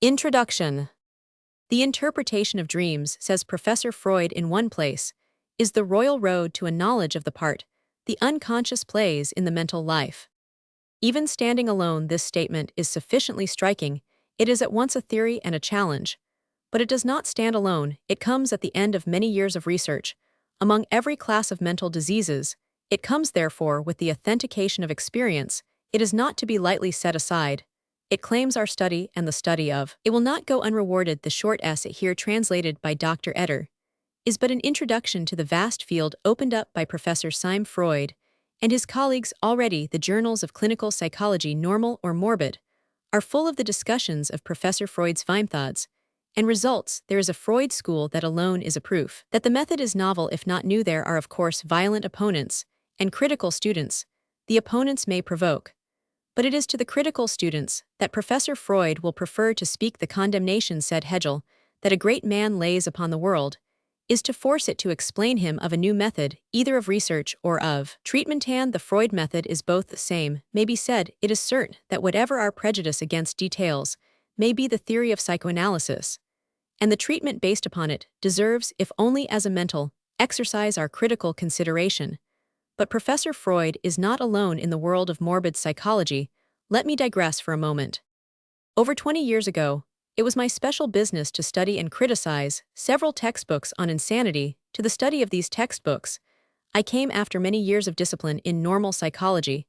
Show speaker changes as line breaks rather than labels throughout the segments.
Introduction. The interpretation of dreams, says Professor Freud in one place, is the royal road to a knowledge of the part the unconscious plays in the mental life. Even standing alone, this statement is sufficiently striking. It is at once a theory and a challenge. But it does not stand alone. It comes at the end of many years of research. Among every class of mental diseases, it comes therefore with the authentication of experience. It is not to be lightly set aside. It claims our study and the study of. It will not go unrewarded. The short essay here translated by Dr. Eder is but an introduction to the vast field opened up by Professor Sigmund Freud and his colleagues. Already the journals of clinical psychology, normal or morbid, are full of the discussions of Professor Freud's methods and results. There is a Freud school that alone is a proof that the method is novel if not new. There are of course violent opponents and critical students. The opponents may provoke, but it is to the critical students that Professor Freud will prefer to speak. The condemnation, said Hegel, that a great man lays upon the world is to force it to explain him of a new method, either of research or of treatment. And the Freud method is both the same. May be said, it is certain that whatever our prejudice against details may be, the theory of psychoanalysis and the treatment based upon it deserves, if only as a mental exercise, our critical consideration. But Professor Freud is not alone in the world of morbid psychology. Let me digress for a moment. Over 20 years ago, it was my special business to study and criticize several textbooks on insanity. To the study of these textbooks, I came after many years of discipline in normal psychology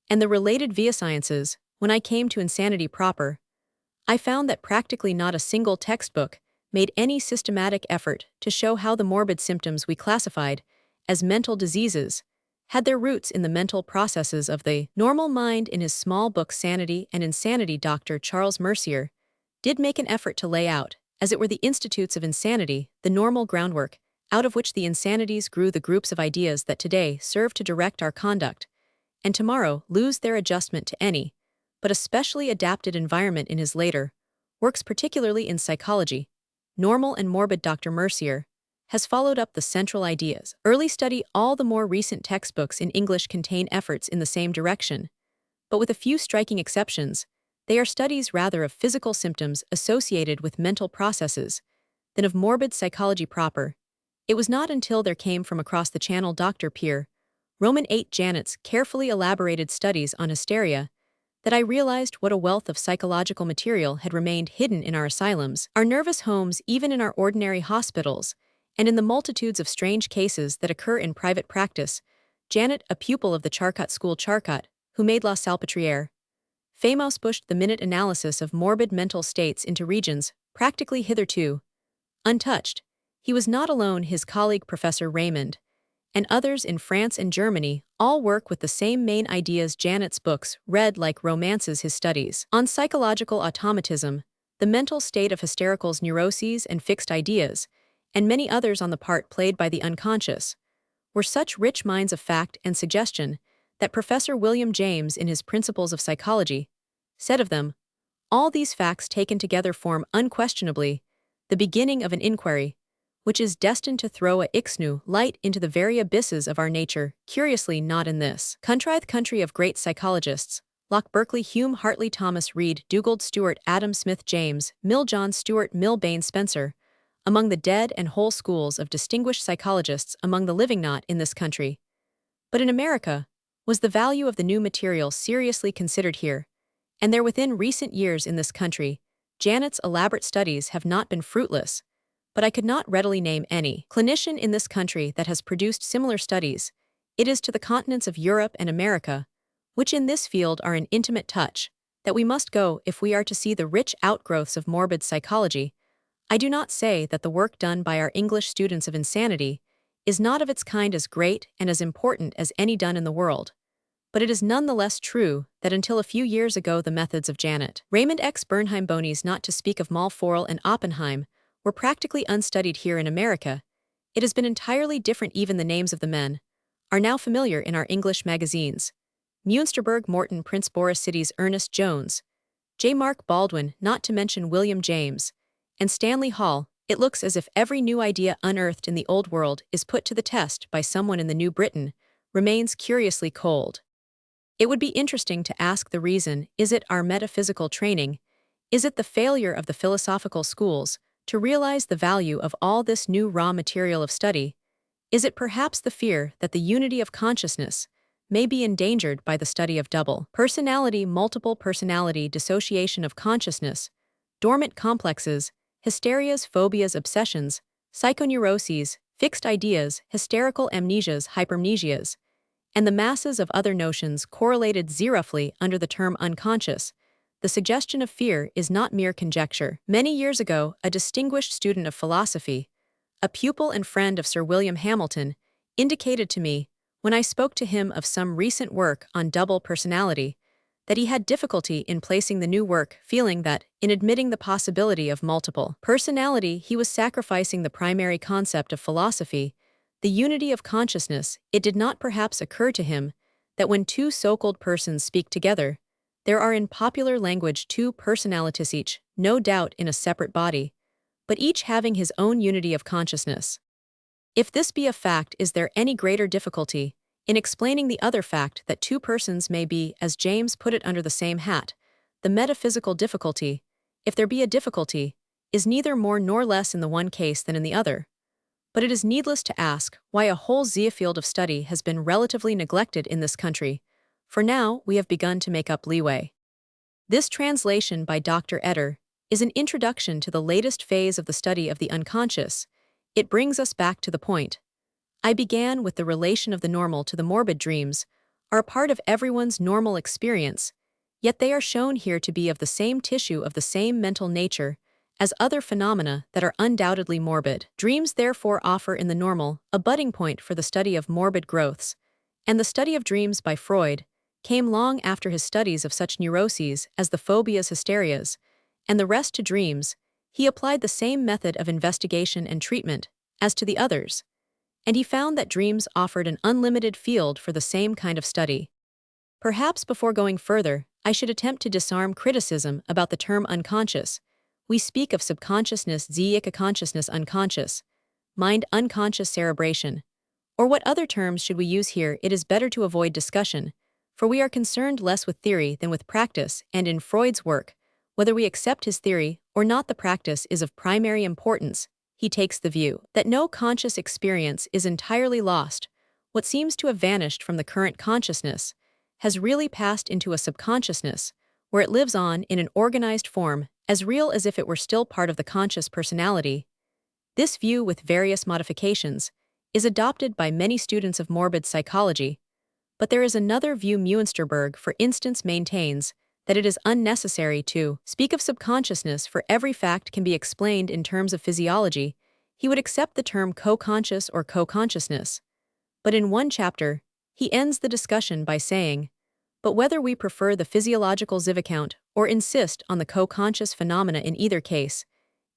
and the related via sciences. When I came to insanity proper, I found that practically not a single textbook made any systematic effort to show how the morbid symptoms we classified as mental diseases had their roots in the mental processes of the normal mind. In his small book Sanity and Insanity, Dr. Charles Mercier did make an effort to lay out, as it were, the institutes of insanity, the normal groundwork, out of which the insanities grew, the groups of ideas that today serve to direct our conduct, and tomorrow lose their adjustment to any, but a specially adapted environment. In his later works, particularly in psychology, normal and morbid, Dr. Mercier has followed up the central ideas. Early study. All the more recent textbooks in English contain efforts in the same direction, but with a few striking exceptions. They are studies rather of physical symptoms associated with mental processes than of morbid psychology proper. It was not until there came from across the channel Dr. Pierre Roman 8 Janet's carefully elaborated studies on hysteria that I realized what a wealth of psychological material had remained hidden in our asylums, our nervous homes, even in our ordinary hospitals, and in the multitudes of strange cases that occur in private practice. Janet, a pupil of the Charcot School, Charcot, who made La Salpêtrière famous, pushed the minute analysis of morbid mental states into regions practically hitherto untouched. He was not alone. His colleague Professor Raymond and others in France and Germany all work with the same main ideas. Janet's books, read like romances, his studies on psychological automatism, the mental state of hystericals, neuroses and fixed ideas, and many others on the part played by the unconscious, were such rich mines of fact and suggestion that Professor William James, in his Principles of Psychology, said of them, all these facts taken together form unquestionably the beginning of an inquiry, which is destined to throw a ixnu light into the very abysses of our nature. Curiously, not in this contrived country of great psychologists, Locke, Berkeley, Hume, Hartley, Thomas, Reid, Dugald, Stewart, Adam Smith, James, Mill, John Stuart Mill, Bain, Spencer, among the dead and whole schools of distinguished psychologists among the living, not in this country, but in America, was the value of the new material seriously considered here, and there within recent years in this country. Janet's elaborate studies have not been fruitless, but I could not readily name any clinician in this country that has produced similar studies. It is to the continents of Europe and America, which in this field are in intimate touch, that we must go if we are to see the rich outgrowths of morbid psychology. I do not say that the work done by our English students of insanity is not of its kind as great and as important as any done in the world, but it is none the less true that until a few years ago the methods of Janet, Raymond X. Bernheim, Bonis, not to speak of Malforel and Oppenheim, were practically unstudied here in America. It has been entirely different. Even the names of the men are now familiar in our English magazines. Münsterberg, Morton, Prince Boris, Cities, Ernest Jones, J. Mark Baldwin, not to mention William James, and Stanley Hall. It looks as if every new idea unearthed in the Old World is put to the test by someone in the New Britain, remains curiously cold. It would be interesting to ask the reason. Is it our metaphysical training? Is it the failure of the philosophical schools to realize the value of all this new raw material of study? Is it perhaps the fear that the unity of consciousness may be endangered by the study of double personality, multiple personality, dissociation of consciousness, dormant complexes, hysterias, phobias, obsessions, psychoneuroses, fixed ideas, hysterical amnesias, hypermnesias, and the masses of other notions correlated roughly under the term unconscious? The suggestion of fear is not mere conjecture. Many years ago, a distinguished student of philosophy, a pupil and friend of Sir William Hamilton, indicated to me, when I spoke to him of some recent work on double personality, that he had difficulty in placing the new work, feeling that, in admitting the possibility of multiple personality, he was sacrificing the primary concept of philosophy, the unity of consciousness. It did not perhaps occur to him that when two so-called persons speak together, there are in popular language two personalities, each, no doubt, in a separate body, but each having his own unity of consciousness. If this be a fact, is there any greater difficulty in explaining the other fact that two persons may be, as James put it, under the same hat? The metaphysical difficulty, if there be a difficulty, is neither more nor less in the one case than in the other. But it is needless to ask why a whole field of study has been relatively neglected in this country, for now we have begun to make up leeway. This translation by Dr. Eder is an introduction to the latest phase of the study of the unconscious. It brings us back to the point I began with. The relation of the normal to the morbid dreams are a part of everyone's normal experience, yet they are shown here to be of the same tissue, of the same mental nature, as other phenomena that are undoubtedly morbid. Dreams therefore offer in the normal a budding point for the study of morbid growths, and the study of dreams by Freud came long after his studies of such neuroses as the phobias, hysterias, and the rest to dreams. He applied the same method of investigation and treatment as to the others, and he found that dreams offered an unlimited field for the same kind of study. Perhaps before going further, I should attempt to disarm criticism about the term unconscious. We speak of subconsciousness, consciousness, unconscious, mind, unconscious cerebration, or what other terms should we use here? It is better to avoid discussion, for we are concerned less with theory than with practice, and in Freud's work, whether we accept his theory or not, the practice is of primary importance. He takes the view that no conscious experience is entirely lost. What seems to have vanished from the current consciousness has really passed into a subconsciousness, where it lives on in an organized form, as real as if it were still part of the conscious personality. This view, with various modifications, is adopted by many students of morbid psychology, but there is another view. Muensterberg, for instance, maintains that it is unnecessary to speak of subconsciousness, for every fact can be explained in terms of physiology. He would accept the term co-conscious or co-consciousness. But in one chapter, he ends the discussion by saying, but whether we prefer the physiological account or insist on the co-conscious phenomena, in either case,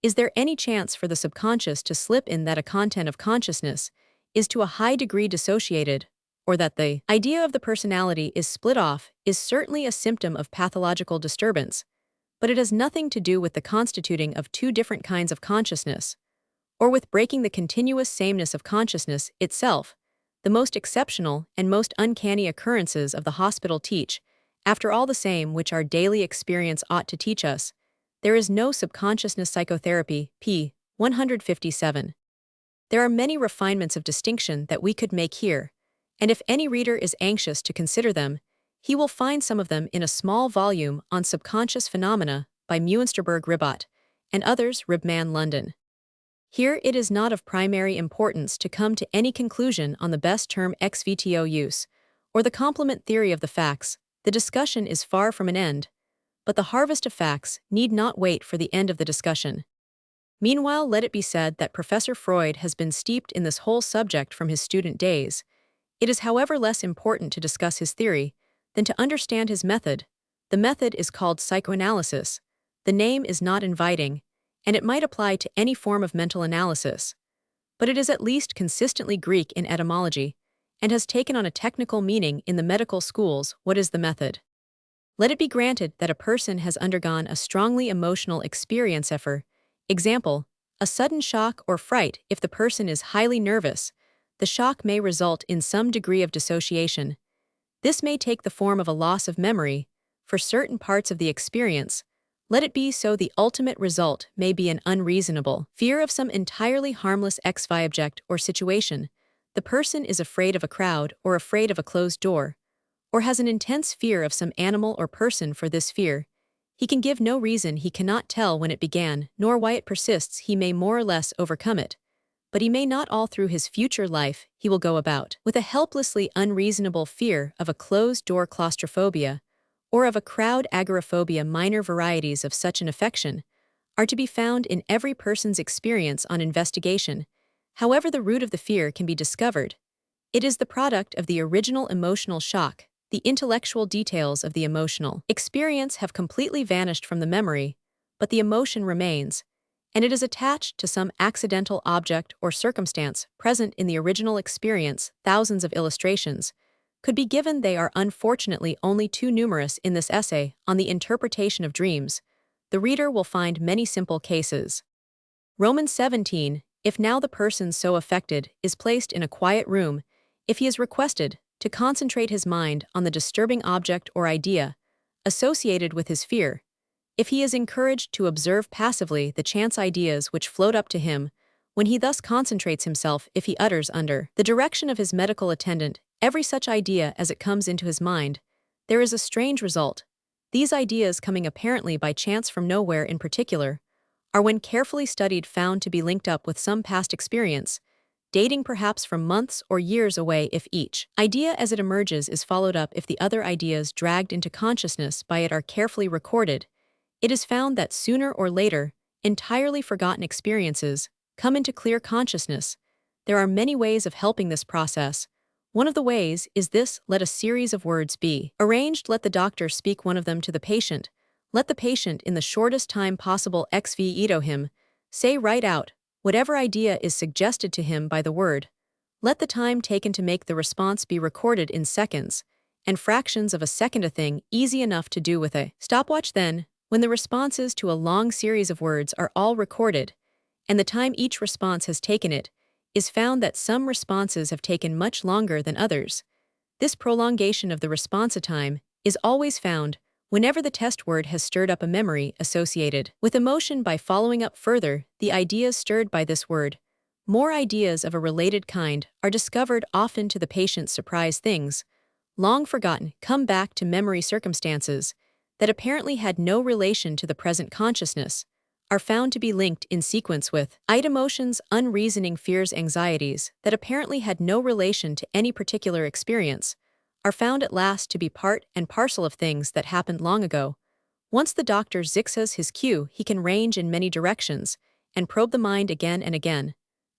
is there any chance for the subconscious to slip in that a content of consciousness is to a high degree dissociated, or that the idea of the personality is split off, is certainly a symptom of pathological disturbance, but it has nothing to do with the constituting of two different kinds of consciousness, or with breaking the continuous sameness of consciousness itself. The most exceptional and most uncanny occurrences of the hospital teach, after all, the same which our daily experience ought to teach us. There is no subconsciousness. Psychotherapy, p. 157. There are many refinements of distinction that we could make here, and if any reader is anxious to consider them, he will find some of them in a small volume on subconscious phenomena by Muensterberg, Ribot, and others, Ribman, London. Here it is not of primary importance to come to any conclusion on the best term ex vitio use, or the complement theory of the facts. The discussion is far from an end, but the harvest of facts need not wait for the end of the discussion. Meanwhile, let it be said that Professor Freud has been steeped in this whole subject from his student days. It is, however, less important to discuss his theory than to understand his method. The method is called psychoanalysis. The name is not inviting, and it might apply to any form of mental analysis, but it is at least consistently Greek in etymology, and has taken on a technical meaning in the medical schools. What is the method? Let it be granted that a person has undergone a strongly emotional experience, for example, a sudden shock or fright. If the person is highly nervous, the shock may result in some degree of dissociation. This may take the form of a loss of memory for certain parts of the experience, Let it be so the ultimate result may be an unreasonable fear of some entirely harmless XY object or situation. The person is afraid of a crowd or afraid of a closed door, or has an intense fear of some animal or person. For this fear, he can give no reason, he cannot tell when it began, nor why it persists. He may more or less overcome it, but he may not. All through his future life, he will go about with a helplessly unreasonable fear of a closed-door claustrophobia, or of a crowd agoraphobia. Minor varieties of such an affection are to be found in every person's experience on investigation. However the root of the fear can be discovered, it is the product of the original emotional shock. The intellectual details of the emotional experience have completely vanished from the memory, but the emotion remains, and it is attached to some accidental object or circumstance present in the original experience. Thousands of illustrations could be given. They are unfortunately only too numerous in this essay on the interpretation of dreams. The reader will find many simple cases. Romans 17. If now the person so affected is placed in a quiet room, if he is requested to concentrate his mind on the disturbing object or idea associated with his fear, if he is encouraged to observe passively the chance ideas which float up to him, when he thus concentrates himself, if he utters under the direction of his medical attendant every such idea as it comes into his mind, there is a strange result. These ideas, coming apparently by chance from nowhere in particular, are when carefully studied found to be linked up with some past experience, dating perhaps from months or years away. If each idea as it emerges is followed up, if the other ideas dragged into consciousness by it are carefully recorded, it is found that sooner or later, entirely forgotten experiences come into clear consciousness. There are many ways of helping this process. One of the ways is this: let a series of words be arranged. Let the doctor speak one of them to the patient. Let the patient, in the shortest time possible, exveto him, say right out whatever idea is suggested to him by the word. Let the time taken to make the response be recorded in seconds and fractions of a second, a thing easy enough to do with a stopwatch. Then, when the responses to a long series of words are all recorded, and the time each response has taken, it is found that some responses have taken much longer than others. This prolongation of the response time is always found whenever the test word has stirred up a memory associated with emotion by following up further the ideas stirred by this word. More ideas of a related kind are discovered, often to the patient's surprise. Things long forgotten come back to memory. Circumstances that apparently had no relation to the present consciousness are found to be linked in sequence with emotions, unreasoning fears, anxieties that apparently had no relation to any particular experience are found at last to be part and parcel of things that happened long ago. Once the doctor zixes his cue, he can range in many directions and probe the mind again and again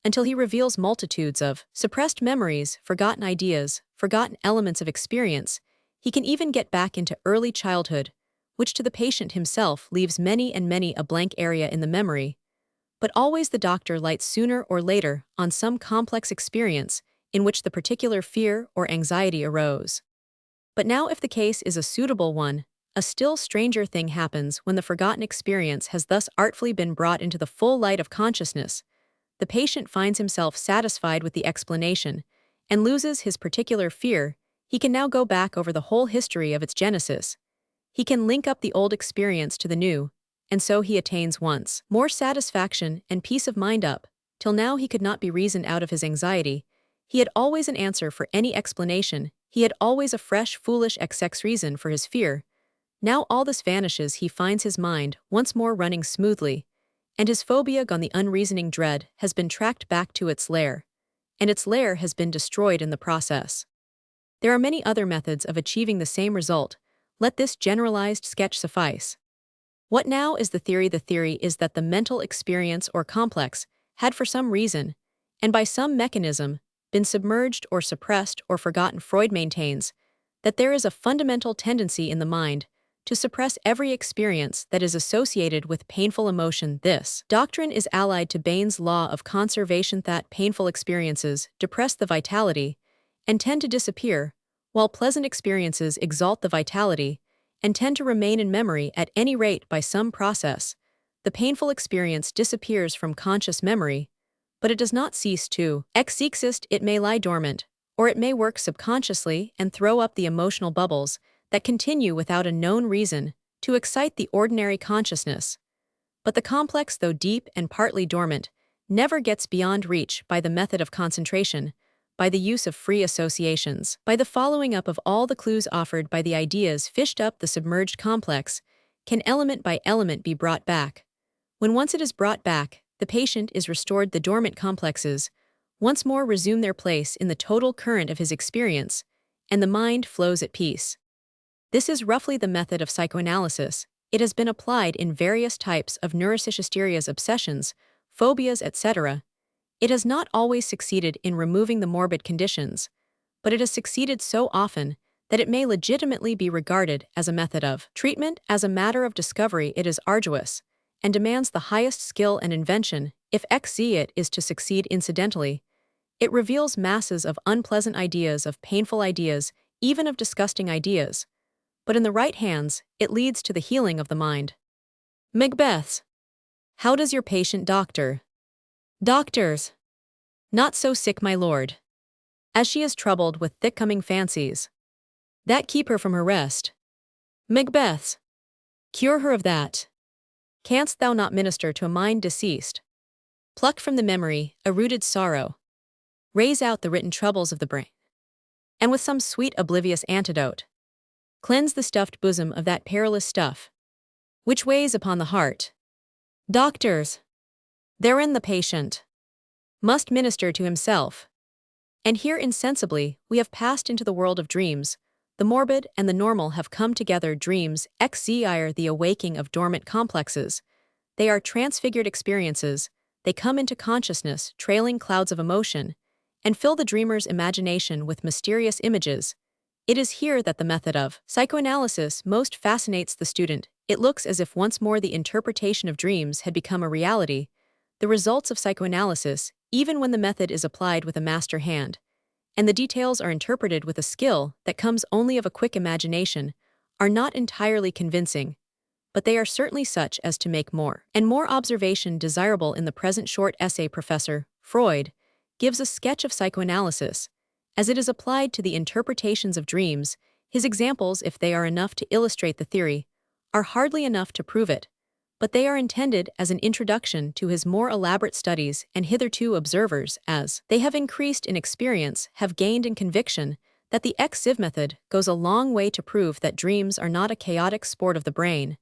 until he reveals multitudes of suppressed memories, forgotten ideas, forgotten elements of experience. He can even get back into early childhood, which to the patient himself leaves many and many a blank area in the memory. But always the doctor lights sooner or later on some complex experience in which the particular fear or anxiety arose. But now, if the case is a suitable one, a still stranger thing happens when the forgotten experience has thus artfully been brought into the full light of consciousness. The patient finds himself satisfied with the explanation and loses his particular fear. He can now go back over the whole history of its genesis. He can link up the old experience to the new, and so he attains once more satisfaction and peace of mind. Up till now he could not be reasoned out of his anxiety. He had always an answer for any explanation. He had always a fresh, foolish XX reason for his fear. Now all this vanishes. He finds his mind once more running smoothly, and his phobia gone. The unreasoning dread has been tracked back to its lair, and its lair has been destroyed in the process. There are many other methods of achieving the same result. Let this generalized sketch suffice. What now is the theory? The theory is that the mental experience or complex had for some reason, and by some mechanism, been submerged or suppressed or forgotten. Freud maintains that there is a fundamental tendency in the mind to suppress every experience that is associated with painful emotion. This doctrine is allied to Bain's law of conservation, that painful experiences depress the vitality and tend to disappear, while pleasant experiences exalt the vitality and tend to remain in memory at any rate by some process. The painful experience disappears from conscious memory, but it does not cease to exist. It may lie dormant, or it may work subconsciously and throw up the emotional bubbles that continue without a known reason to excite the ordinary consciousness. But the complex, though deep and partly dormant, never gets beyond reach by the method of concentration, by the use of free associations, by the following up of all the clues offered by the ideas fished up the submerged complex, can element by element be brought back. When once it is brought back, the patient is restored, the dormant complexes once more resume their place in the total current of his experience, and the mind flows at peace. This is roughly the method of psychoanalysis. It has been applied in various types of neuroscience, obsessions, phobias, etc. It has not always succeeded in removing the morbid conditions, but it has succeeded so often that it may legitimately be regarded as a method of treatment. As a matter of discovery, it is arduous and demands the highest skill and invention. If it is to succeed incidentally, it reveals masses of unpleasant ideas, of painful ideas, even of disgusting ideas. But in the right hands, it leads to the healing of the mind. Macbeth's. How does your patient doctor? Doctors. Not so sick, my lord. As she is troubled with thick-coming fancies. That keep her from her rest. Macbeth's. Cure her of that. Canst thou not minister to a mind deceased? Pluck from the memory a rooted sorrow. Raise out the written troubles of the brain. And with some sweet oblivious antidote, cleanse the stuffed bosom of that perilous stuff, which weighs upon the heart. Doctors. Therein the patient must minister to himself. And here insensibly we have passed into the world of dreams. The morbid and the normal have come together. Dreams are the awaking of dormant complexes. They are transfigured experiences. They come into consciousness, trailing clouds of emotion, and fill the dreamer's imagination with mysterious images. It is here that the method of psychoanalysis most fascinates the student. It looks as if once more the interpretation of dreams had become a reality. The results of psychoanalysis, even when the method is applied with a master hand, and the details are interpreted with a skill that comes only of a quick imagination, are not entirely convincing, but they are certainly such as to make more and more observation desirable. In the present short essay, Professor Freud gives a sketch of psychoanalysis as it is applied to the interpretations of dreams. His examples, if they are enough to illustrate the theory, are hardly enough to prove it, but they are intended as an introduction to his more elaborate studies, and hitherto observers, as they have increased in experience, have gained in conviction that the ex-sieve method goes a long way to prove that dreams are not a chaotic sport of the brain,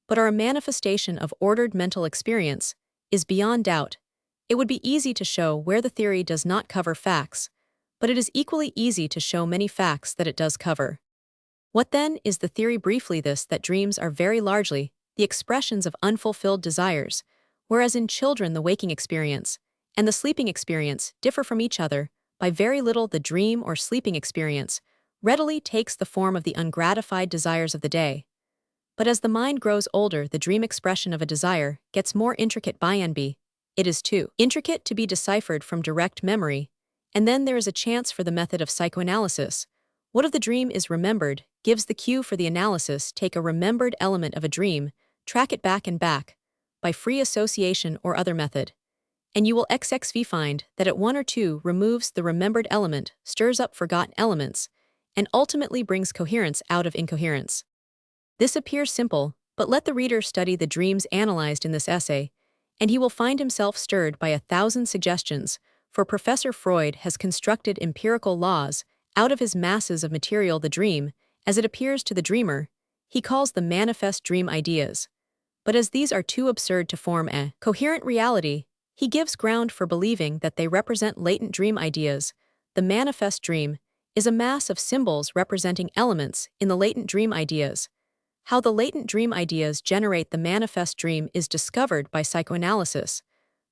but are a manifestation of ordered mental experience, is beyond doubt. It would be easy to show where the theory does not cover facts, but it is equally easy to show many facts that it does cover. What then is the theory? Briefly this, that dreams are very largely the expressions of unfulfilled desires, whereas in children the waking experience and the sleeping experience differ from each other by very little. The dream or sleeping experience readily takes the form of the ungratified desires of the day. But as the mind grows older, the dream expression of a desire gets more intricate. It is too intricate to be deciphered from direct memory, and then there is a chance for the method of psychoanalysis. What of the dream is remembered gives the cue for the analysis. Take a remembered element of a dream, track it back and back, by free association or other method, and you will find that at one or two removes the remembered element, stirs up forgotten elements, and ultimately brings coherence out of incoherence. This appears simple, but let the reader study the dreams analyzed in this essay, and he will find himself stirred by 1,000 suggestions, for Professor Freud has constructed empirical laws out of his masses of material. The dream, as it appears to the dreamer, he calls the manifest dream ideas. But as these are too absurd to form a coherent reality, he gives ground for believing that they represent latent dream ideas. The manifest dream is a mass of symbols representing elements in the latent dream ideas. How the latent dream ideas generate the manifest dream is discovered by psychoanalysis.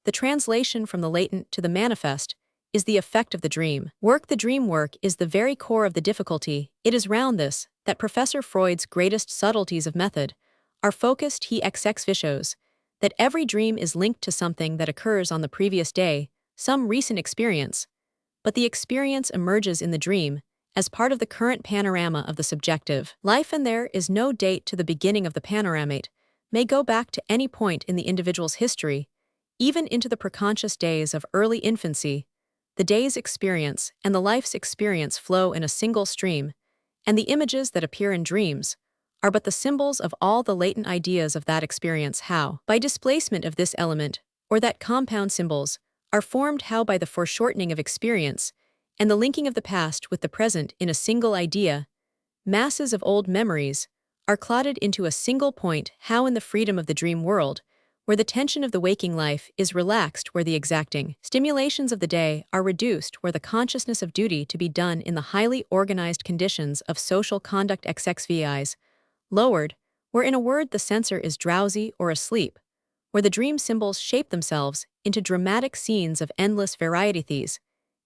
The translation from the latent to the manifest is the effect of the dream work. The dream work is the very core of the difficulty. It is round this that Professor Freud's greatest subtleties of method are focused. He shows that every dream is linked to something that occurs on the previous day, some recent experience, but the experience emerges in the dream as part of the current panorama of the subjective life, and there is no date to the beginning of the panorama. It may go back to any point in the individual's history, even into the preconscious days of early infancy. The day's experience and the life's experience flow in a single stream, and the images that appear in dreams are but the symbols of all the latent ideas of that experience. How, by displacement of this element, or that compound symbols, are formed how by the foreshortening of experience, and the linking of the past with the present in a single idea, masses of old memories are clotted into a single point how in the freedom of the dream world, where the tension of the waking life is relaxed, where the exacting stimulations of the day are reduced, where the consciousness of duty to be done in the highly organized conditions of social conduct xxvis lowered, where in a word the censor is drowsy or asleep, where the dream symbols shape themselves into dramatic scenes of endless varieties.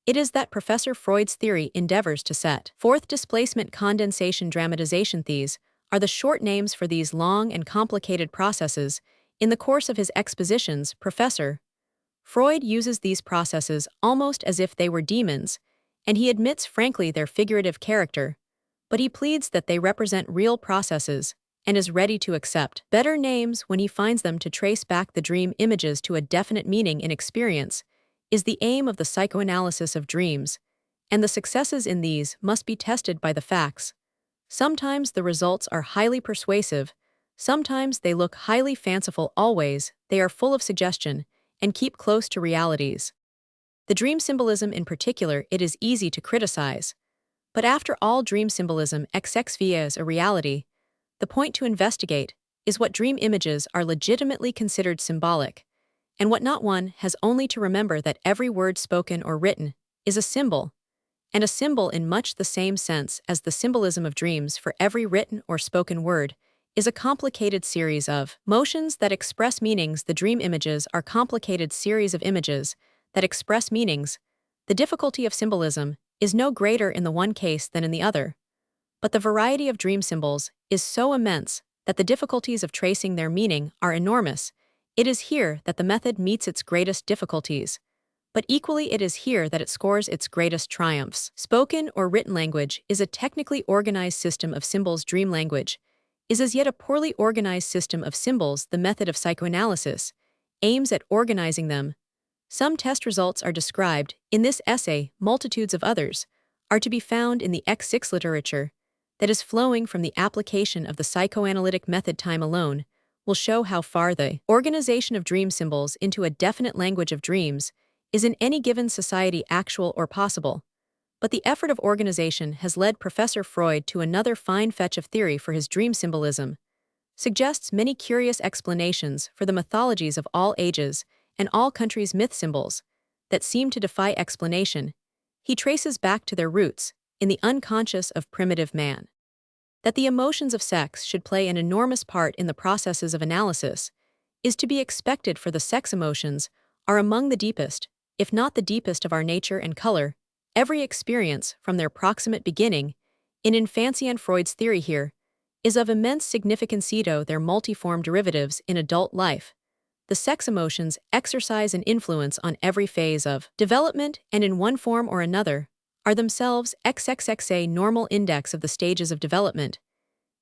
It is that Professor Freud's theory endeavors to set forth. Displacement, condensation, dramatization. These are the short names for these long and complicated processes. In the course of his expositions, Professor Freud uses these processes almost as if they were demons, and he admits frankly their figurative character, but he pleads that they represent real processes and is ready to accept better names when he finds them. To trace back the dream images to a definite meaning in experience is the aim of the psychoanalysis of dreams, and the successes in these must be tested by the facts. Sometimes the results are highly persuasive, sometimes they look highly fanciful. Always, they are full of suggestion and keep close to realities. The dream symbolism in particular, it is easy to criticize. But after all, dream symbolism xxvia is a reality. The point to investigate is what dream images are legitimately considered symbolic, and what not. One has only to remember that every word spoken or written is a symbol, and a symbol in much the same sense as the symbolism of dreams. For every written or spoken word is a complicated series of motions that express meanings. The dream images are complicated series of images that express meanings. The difficulty of symbolism is no greater in the one case than in the other, but the variety of dream symbols is so immense that the difficulties of tracing their meaning are enormous. It is here that the method meets its greatest difficulties, but equally it is here that it scores its greatest triumphs. Spoken or written language is a technically organized system of symbols. Dream language is as yet a poorly organized system of symbols. The method of psychoanalysis aims at organizing them. Some test results are described in this essay, multitudes of others are to be found in the X6 literature that is flowing from the application of the psychoanalytic method. Time alone will show how far the organization of dream symbols into a definite language of dreams is in any given society actual or possible. But the effort of organization has led Professor Freud to another fine fetch of theory for his dream symbolism, suggests many curious explanations for the mythologies of all ages and all countries. Myth symbols that seem to defy explanation. He traces back to their roots in the unconscious of primitive man. That the emotions of sex should play an enormous part in the processes of analysis is to be expected, for the sex emotions are among the deepest, if not the deepest, of our nature and color. Every experience from their proximate beginning in infancy, and Freud's theory here is of immense significance. Their multiform derivatives in adult life, the sex emotions exercise an influence on every phase of development, and in one form or another are themselves XXXA normal index of the stages of development.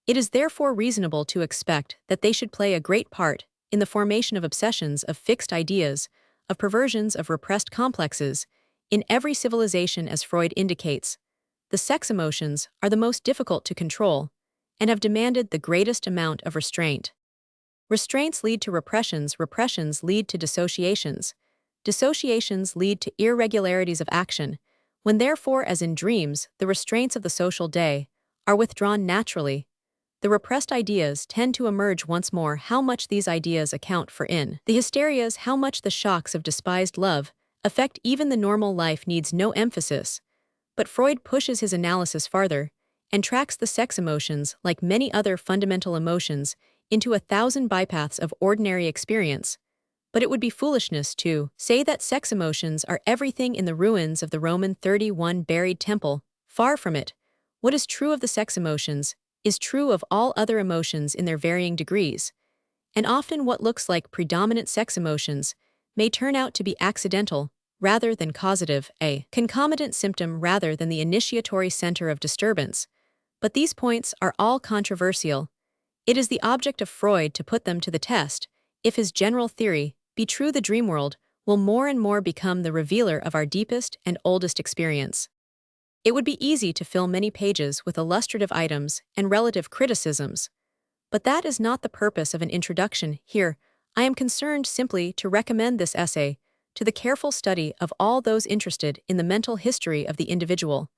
It is therefore reasonable to expect that they should play a great part in the formation of obsessions, of fixed ideas, of perversions, of repressed complexes. In every civilization, as Freud indicates, the sex emotions are the most difficult to control and have demanded the greatest amount of restraint. Restraints lead to repressions, repressions lead to dissociations, dissociations lead to irregularities of action. When therefore, as in dreams, the restraints of the social day are withdrawn naturally, the repressed ideas tend to emerge once more. How much these ideas account for in the hysterias, how much the shocks of despised love affect even the normal life, needs no emphasis. But Freud pushes his analysis farther and tracks the sex emotions, like many other fundamental emotions, into 1,000 bypaths of ordinary experience. But it would be foolishness to say that sex emotions are everything in the ruins of the Roman 31 buried temple. Far from it. What is true of the sex emotions is true of all other emotions in their varying degrees, and often what looks like predominant sex emotions may turn out to be accidental rather than causative, a concomitant symptom rather than the initiatory center of disturbance. But these points are all controversial. It is the object of Freud to put them to the test. If his general theory be true, the dream world will more and more become the revealer of our deepest and oldest experience. It would be easy to fill many pages with illustrative items and relative criticisms, But that is not the purpose of an introduction here. I am concerned simply to recommend this essay to the careful study of all those interested in the mental history of the individual,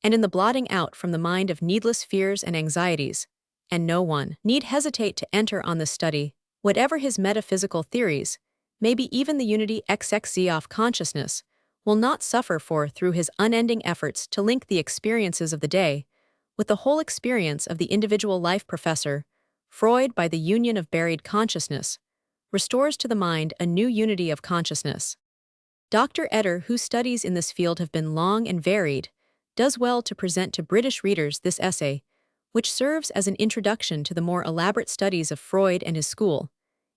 and in the blotting out from the mind of needless fears and anxieties, and no one need hesitate to enter on this study, whatever his metaphysical theories, maybe even the unity XXZ of consciousness, will not suffer for through his unending efforts to link the experiences of the day with the whole experience of the individual life. Professor Freud, by the union of buried consciousness, restores to the mind a new unity of consciousness. Dr. Eder, whose studies in this field have been long and varied, does well to present to British readers this essay, which serves as an introduction to the more elaborate studies of Freud and his school,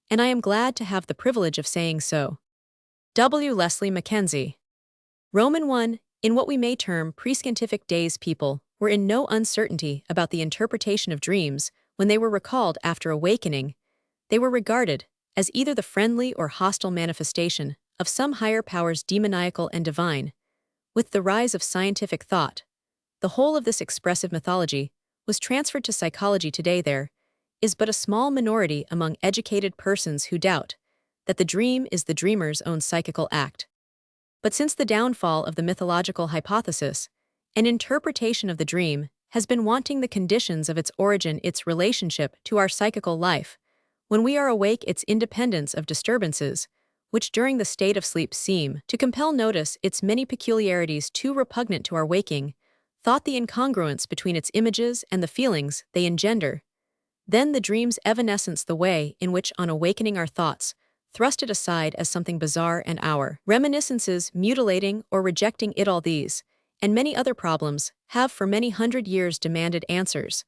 and I am glad to have the privilege of saying so. W. Leslie Mackenzie. Roman 1. In what we may term pre-scientific days, people were in no uncertainty about the interpretation of dreams. When they were recalled after awakening, they were regarded as either the friendly or hostile manifestation of some higher powers, demoniacal and divine. With the rise of scientific thought, the whole of this expressive mythology was transferred to psychology. Today there is but a small minority among educated persons who doubt that the dream is the dreamer's own psychical act. But since the downfall of the mythological hypothesis, an interpretation of the dream has been wanting. The conditions of its origin, its relationship to our psychical life, when we are awake, its independence of disturbances, which during the state of sleep seem to compel notice, its many peculiarities too repugnant to our waking thought, the incongruence between its images and the feelings they engender. Then the dream's evanescence, the way in which on awakening our thoughts thrust it aside as something bizarre, and our reminiscences mutilating or rejecting it. All these, and many other problems, have for many hundred years demanded answers,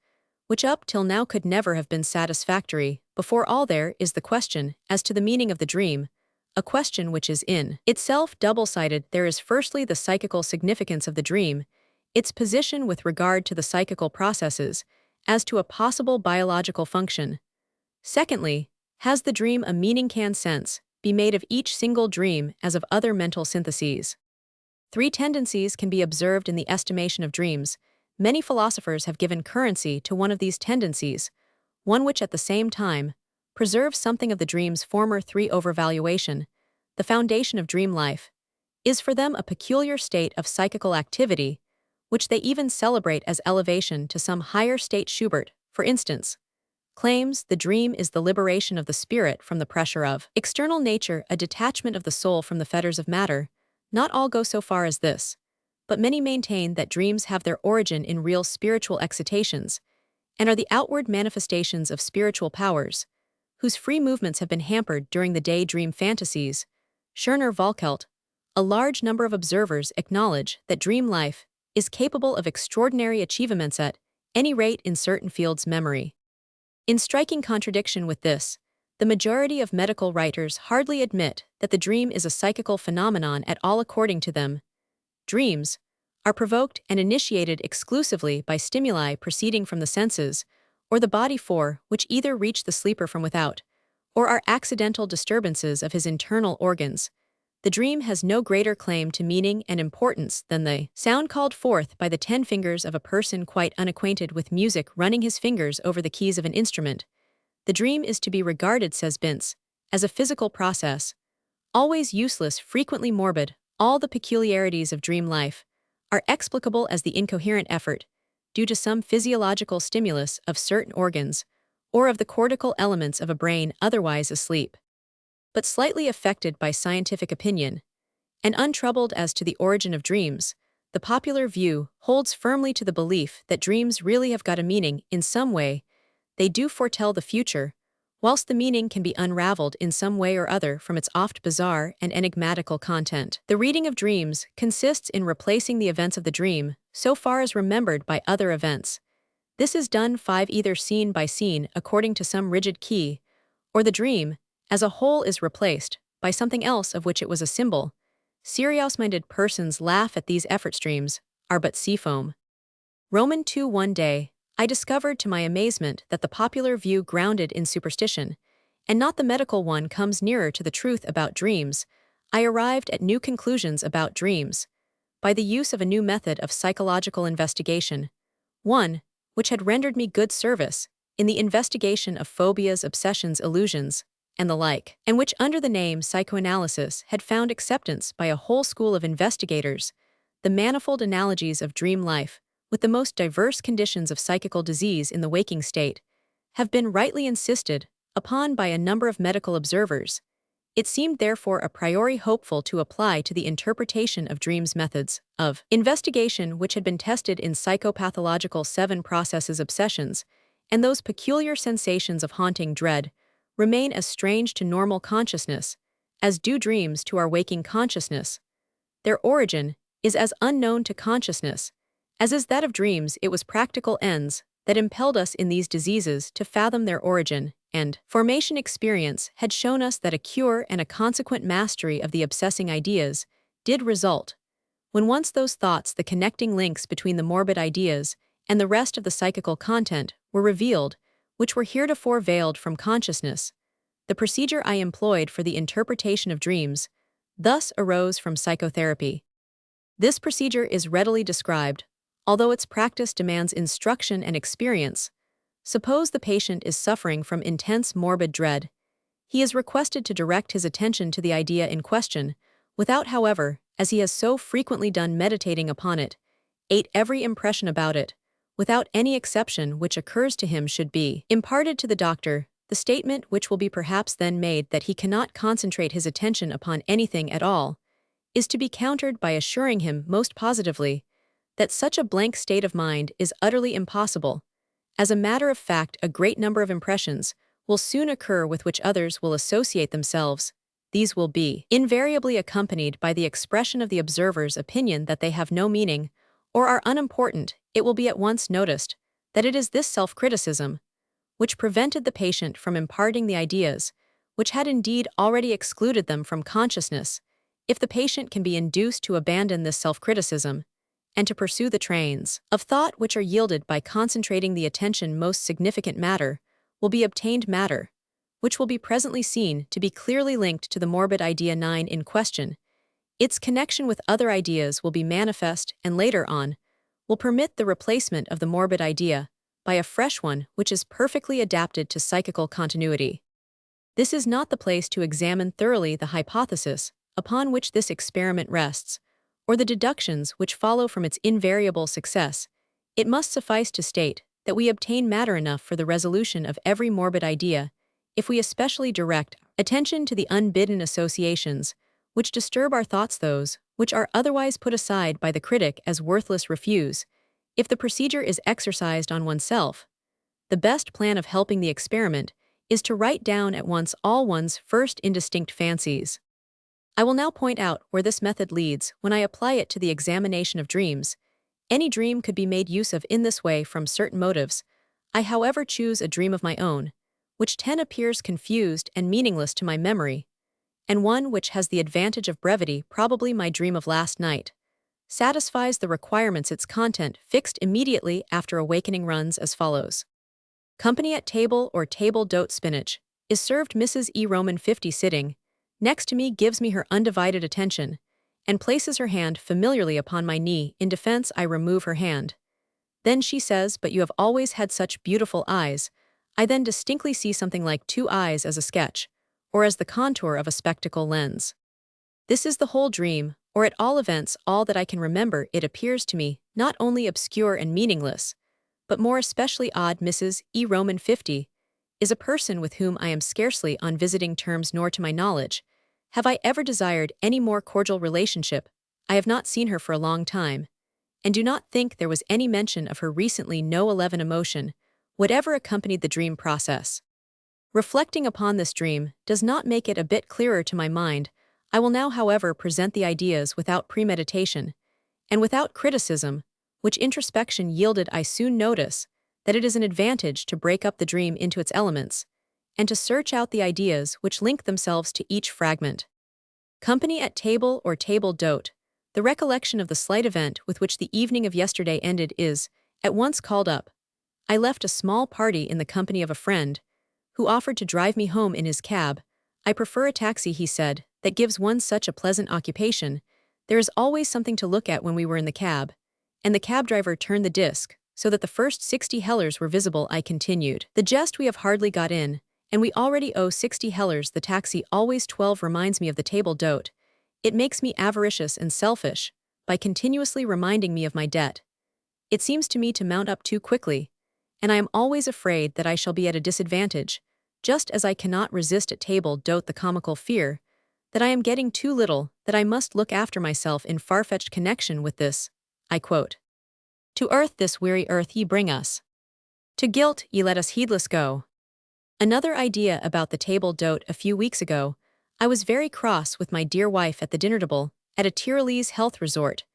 which up till now could never have been satisfactory. Before all there is the question as to the meaning of the dream, a question which is in itself double-sided. There is firstly the psychical significance of the dream, its position with regard to the psychical processes, as to a possible biological function. Secondly, has the dream a meaning? Can sense be made of each single dream as of other mental syntheses? Three tendencies can be observed in the estimation of dreams. Many philosophers have given currency to one of these tendencies, one which at the same time preserves something of the dream's former three. Overvaluation, the foundation of dream life, is for them a peculiar state of psychical activity, which they even celebrate as elevation to some higher state. Schubert, for instance, claims the dream is the liberation of the spirit from the pressure of external nature, a detachment of the soul from the fetters of matter. Not all go so far as this, but many maintain that dreams have their origin in real spiritual excitations, and are the outward manifestations of spiritual powers, whose free movements have been hampered during the day. Dream fantasies. Scherner Volkelt. A large number of observers acknowledge that dream life is capable of extraordinary achievements, at any rate in certain fields. Memory. In striking contradiction with this, the majority of medical writers hardly admit that the dream is a psychical phenomenon at all. According to them, dreams are provoked and initiated exclusively by stimuli proceeding from the senses or the body, for which either reach the sleeper from without or are accidental disturbances of his internal organs. The dream has no greater claim to meaning and importance than the sound called forth by the 10 fingers of a person quite unacquainted with music running his fingers over the keys of an instrument. The dream is to be regarded, says Binz, as a physical process, always useless, frequently morbid. All the peculiarities of dream life are explicable as the incoherent effort, due to some physiological stimulus of certain organs, or of the cortical elements of a brain otherwise asleep, but slightly affected by scientific opinion, and untroubled as to the origin of dreams. The popular view holds firmly to the belief that dreams really have got a meaning in some way. They do foretell the future, whilst the meaning can be unraveled in some way or other from its oft bizarre and enigmatical content. The reading of dreams consists in replacing the events of the dream, so far as remembered, by other events. This is done either scene by scene according to some rigid key, or the dream, as a whole, is replaced by something else of which it was a symbol. Serious-minded persons laugh at these effort. Dreams are but sea foam. Roman 2. One day, I discovered to my amazement that the popular view grounded in superstition, and not the medical one, comes nearer to the truth about dreams. I arrived at new conclusions about dreams by the use of a new method of psychological investigation, one which had rendered me good service in the investigation of phobias, obsessions, illusions, and the like, and which under the name psychoanalysis had found acceptance by a whole school of investigators, the manifold analogies of dream life, with the most diverse conditions of psychical disease in the waking state, have been rightly insisted upon by a number of medical observers. It seemed therefore a priori hopeful to apply to the interpretation of dreams methods of investigation which had been tested in psychopathological 7 processes obsessions, and those peculiar sensations of haunting dread remain as strange to normal consciousness as do dreams to our waking consciousness. Their origin is as unknown to consciousness as is that of dreams. It was practical ends that impelled us in these diseases to fathom their origin, and formation experience had shown us that a cure and a consequent mastery of the obsessing ideas did result. When once those thoughts, the connecting links between the morbid ideas and the rest of the psychical content, were revealed, which were heretofore veiled from consciousness, the procedure I employed for the interpretation of dreams thus arose from psychotherapy. This procedure is readily described, although its practice demands instruction and experience. Suppose the patient is suffering from intense morbid dread. He is requested to direct his attention to the idea in question, without, however, as he has so frequently done, meditating upon it, every impression about it, without any exception which occurs to him, should be imparted to the doctor. The statement which will be perhaps then made that he cannot concentrate his attention upon anything at all is to be countered by assuring him most positively that such a blank state of mind is utterly impossible. As a matter of fact, a great number of impressions will soon occur with which others will associate themselves. These will be invariably accompanied by the expression of the observer's opinion that they have no meaning or are unimportant. It will be at once noticed that it is this self-criticism which prevented the patient from imparting the ideas, which had indeed already excluded them from consciousness. If the patient can be induced to abandon this self-criticism, and to pursue the trains of thought which are yielded by concentrating the attention, most significant matter will be obtained, matter which will be presently seen to be clearly linked to the morbid idea 9 in question. Its connection with other ideas will be manifest, and later on will permit the replacement of the morbid idea by a fresh one which is perfectly adapted to psychical continuity. This is not the place to examine thoroughly the hypothesis upon which this experiment rests, or the deductions which follow from its invariable success. It must suffice to state that we obtain matter enough for the resolution of every morbid idea, if we especially direct attention to the unbidden associations which disturb our thoughts, those which are otherwise put aside by the critic as worthless refuse. If the procedure is exercised on oneself, the best plan of helping the experiment is to write down at once all one's first indistinct fancies. I will now point out where this method leads when I apply it to the examination of dreams. Any dream could be made use of in this way from certain motives. I, however, choose a dream of my own, which appears confused and meaningless to my memory, and one which has the advantage of brevity. Probably my dream of last night satisfies the requirements. Its content, fixed immediately after awakening, runs as follows. Company at table or table d'hôte. Spinach is served. Mrs. E. Roman 50 sitting next to me gives me her undivided attention and places her hand familiarly upon my knee. In defense, I remove her hand. Then she says, "But you have always had such beautiful eyes." I then distinctly see something like 2 eyes as a sketch, or as the contour of a spectacle lens. This is the whole dream, or at all events all that I can remember. It appears to me not only obscure and meaningless, but more especially odd. Mrs. E. Roman 50 is a person with whom I am scarcely on visiting terms, nor to my knowledge have I ever desired any more cordial relationship. I have not seen her for a long time, and do not think there was any mention of her recently. No 11 emotion whatever accompanied the dream process. Reflecting upon this dream does not make it a bit clearer to my mind. I will now, however, present the ideas without premeditation and without criticism, which introspection yielded. I soon notice that it is an advantage to break up the dream into its elements and to search out the ideas which link themselves to each fragment. Company at table or table d'hôte. The recollection of the slight event with which the evening of yesterday ended is at once called up. I left a small party in the company of a friend, who offered to drive me home in his cab. "I prefer a taxi," he said, "that gives one such a pleasant occupation. There is always something to look at." When we were in the cab, and the cab driver turned the disc, so that the first 60 hellers were visible, I continued. The jest we have hardly got in, and we already owe 60 hellers. The taxi always 12 reminds me of the table d'hote. It makes me avaricious and selfish, by continuously reminding me of my debt. It seems to me to mount up too quickly, and I am always afraid that I shall be at a disadvantage, just as I cannot resist at table d'hote the comical fear that I am getting too little, that I must look after myself in far-fetched connection with this. I quote, "To earth, this weary earth, ye bring us. To guilt, ye let us heedless go." Another idea about the table d'hote. A few weeks ago, I was very cross with my dear wife at the dinner table at a Tyrolese health resort,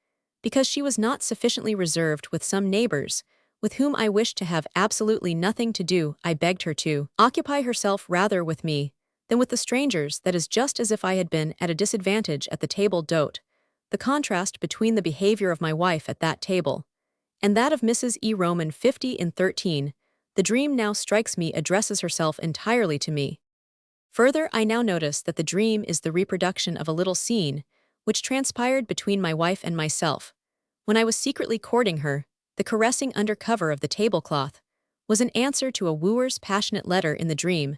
because she was not sufficiently reserved with some neighbors, with whom I wished to have absolutely nothing to do. I begged her to occupy herself rather with me than with the strangers. That is just as if I had been at a disadvantage at the table d'hote. The contrast between the behavior of my wife at that table and that of Mrs. E. Roman 50 in 13, the dream now strikes me addresses herself entirely to me. Further, I now notice that the dream is the reproduction of a little scene which transpired between my wife and myself. When I was secretly courting her, the caressing under cover of the tablecloth was an answer to a wooer's passionate letter in the dream.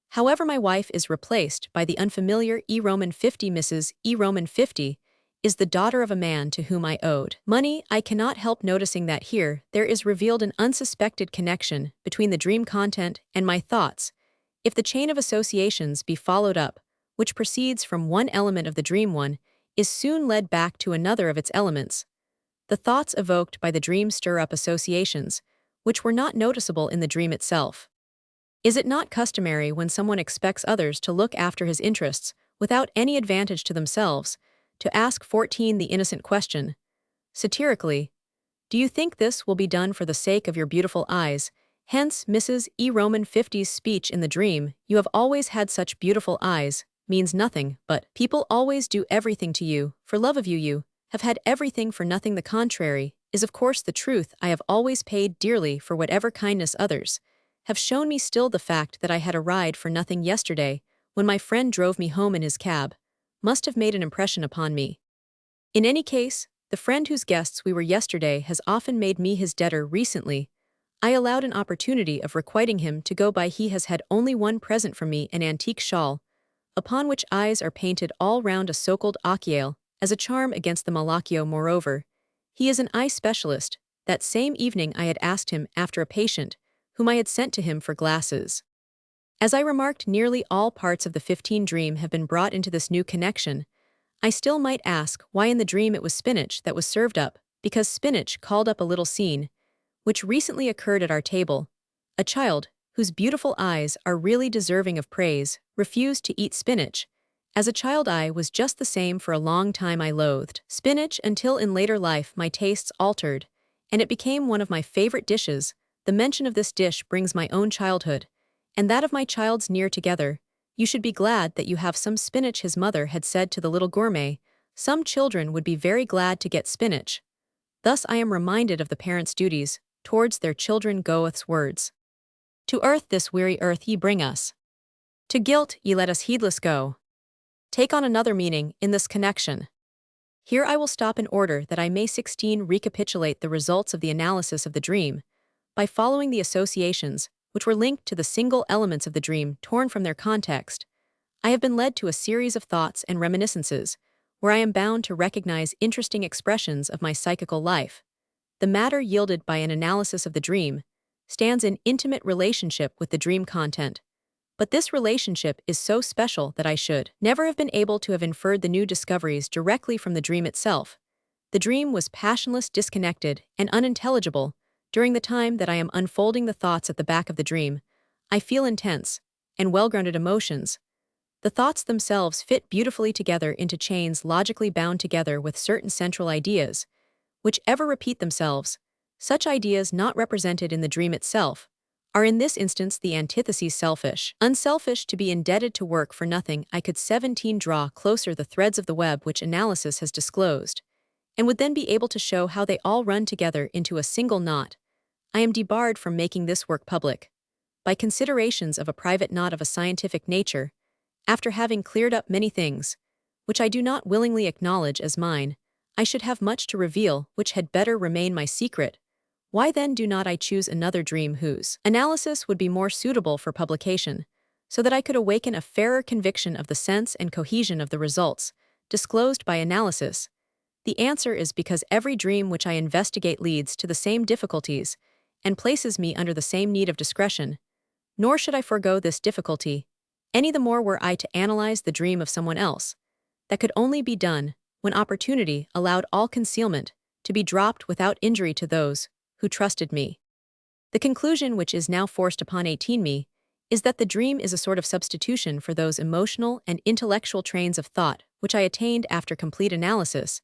However, my wife is replaced by the unfamiliar E. Roman 50. Mrs. E. Roman 50 is the daughter of a man to whom I owed money. I cannot help noticing that here there is revealed an unsuspected connection between the dream content and my thoughts. If the chain of associations be followed up, which proceeds from one element of the dream, one is soon led back to another of its elements. The thoughts evoked by the dream stir up associations, which were not noticeable in the dream itself. Is it not customary, when someone expects others to look after his interests without any advantage to themselves, to ask 14 the innocent question, satirically, "Do you think this will be done for the sake of your beautiful eyes?" Hence, Mrs. E. Roman 50's speech in the dream, "You have always had such beautiful eyes," means nothing but, "People always do everything to you, for love of you. You have had everything for nothing." The contrary is of course the truth. I have always paid dearly for whatever kindness others have shown me. Still, the fact that I had a ride for nothing yesterday, when my friend drove me home in his cab, must have made an impression upon me. In any case, the friend whose guests we were yesterday has often made me his debtor recently. I allowed an opportunity of requiting him to go by. He has had only one present from me, an antique shawl, upon which eyes are painted all round a so-called occhiale, as a charm against the malocchio. Moreover, he is an eye specialist. That same evening I had asked him after a patient, whom I had sent to him for glasses. As I remarked, nearly all parts of the 15 dream have been brought into this new connection. I still might ask why in the dream it was spinach that was served up, because spinach called up a little scene, which recently occurred at our table. A child, whose beautiful eyes are really deserving of praise, refused to eat spinach. As a child I was just the same. For a long time I loathed spinach, until in later life my tastes altered, and it became one of my favorite dishes. The mention of this dish brings my own childhood and that of my child's near together. "You should be glad that you have some spinach," his mother had said to the little gourmet. Some children would be very glad to get spinach. Thus I am reminded of the parents' duties towards their children. Goethe's words, "To earth, this weary earth, ye bring us. To guilt, ye let us heedless go," take on another meaning in this connection. Here I will stop in order that I may 16 recapitulate the results of the analysis of the dream, by following the associations which were linked to the single elements of the dream torn from their context. I have been led to a series of thoughts and reminiscences, where I am bound to recognize interesting expressions of my psychical life. The matter yielded by an analysis of the dream stands in intimate relationship with the dream content. But this relationship is so special that I should never have been able to have inferred the new discoveries directly from the dream itself. The dream was passionless, disconnected, and unintelligible. During the time that I am unfolding the thoughts at the back of the dream, I feel intense and well-grounded emotions. The thoughts themselves fit beautifully together into chains logically bound together with certain central ideas, which ever repeat themselves. Such ideas not represented in the dream itself are in this instance the antitheses: selfish, unselfish, to be indebted to work for nothing. I could 17 draw closer the threads of the web which analysis has disclosed, and would then be able to show how they all run together into a single knot. I am debarred from making this work public, by considerations of a private, not of a scientific nature. After having cleared up many things, which I do not willingly acknowledge as mine, I should have much to reveal which had better remain my secret. Why then do not I choose another dream whose analysis would be more suitable for publication, so that I could awaken a fairer conviction of the sense and cohesion of the results disclosed by analysis? The answer is because every dream which I investigate leads to the same difficulties and places me under the same need of discretion, nor should I forego this difficulty, any the more were I to analyze the dream of someone else. That could only be done when opportunity allowed all concealment to be dropped without injury to those who trusted me. The conclusion which is now forced upon 18 me is that the dream is a sort of substitution for those emotional and intellectual trains of thought which I attained after complete analysis.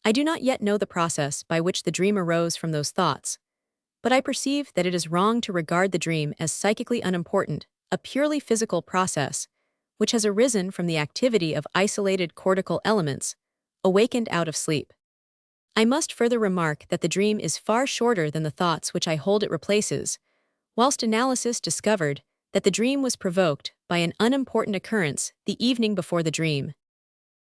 I do not yet know the process by which the dream arose from those thoughts, but I perceive that it is wrong to regard the dream as psychically unimportant, a purely physical process, which has arisen from the activity of isolated cortical elements, awakened out of sleep. I must further remark that the dream is far shorter than the thoughts which I hold it replaces, whilst analysis discovered that the dream was provoked by an unimportant occurrence the evening before the dream.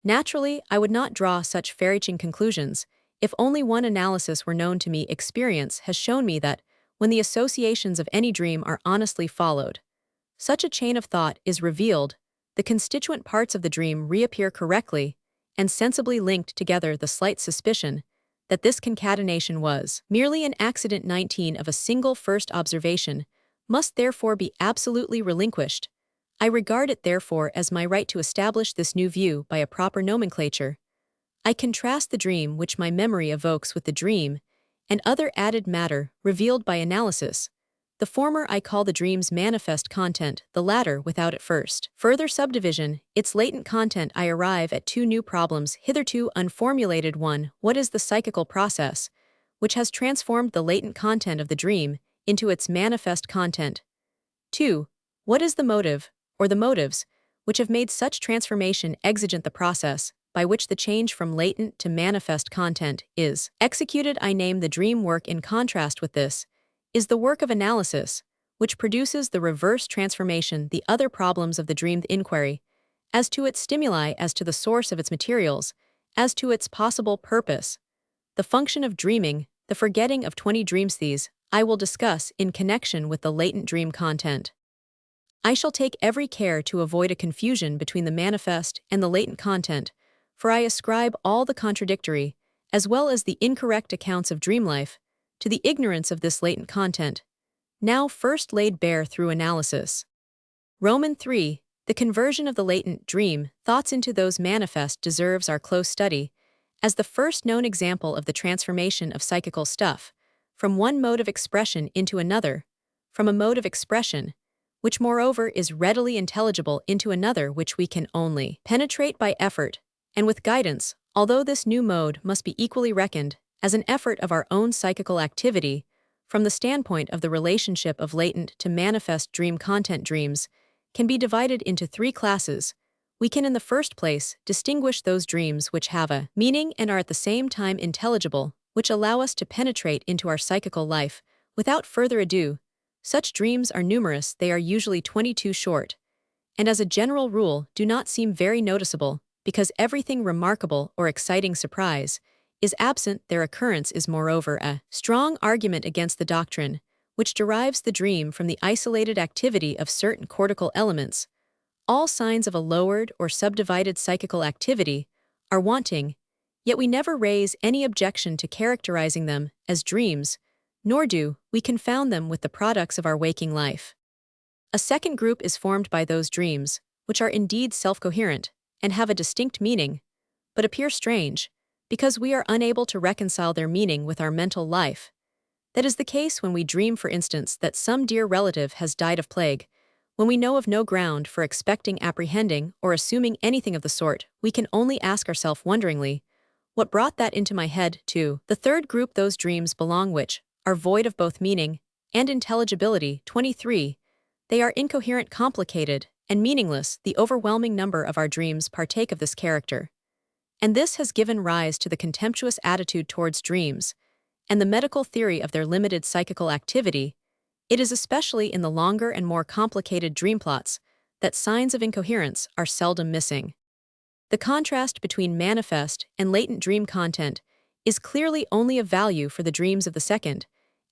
Naturally, I would not draw such far-reaching conclusions if only one analysis were known to me. Experience has shown me that, when the associations of any dream are honestly followed, such a chain of thought is revealed, the constituent parts of the dream reappear correctly, and sensibly linked together. The slight suspicion that this concatenation was merely an accident 19 of a single first observation must therefore be absolutely relinquished. I regard it therefore as my right to establish this new view by a proper nomenclature. I contrast the dream which my memory evokes with the dream and other added matter revealed by analysis. The former I call the dream's manifest content, the latter, without at first further subdivision, its latent content. I arrive at two new problems hitherto unformulated. 1. What is the psychical process which has transformed the latent content of the dream into its manifest content? 2. What is the motive, or the motives, which have made such transformation exigent? The process by which the change from latent to manifest content is executed. I name the dream work. In contrast with this is the work of analysis, which produces the reverse transformation. The other problems of the dream: the inquiry as to its stimuli, as to the source of its materials, as to its possible purpose, the function of dreaming, the forgetting of 20 dreams. These I will discuss in connection with the latent dream content. I shall take every care to avoid a confusion between the manifest and the latent content, for I ascribe all the contradictory, as well as the incorrect accounts of dream life, to the ignorance of this latent content, now first laid bare through analysis. Roman 3. The conversion of the latent dream thoughts into those manifest deserves our close study, as the first known example of the transformation of psychical stuff, from one mode of expression into another, from a mode of expression, which moreover is readily intelligible, into another which we can only penetrate by effort, and with guidance, although this new mode must be equally reckoned as an effort of our own psychical activity. From the standpoint of the relationship of latent to manifest dream content, dreams can be divided into three classes. We can in the first place distinguish those dreams which have a meaning and are at the same time intelligible, which allow us to penetrate into our psychical life. Without further ado, such dreams are numerous. They are usually 22 short, and as a general rule do not seem very noticeable, because everything remarkable or exciting surprise is absent. Their occurrence is moreover a strong argument against the doctrine, which derives the dream from the isolated activity of certain cortical elements. All signs of a lowered or subdivided psychical activity are wanting, yet we never raise any objection to characterizing them as dreams, nor do we confound them with the products of our waking life. A second group is formed by those dreams, which are indeed self-coherent and have a distinct meaning, but appear strange, because we are unable to reconcile their meaning with our mental life. That is the case when we dream, for instance, that some dear relative has died of plague. When we know of no ground for expecting, apprehending, or assuming anything of the sort, we can only ask ourselves wonderingly, what brought that into my head? 2. The third group, those dreams belong which are void of both meaning and intelligibility. 23. They are incoherent, complicated, and meaningless. The overwhelming number of our dreams partake of this character, and this has given rise to the contemptuous attitude towards dreams and the medical theory of their limited psychical activity. It is especially in the longer and more complicated dream plots that signs of incoherence are seldom missing. The contrast between manifest and latent dream content is clearly only of value for the dreams of the second,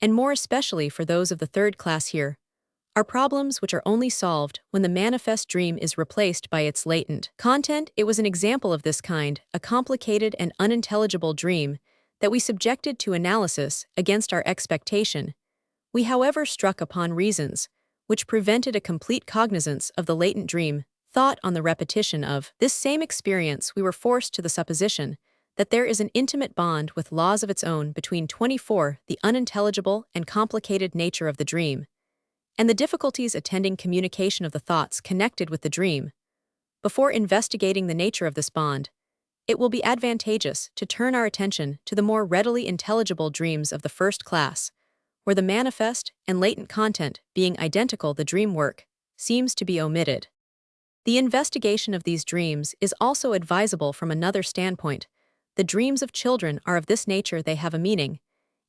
and more especially for those of the third class here, are problems which are only solved when the manifest dream is replaced by its latent content. It was an example of this kind, a complicated and unintelligible dream that we subjected to analysis against our expectation. We, however, struck upon reasons which prevented a complete cognizance of the latent dream. Thought on the repetition of this same experience, we were forced to the supposition that there is an intimate bond with laws of its own between 24, the unintelligible and complicated nature of the dream, and the difficulties attending communication of the thoughts connected with the dream. Before investigating the nature of this bond, it will be advantageous to turn our attention to the more readily intelligible dreams of the first class, where the manifest and latent content, being identical, the dream work, seems to be omitted. The investigation of these dreams is also advisable from another standpoint. The dreams of children are of this nature, they have a meaning,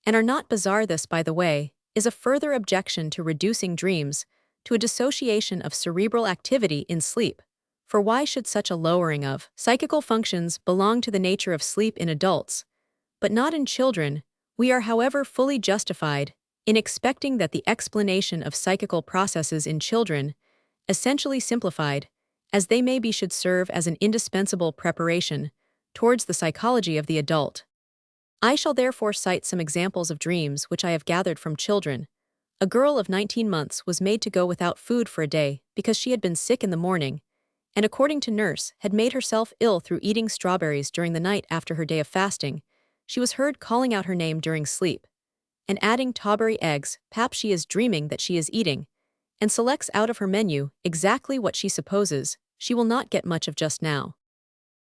and are not bizarre. This, by the way, is a further objection to reducing dreams to a dissociation of cerebral activity in sleep. For why should such a lowering of psychical functions belong to the nature of sleep in adults, but not in children? We are, however, fully justified in expecting that the explanation of psychical processes in children, essentially simplified as they may be, should serve as an indispensable preparation towards the psychology of the adult. I shall therefore cite some examples of dreams which I have gathered from children. A girl of 19 months was made to go without food for a day because she had been sick in the morning, and according to nurse, had made herself ill through eating strawberries during the night after her day of fasting. She was heard calling out her name during sleep, and adding "Tawberry eggs." Pap, she is dreaming that she is eating, and selects out of her menu exactly what she supposes she will not get much of just now.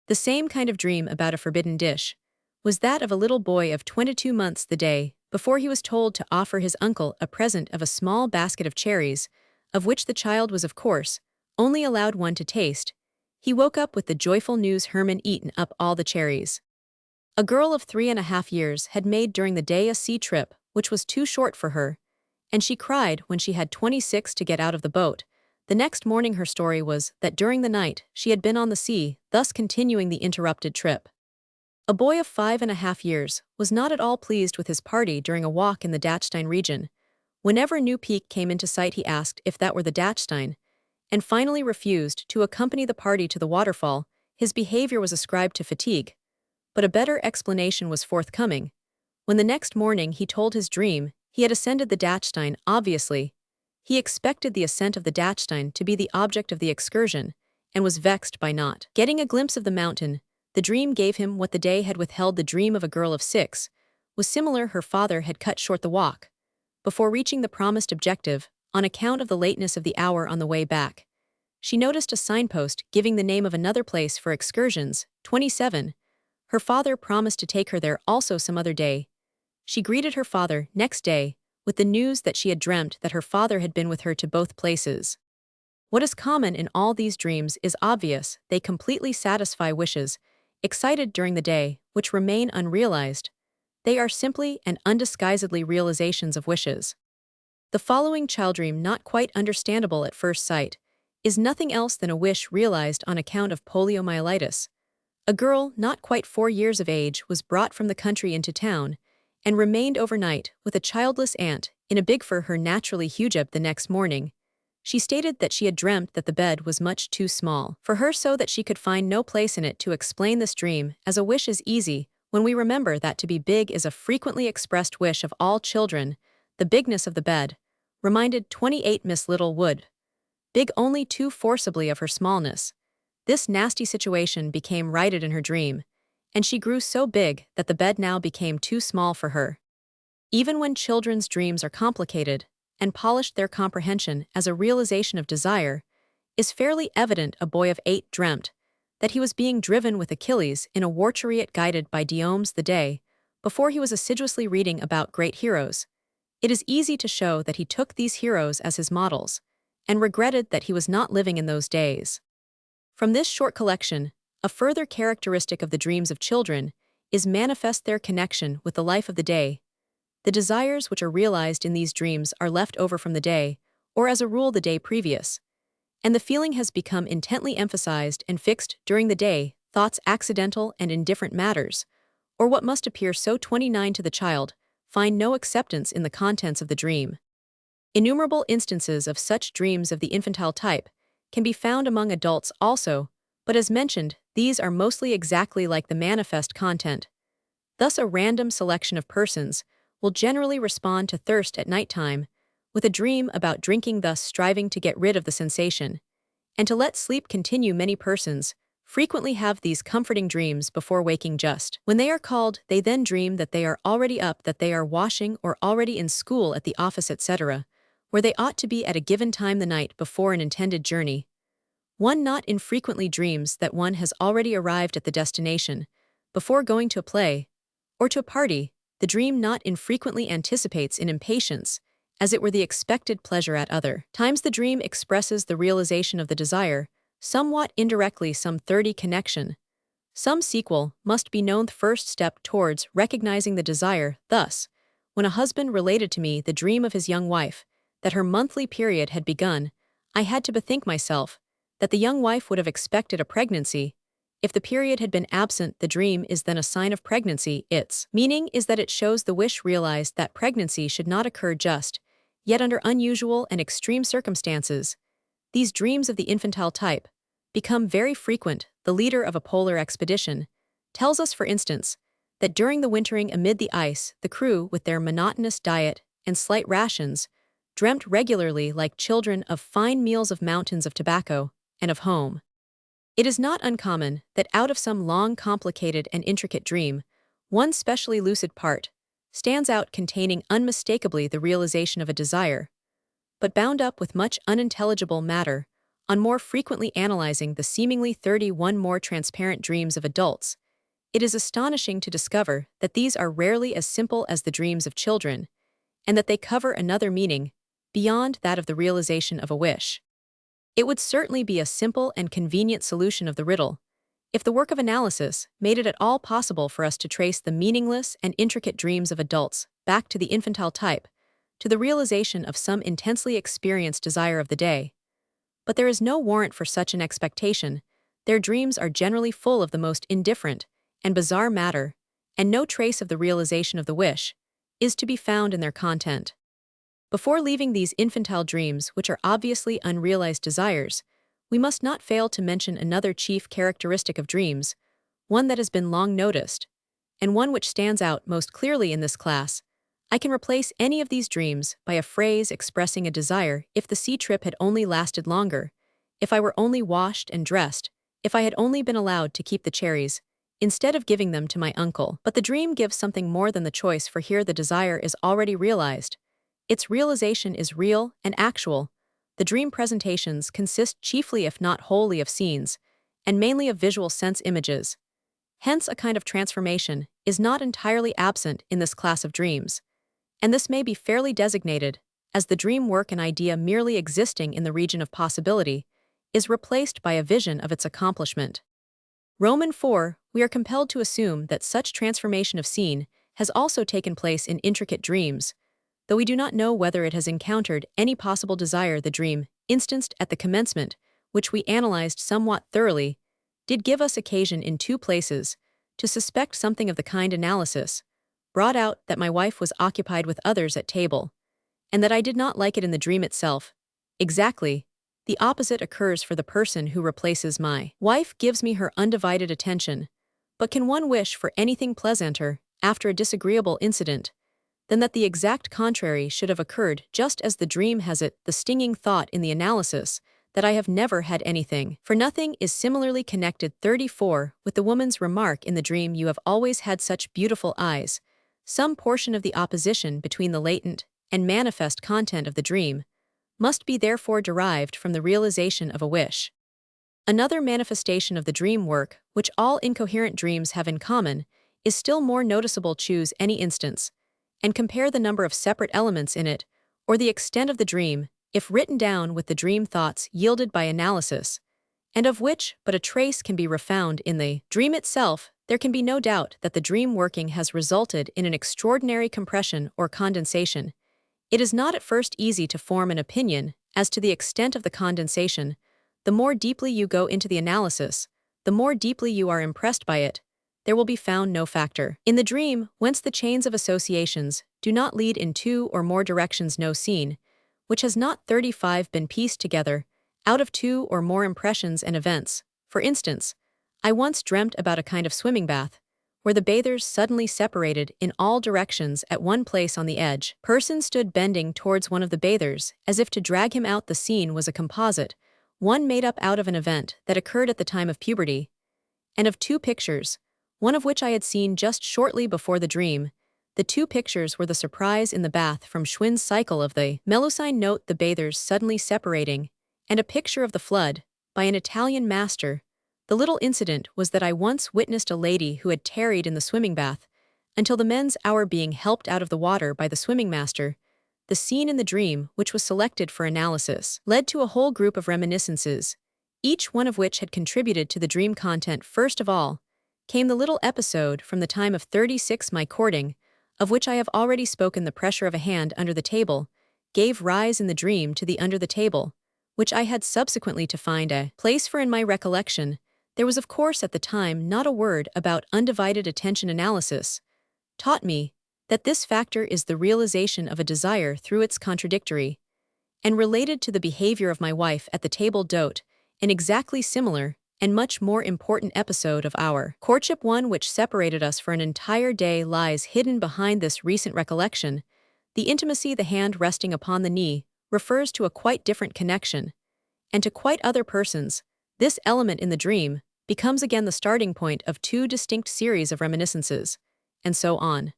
The same kind of dream about a forbidden dish was that of a little boy of 22 months. The day before he was told to offer his uncle a present of a small basket of cherries, of which the child was, of course, only allowed one to taste, he woke up with the joyful news Herman eaten up all the cherries. A girl of 3.5 years had made during the day a sea trip which was too short for her, and she cried when she had 26 to get out of the boat. The next morning her story was that during the night she had been on the sea, thus continuing the interrupted trip. A boy of 5.5 years was not at all pleased with his party during a walk in the Dachstein region. Whenever a new peak came into sight he asked if that were the Dachstein, and finally refused to accompany the party to the waterfall. His behavior was ascribed to fatigue, but a better explanation was forthcoming. When the next morning he told his dream, he had ascended the Dachstein. Obviously, he expected the ascent of the Dachstein to be the object of the excursion, and was vexed by not getting a glimpse of the mountain. The dream gave him what the day had withheld. The dream of a girl of 6 was similar. Her father had cut short the walk before reaching the promised objective on account of the lateness of the hour. On the way back, she noticed a signpost giving the name of another place for excursions, 27. Her father promised to take her there also some other day. She greeted her father next day with the news that she had dreamt that her father had been with her to both places. What is common in all these dreams is obvious. They completely satisfy wishes excited during the day, which remain unrealized. They are simply and undisguisedly realizations of wishes. The following child dream, not quite understandable at first sight, is nothing else than a wish realized on account of poliomyelitis. A girl not quite 4 years of age was brought from the country into town and remained overnight with a childless aunt in a big for her naturally huge bed. The next morning, she stated that she had dreamt that the bed was much too small for her, so that she could find no place in it. To explain this dream as a wish is easy when we remember that to be big is a frequently expressed wish of all children. The bigness of the bed reminded 28 Miss Littlewood big only too forcibly of her smallness. This nasty situation became righted in her dream, and she grew so big that the bed now became too small for her. Even when children's dreams are complicated and polished, their comprehension as a realization of desire is fairly evident. A boy of 8 dreamt that he was being driven with Achilles in a war chariot guided by Diomes the day before he was assiduously reading about great heroes. It is easy to show that he took these heroes as his models and regretted that he was not living in those days. From this short collection, a further characteristic of the dreams of children is manifest their connection with the life of the day. The desires which are realized in these dreams are left over from the day, or as a rule the day previous, and the feeling has become intently emphasized and fixed during the day. Thoughts accidental and indifferent matters, or what must appear so 29 to the child, find no acceptance in the contents of the dream. Innumerable instances of such dreams of the infantile type can be found among adults also, but as mentioned, these are mostly exactly like the manifest content. Thus, a random selection of persons will generally respond to thirst at nighttime with a dream about drinking, thus striving to get rid of the sensation. And to let sleep continue, many persons frequently have these comforting dreams before waking. Just when they are called, they then dream that they are already up, that they are washing or already in school, at the office, etc., where they ought to be at a given time the night before an intended journey. One not infrequently dreams that one has already arrived at the destination before going to a play or to a party. The dream not infrequently anticipates in impatience, as it were the expected pleasure. At other times the dream expresses the realization of the desire, somewhat indirectly. Some 30 connection. Some sequel must be known. The first step towards recognizing the desire. Thus, when a husband related to me the dream of his young wife, that her monthly period had begun, I had to bethink myself that the young wife would have expected a pregnancy. If the period had been absent, the dream is then a sign of pregnancy. Its meaning is that it shows the wish realized that pregnancy should not occur just yet under unusual and extreme circumstances. These dreams of the infantile type become very frequent. The leader of a polar expedition tells us, for instance, that during the wintering amid the ice, the crew, with their monotonous diet and slight rations, dreamt regularly like children of fine meals, of mountains of tobacco, and of home. It is not uncommon that out of some long, complicated, and intricate dream, one specially lucid part stands out, containing unmistakably the realization of a desire, but bound up with much unintelligible matter. On more frequently analyzing the seemingly 31 more transparent dreams of adults, it is astonishing to discover that these are rarely as simple as the dreams of children, and that they cover another meaning beyond that of the realization of a wish. It would certainly be a simple and convenient solution of the riddle if the work of analysis made it at all possible for us to trace the meaningless and intricate dreams of adults back to the infantile type, to the realization of some intensely experienced desire of the day. But there is no warrant for such an expectation. Their dreams are generally full of the most indifferent and bizarre matter, and no trace of the realization of the wish is to be found in their content. Before leaving these infantile dreams, which are obviously unrealized desires, we must not fail to mention another chief characteristic of dreams, one that has been long noticed, and one which stands out most clearly in this class. I can replace any of these dreams by a phrase expressing a desire: if the sea trip had only lasted longer, if I were only washed and dressed, if I had only been allowed to keep the cherries, instead of giving them to my uncle. But the dream gives something more than the choice, for here the desire is already realized. Its realization is real and actual. The dream presentations consist chiefly, if not wholly, of scenes, and mainly of visual sense images. Hence, a kind of transformation is not entirely absent in this class of dreams, and this may be fairly designated as the dream work. An idea merely existing in the region of possibility is replaced by a vision of its accomplishment. Roman 4, we are compelled to assume that such transformation of scene has also taken place in intricate dreams, though we do not know whether it has encountered any possible desire. The dream, instanced at the commencement, which we analyzed somewhat thoroughly, did give us occasion in 2 places to suspect something of the kind. Analysis brought out that my wife was occupied with others at table, and that I did not like it in the dream itself. Exactly the opposite occurs for the person who replaces. My wife gives me her undivided attention, but can one wish for anything pleasanter after a disagreeable incident than that the exact contrary should have occurred, just as the dream has it? The stinging thought in the analysis that I have never had anything for nothing is similarly connected. 34 with the woman's remark in the dream: you have always had such beautiful eyes. Some portion of the opposition between the latent and manifest content of the dream must be therefore derived from the realization of a wish. Another manifestation of the dream work, which all incoherent dreams have in common, is still more noticeable. Choose any instance, and compare the number of separate elements in it, or the extent of the dream, if written down, with the dream thoughts yielded by analysis, and of which but a trace can be refound in the dream itself. There can be no doubt that the dream working has resulted in an extraordinary compression or condensation. It is not at first easy to form an opinion as to the extent of the condensation. The more deeply you go into the analysis, the more deeply you are impressed by it. there will be found no factor. In the dream, whence the chains of associations do not lead in two or more directions, no scene, which has not 35 been pieced together, out of two or more impressions and events. For instance, I once dreamt about a kind of swimming bath, where the bathers suddenly separated in all directions at one place on the edge. Person stood bending towards one of the bathers, as if to drag him out. The scene was a composite, one made up out of an event that occurred at the time of puberty, and of two pictures, one of which I had seen just shortly before the dream. The two pictures were the surprise in the bath from Schwinn's cycle of the Melusine note, the bathers suddenly separating, and a picture of the flood, by an Italian master. The little incident was that I once witnessed a lady who had tarried in the swimming bath until the men's hour, being helped out of the water by the swimming master. The scene in the dream, which was selected for analysis, led to a whole group of reminiscences, each one of which had contributed to the dream content. First of all came the little episode from the time of 36, my courting, of which I have already spoken. The pressure of a hand under the table gave rise in the dream to the under the table, which I had subsequently to find a place for in my recollection. There was, of course, at the time not a word about undivided attention. Analysis taught me that this factor is the realization of a desire through its contradictory, and related to the behavior of my wife at the table d'hôte, an exactly similar and much more important episode of our courtship, one which separated us for an entire day, lies hidden behind this recent recollection. The intimacy, the hand resting upon the knee, refers to a quite different connection, and to quite other persons. This element in the dream becomes again the starting point of two distinct series of reminiscences, and so on.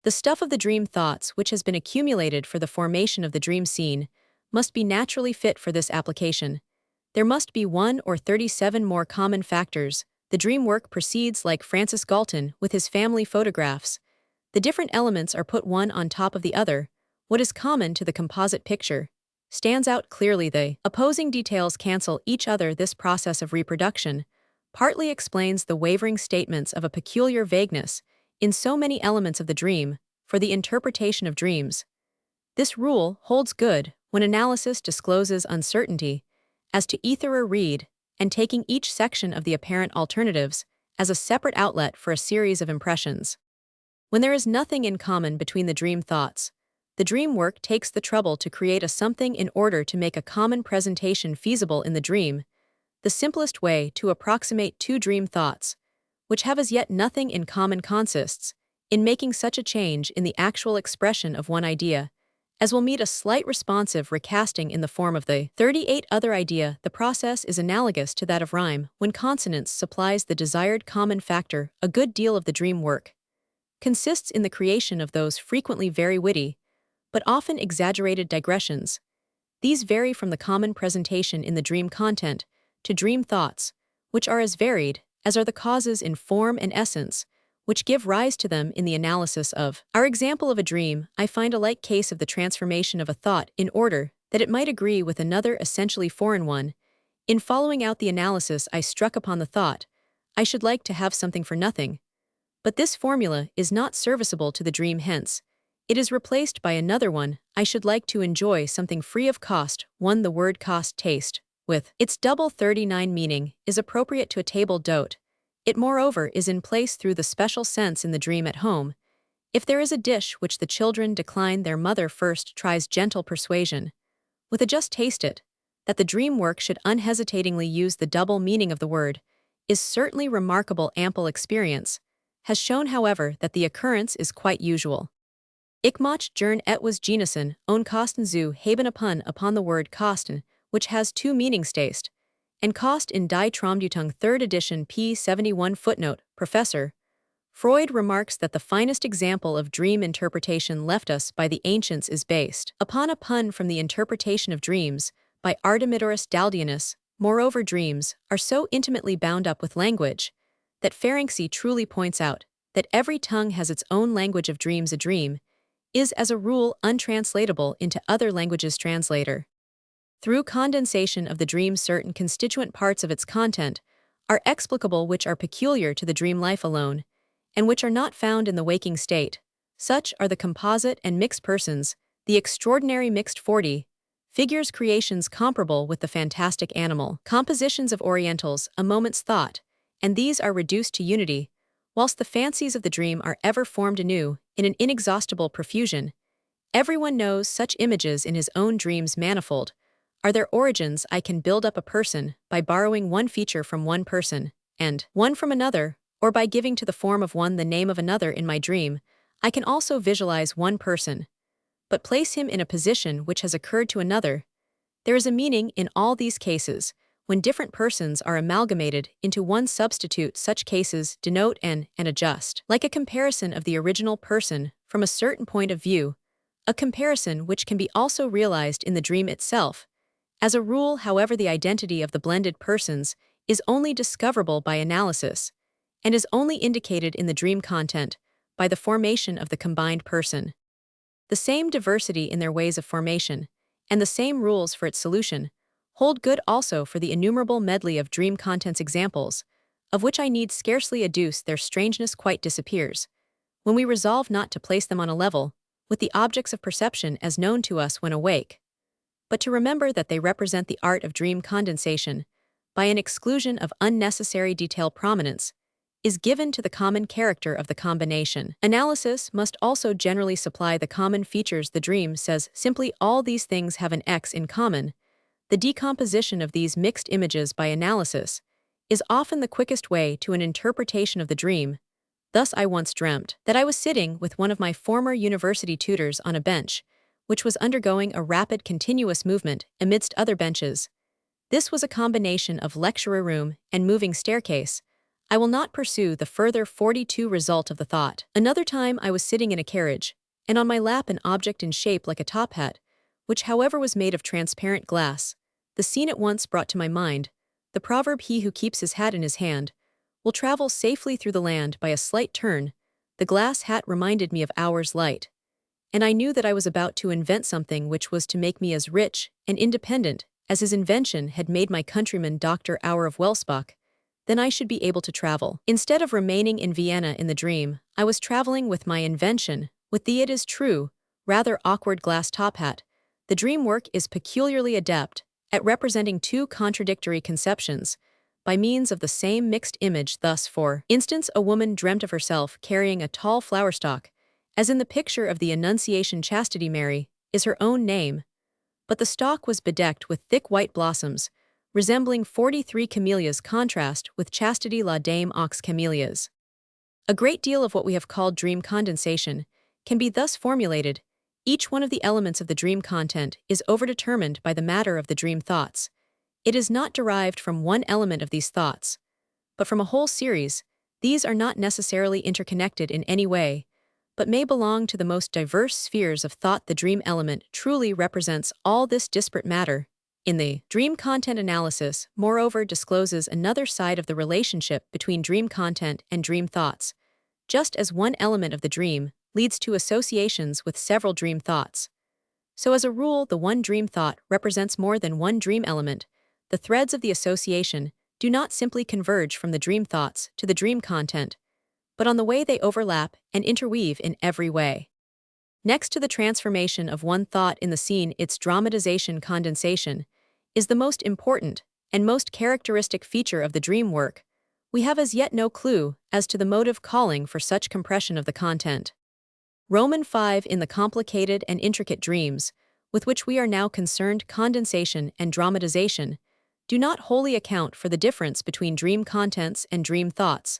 The stuff of the dream thoughts which has been accumulated for the formation of the dream scene must be naturally fit for this application. There must be 1 or 37 more common factors. The dream work proceeds like Francis Galton with his family photographs. The different elements are put one on top of the other. What is common to the composite picture stands out clearly. The opposing details cancel each other. This process of reproduction partly explains the wavering statements of a peculiar vagueness in so many elements of the dream for the interpretation of dreams. This rule holds good when analysis discloses uncertainty as to ether or read, and taking each section of the apparent alternatives as a separate outlet for a series of impressions. When there is nothing in common between the dream thoughts, the dream work takes the trouble to create a something in order to make a common presentation feasible in the dream. The simplest way to approximate two dream thoughts, which have as yet nothing in common, consists in making such a change in the actual expression of one idea as will meet a slight responsive recasting in the form of the 38 other idea. The process is analogous to that of rhyme when consonance supplies the desired common factor. A good deal of the dream work consists in the creation of those frequently very witty, but often exaggerated digressions. These vary from the common presentation in the dream content to dream thoughts, which are as varied as are the causes in form and essence, which give rise to them in the analysis of our example of a dream. I find a like case of the transformation of a thought in order that it might agree with another essentially foreign one. In following out the analysis, I struck upon the thought, I should like to have something for nothing. But this formula is not serviceable to the dream, hence it is replaced by another one, I should like to enjoy something free of cost. One, the word cost, taste, with its double 39 meaning, is appropriate to a table d'hôte. It moreover is in place through the special sense in the dream at home. If there is a dish which the children decline, their mother first tries gentle persuasion, with a just taste it, that the dream work should unhesitatingly use the double meaning of the word, is certainly remarkable. Ample experience has shown, however, that the occurrence is quite usual. Ich möchte gern etwas genießen und kosten zu haben. A pun upon the word kosten, which has two meanings, taste and cost in Die Traumdeutung 3rd edition p. 71. Footnote, Professor Freud remarks that the finest example of dream interpretation left us by the ancients is based upon a pun from the interpretation of dreams by Artemidorus Daldianus. Moreover, dreams are so intimately bound up with language that Ferenczi truly points out that every tongue has its own language of dreams. A dream is, as a rule, untranslatable into other languages. Translator. Through condensation of the dream, certain constituent parts of its content are explicable which are peculiar to the dream life alone, and which are not found in the waking state. Such are the composite and mixed persons, the extraordinary mixed 40, figures, creations comparable with the fantastic animal, compositions of Orientals, a moment's thought, and these are reduced to unity, Whilst the fancies of the dream are ever formed anew in an inexhaustible profusion, everyone knows such images in his own dreams manifold are their origins. I can build up a person by borrowing one feature from one person, and one from another, or by giving to the form of one the name of another in my dream. I can also visualize one person, but place him in a position which has occurred to another. There is a meaning in all these cases. When different persons are amalgamated into one substitute, such cases denote and adjust, like a comparison of the original person from a certain point of view, a comparison which can be also realized in the dream itself. As a rule, however, the identity of the blended persons is only discoverable by analysis, and is only indicated in the dream content by the formation of the combined person. The same diversity in their ways of formation, and the same rules for its solution, hold good also for the innumerable medley of dream contents. Examples, of which I need scarcely adduce, their strangeness quite disappears when we resolve not to place them on a level with the objects of perception as known to us when awake, but to remember that they represent the art of dream condensation. By an exclusion of unnecessary detail, prominence is given to the common character of the combination. Analysis must also generally supply the common features. The dream says simply all these things have an X in common. The decomposition of these mixed images by analysis is often the quickest way to an interpretation of the dream. Thus, I once dreamt that I was sitting with one of my former university tutors on a bench, which was undergoing a rapid continuous movement amidst other benches. This was a combination of lecture room and moving staircase. I will not pursue the further 42 result of the thought. Another time I was sitting in a carriage, and on my lap an object in shape like a top hat, which however was made of transparent glass. The scene at once brought to my mind the proverb, "He who keeps his hat in his hand will travel safely through the land by a slight turn." The glass hat reminded me of Hour's light, and I knew that I was about to invent something which was to make me as rich and independent as his invention had made my countryman Dr. Auer of Welsbach. Then I should be able to travel. Instead of remaining in Vienna in the dream, I was traveling with my invention, with the, it is true, rather awkward glass top hat. The dream work is peculiarly adept at representing two contradictory conceptions by means of the same mixed image. Thus, for instance, a woman dreamt of herself carrying a tall flower stalk, as in the picture of the Annunciation. Chastity Mary is her own name, but the stalk was bedecked with thick white blossoms, resembling 43 camellias, contrast with Chastity la Dame aux camellias. A great deal of what we have called dream condensation can be thus formulated. Each one of the elements of the dream content is overdetermined by the matter of the dream thoughts. It is not derived from one element of these thoughts, but from a whole series. These are not necessarily interconnected in any way, but may belong to the most diverse spheres of thought. The dream element truly represents all this disparate matter. In the dream content analysis, moreover, discloses another side of the relationship between dream content and dream thoughts. Just as one element of the dream leads to associations with several dream thoughts, so as a rule the one dream thought represents more than one dream element. The threads of the association do not simply converge from the dream thoughts to the dream content, but on the way they overlap and interweave in every way. Next to the transformation of one thought in the scene, its dramatization, condensation, is the most important and most characteristic feature of the dream work. We have as yet no clue as to the motive calling for such compression of the content. Roman 5 in the complicated and intricate dreams, with which we are now concerned, condensation and dramatization, do not wholly account for the difference between dream contents and dream thoughts.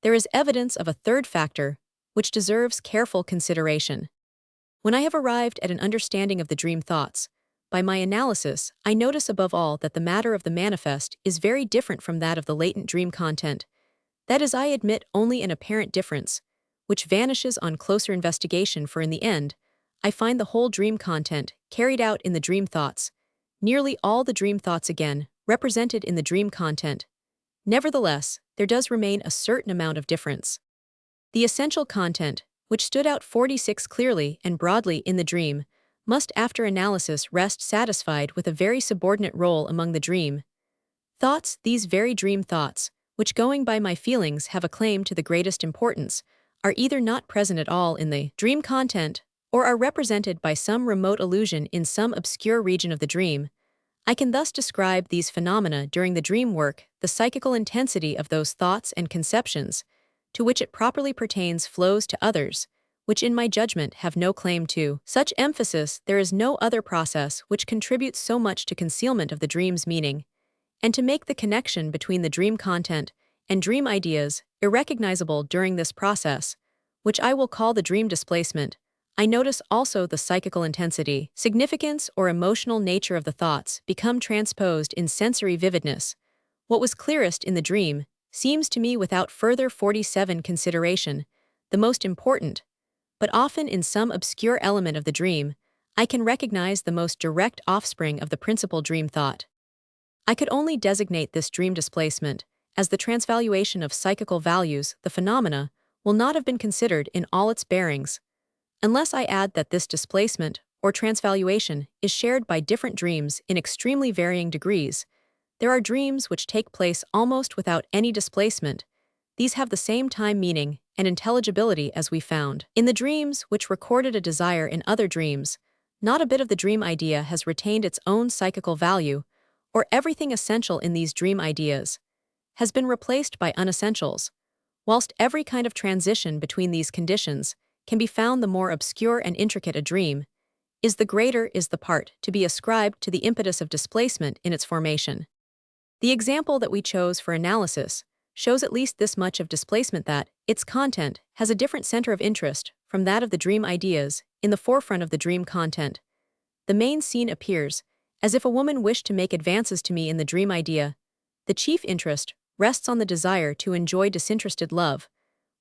There is evidence of a third factor, which deserves careful consideration. When I have arrived at an understanding of the dream thoughts, by my analysis, I notice above all that the matter of the manifest is very different from that of the latent dream content. That is, I admit only an apparent difference, which vanishes on closer investigation, for in the end, I find the whole dream content carried out in the dream thoughts, nearly all the dream thoughts again, represented in the dream content. Nevertheless, there does remain a certain amount of difference. The essential content, which stood out 46 clearly and broadly in the dream, must after analysis rest satisfied with a very subordinate role among the dream thoughts. These very dream thoughts, which going by my feelings have a claim to the greatest importance, are either not present at all in the dream content, or are represented by some remote illusion in some obscure region of the dream. I can thus describe these phenomena during the dream work: the psychical intensity of those thoughts and conceptions, to which it properly pertains flows to others, which in my judgment have no claim to such emphasis. There is no other process which contributes so much to concealment of the dream's meaning, and to make the connection between the dream content and dream ideas irrecognizable during this process, which I will call the dream displacement. I notice also the psychical intensity, significance, or emotional nature of the thoughts become transposed in sensory vividness. What was clearest in the dream seems to me without further 47 consideration the most important, but often in some obscure element of the dream, I can recognize the most direct offspring of the principal dream thought. I could only designate this dream displacement as the transvaluation of psychical values. The phenomena will not have been considered in all its bearings, unless I add that this displacement, or transvaluation, is shared by different dreams in extremely varying degrees. There are dreams which take place almost without any displacement. These have the same time meaning and intelligibility as we found in the dreams which recorded a desire in other dreams. Not a bit of the dream idea has retained its own psychical value, or everything essential in these dream ideas has been replaced by unessentials, whilst every kind of transition between these conditions can be found. The more obscure and intricate a dream is, the greater is the part to be ascribed to the impetus of displacement in its formation. The example that we chose for analysis shows at least this much of displacement, that its content has a different center of interest from that of the dream ideas in the forefront of the dream content. The main scene appears as if a woman wished to make advances to me in the dream idea. The chief interest rests on the desire to enjoy disinterested love,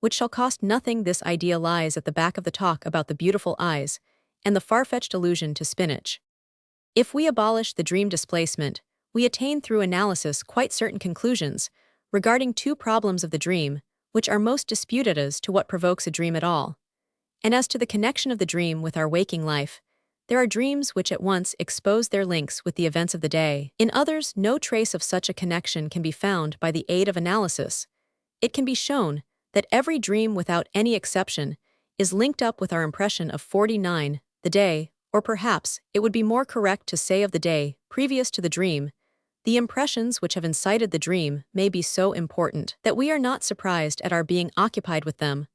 which shall cost nothing. This idea lies at the back of the talk about the beautiful eyes and the far-fetched allusion to spinach. If we abolish the dream displacement, we attain through analysis quite certain conclusions regarding two problems of the dream, which are most disputed as to what provokes a dream at all, and as to the connection of the dream with our waking life. There are dreams which at once expose their links with the events of the day. In others, no trace of such a connection can be found. By the aid of analysis, it can be shown that every dream without any exception is linked up with our impression of 49, the day, or perhaps it would be more correct to say of the day previous to the dream. The impressions which have incited the dream may be so important that we are not surprised at our being occupied with them.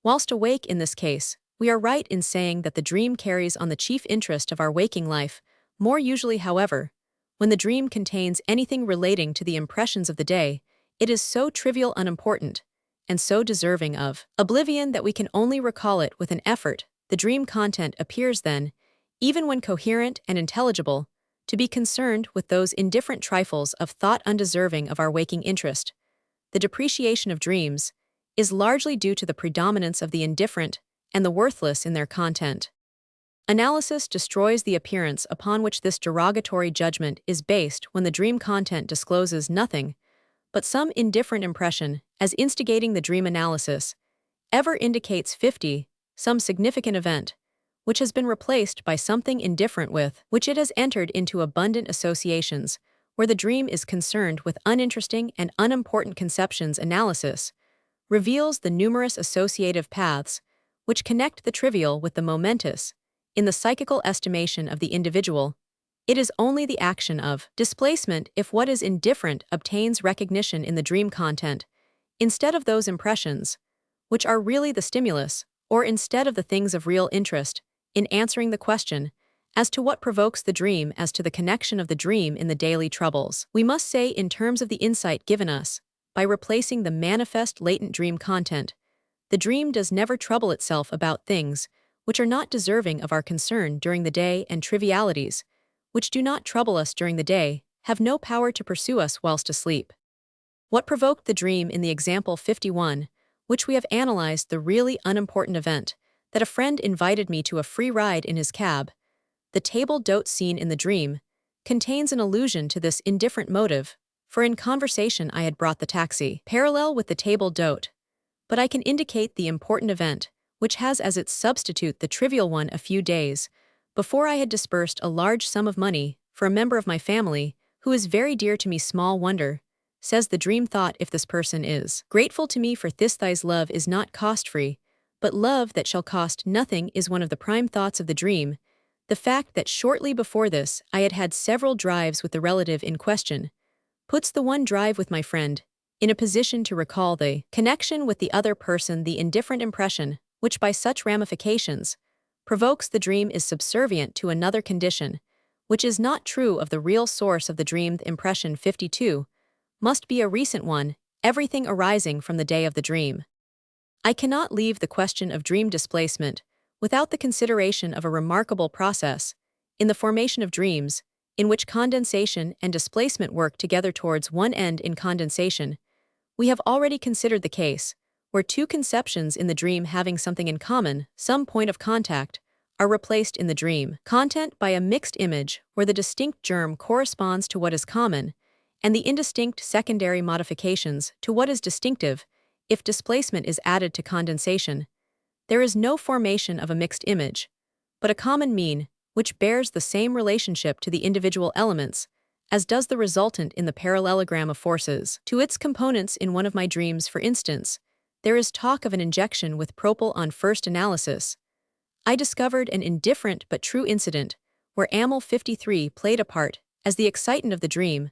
Whilst awake in this case, we are right in saying that the dream carries on the chief interest of our waking life. More usually, however, when the dream contains anything relating to the impressions of the day, it is so trivial, unimportant, and so deserving of oblivion that we can only recall it with an effort. The dream content appears then, even when coherent and intelligible, to be concerned with those indifferent trifles of thought undeserving of our waking interest. The depreciation of dreams is largely due to the predominance of the indifferent and the worthless in their content. Analysis destroys the appearance upon which this derogatory judgment is based when the dream content discloses nothing but some indifferent impression as instigating the dream. Analysis ever indicates some significant event which has been replaced by something indifferent with which it has entered into abundant associations, where the dream is concerned with uninteresting and unimportant conceptions. Analysis reveals the numerous associative paths which connect the trivial with the momentous. In the psychical estimation of the individual, it is only the action of displacement if what is indifferent obtains recognition in the dream content, instead of those impressions which are really the stimulus, or instead of the things of real interest. In answering the question as to what provokes the dream, as to the connection of the dream in the daily troubles, we must say in terms of the insight given us by replacing the manifest latent dream content. The dream does never trouble itself about things which are not deserving of our concern during the day, and trivialities which do not trouble us during the day have no power to pursue us whilst asleep. What provoked the dream in the example 51, which we have analyzed, the really unimportant event that a friend invited me to a free ride in his cab. The table d'hôte scene in the dream contains an allusion to this indifferent motive, for in conversation I had brought the taxi parallel with the table d'hôte. But I can indicate the important event, which has as its substitute the trivial one. A few days before I had disbursed a large sum of money for a member of my family who is very dear to me. Small wonder, says the dream thought, if this person is grateful to me, for this thy's love is not cost-free, but love that shall cost nothing is one of the prime thoughts of the dream. The fact that shortly before this I had had several drives with the relative in question puts the one drive with my friend in a position to recall the connection with the other person. The indifferent impression, which by such ramifications provokes the dream, is subservient to another condition, which is not true of the real source of the dream. The impression 52 must be a recent one, everything arising from the day of the dream. I cannot leave the question of dream displacement without the consideration of a remarkable process in the formation of dreams, in which condensation and displacement work together towards one end. In condensation, we have already considered the case where two conceptions in the dream having something in common, some point of contact, are replaced in the dream content by a mixed image where the distinct germ corresponds to what is common and the indistinct secondary modifications to what is distinctive. If displacement is added to condensation, there is no formation of a mixed image, but a common mean which bears the same relationship to the individual elements as does the resultant in the parallelogram of forces to its components. In one of my dreams, for instance, there is talk of an injection with propyl on first analysis. I discovered an indifferent but true incident where amyl 53 played a part as the excitant of the dream.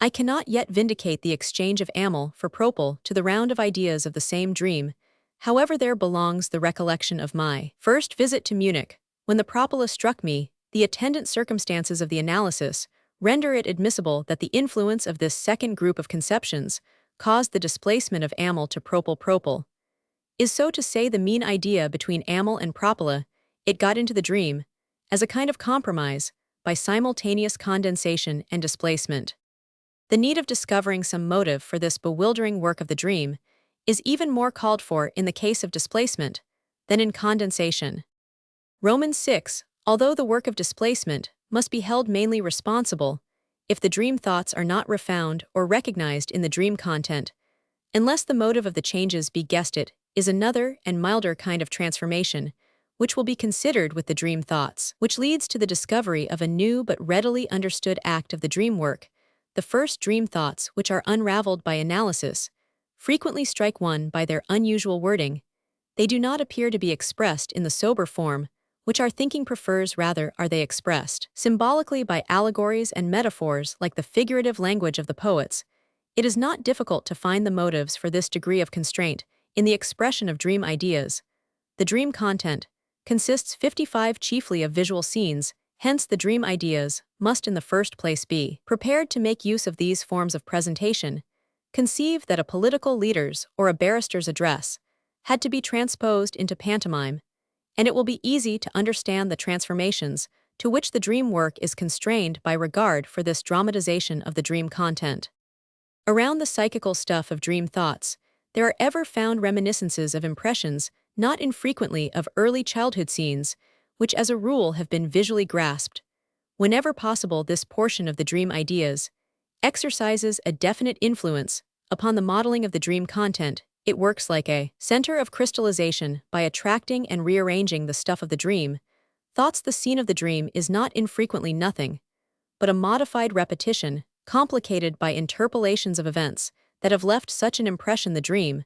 I cannot yet vindicate the exchange of amyl for propyl to the round of ideas of the same dream. However, there belongs the recollection of my first visit to Munich, when the propolis struck me. The attendant circumstances of the analysis render it admissible that the influence of this second group of conceptions caused the displacement of amyl to propyl. Propyl is, so to say, the mean idea between amyl and propyla. It got into the dream as a kind of compromise by simultaneous condensation and displacement. The need of discovering some motive for this bewildering work of the dream is even more called for in the case of displacement than in condensation. Romans 6, although the work of displacement must be held mainly responsible if the dream thoughts are not refound or recognized in the dream content, unless the motive of the changes be guessed, it is another and milder kind of transformation which will be considered with the dream thoughts, which leads to the discovery of a new but readily understood act of the dream work. The first dream thoughts, which are unraveled by analysis, frequently strike one by their unusual wording. They do not appear to be expressed in the sober form which our thinking prefers, rather are they expressed symbolically by allegories and metaphors like the figurative language of the poets. It is not difficult to find the motives for this degree of constraint in the expression of dream ideas. The dream content consists 55 chiefly of visual scenes, hence the dream ideas must in the first place be prepared to make use of these forms of presentation. Conceive that a political leader's or a barrister's address had to be transposed into pantomime, and it will be easy to understand the transformations to which the dream work is constrained by regard for this dramatization of the dream content. Around the psychical stuff of dream thoughts, there are ever found reminiscences of impressions, not infrequently of early childhood scenes, which as a rule have been visually grasped. Whenever possible, this portion of the dream ideas exercises a definite influence upon the modeling of the dream content. It works like a center of crystallization by attracting and rearranging the stuff of the dream thoughts. The scene of the dream is not infrequently nothing but a modified repetition, complicated by interpolations of events that have left such an impression. The dream,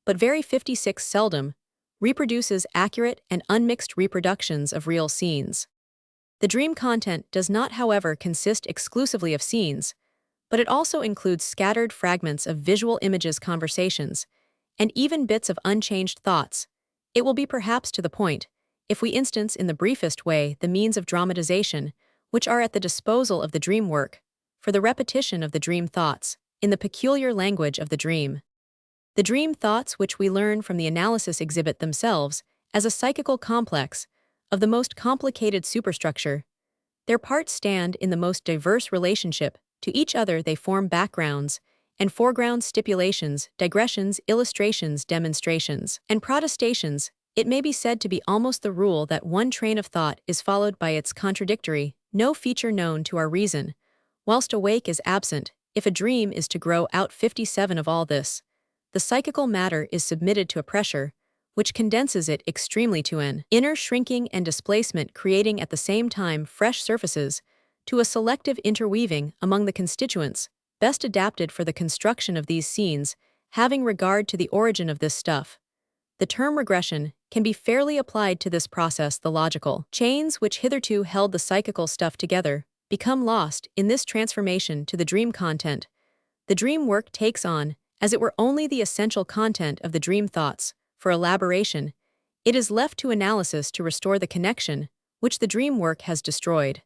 but very 56 seldom, reproduces accurate and unmixed reproductions of real scenes. The dream content does not, however, consist exclusively of scenes, but it also includes scattered fragments of visual images, conversations, and even bits of unchanged thoughts. It will be perhaps to the point if we instance in the briefest way the means of dramatization which are at the disposal of the dream work for the repetition of the dream thoughts in the peculiar language of the dream. The dream thoughts which we learn from the analysis exhibit themselves as a psychical complex of the most complicated superstructure. Their parts stand in the most diverse relationship to each other. They form backgrounds and foreground, stipulations, digressions, illustrations, demonstrations, and protestations. It may be said to be almost the rule that one train of thought is followed by its contradictory, no feature known to our reason, whilst awake is absent. If a dream is to grow out 57 of all this, the psychical matter is submitted to a pressure which condenses it extremely to an inner shrinking and displacement, creating at the same time fresh surfaces to a selective interweaving among the constituents best adapted for the construction of these scenes. Having regard to the origin of this stuff, the term regression can be fairly applied to this process. The logical chains which hitherto held the psychical stuff together become lost in this transformation to the dream content. The dream work takes on, as it were only the essential content of the dream thoughts. For elaboration, it is left to analysis to restore the connection which the dream work has destroyed.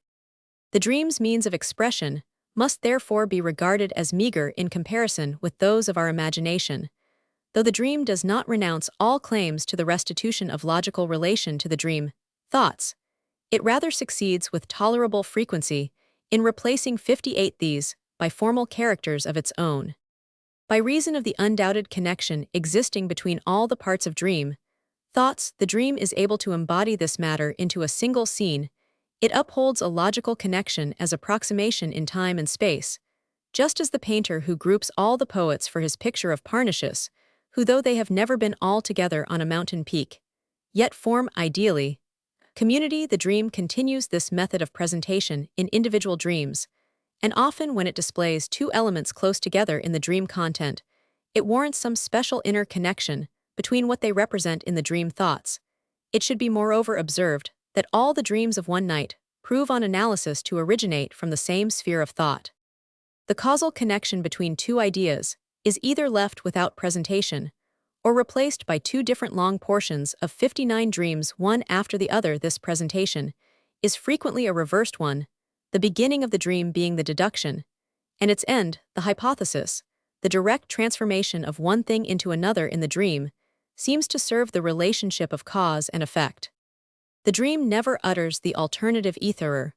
The dream's means of expression must therefore be regarded as meager in comparison with those of our imagination, though the dream does not renounce all claims to the restitution of logical relation to the dream thoughts. It rather succeeds with tolerable frequency in replacing 58 these by formal characters of its own. By reason of the undoubted connection existing between all the parts of dream thoughts, the dream is able to embody this matter into a single scene. It upholds a logical connection as approximation in time and space, just as the painter who groups all the poets for his picture of Parnassus, who though they have never been all together on a mountain peak, yet form ideally community. The dream continues this method of presentation in individual dreams, and often when it displays two elements close together in the dream content, it warrants some special inner connection between what they represent in the dream thoughts. It should be moreover observed that all the dreams of one night prove on analysis to originate from the same sphere of thought. The causal connection between two ideas is either left without presentation or replaced by two different long portions of 59 dreams one after the other. This presentation is frequently a reversed one, the beginning of the dream being the deduction, and its end, the hypothesis. The direct transformation of one thing into another in the dream seems to serve the relationship of cause and effect. The dream never utters the alternative etherer,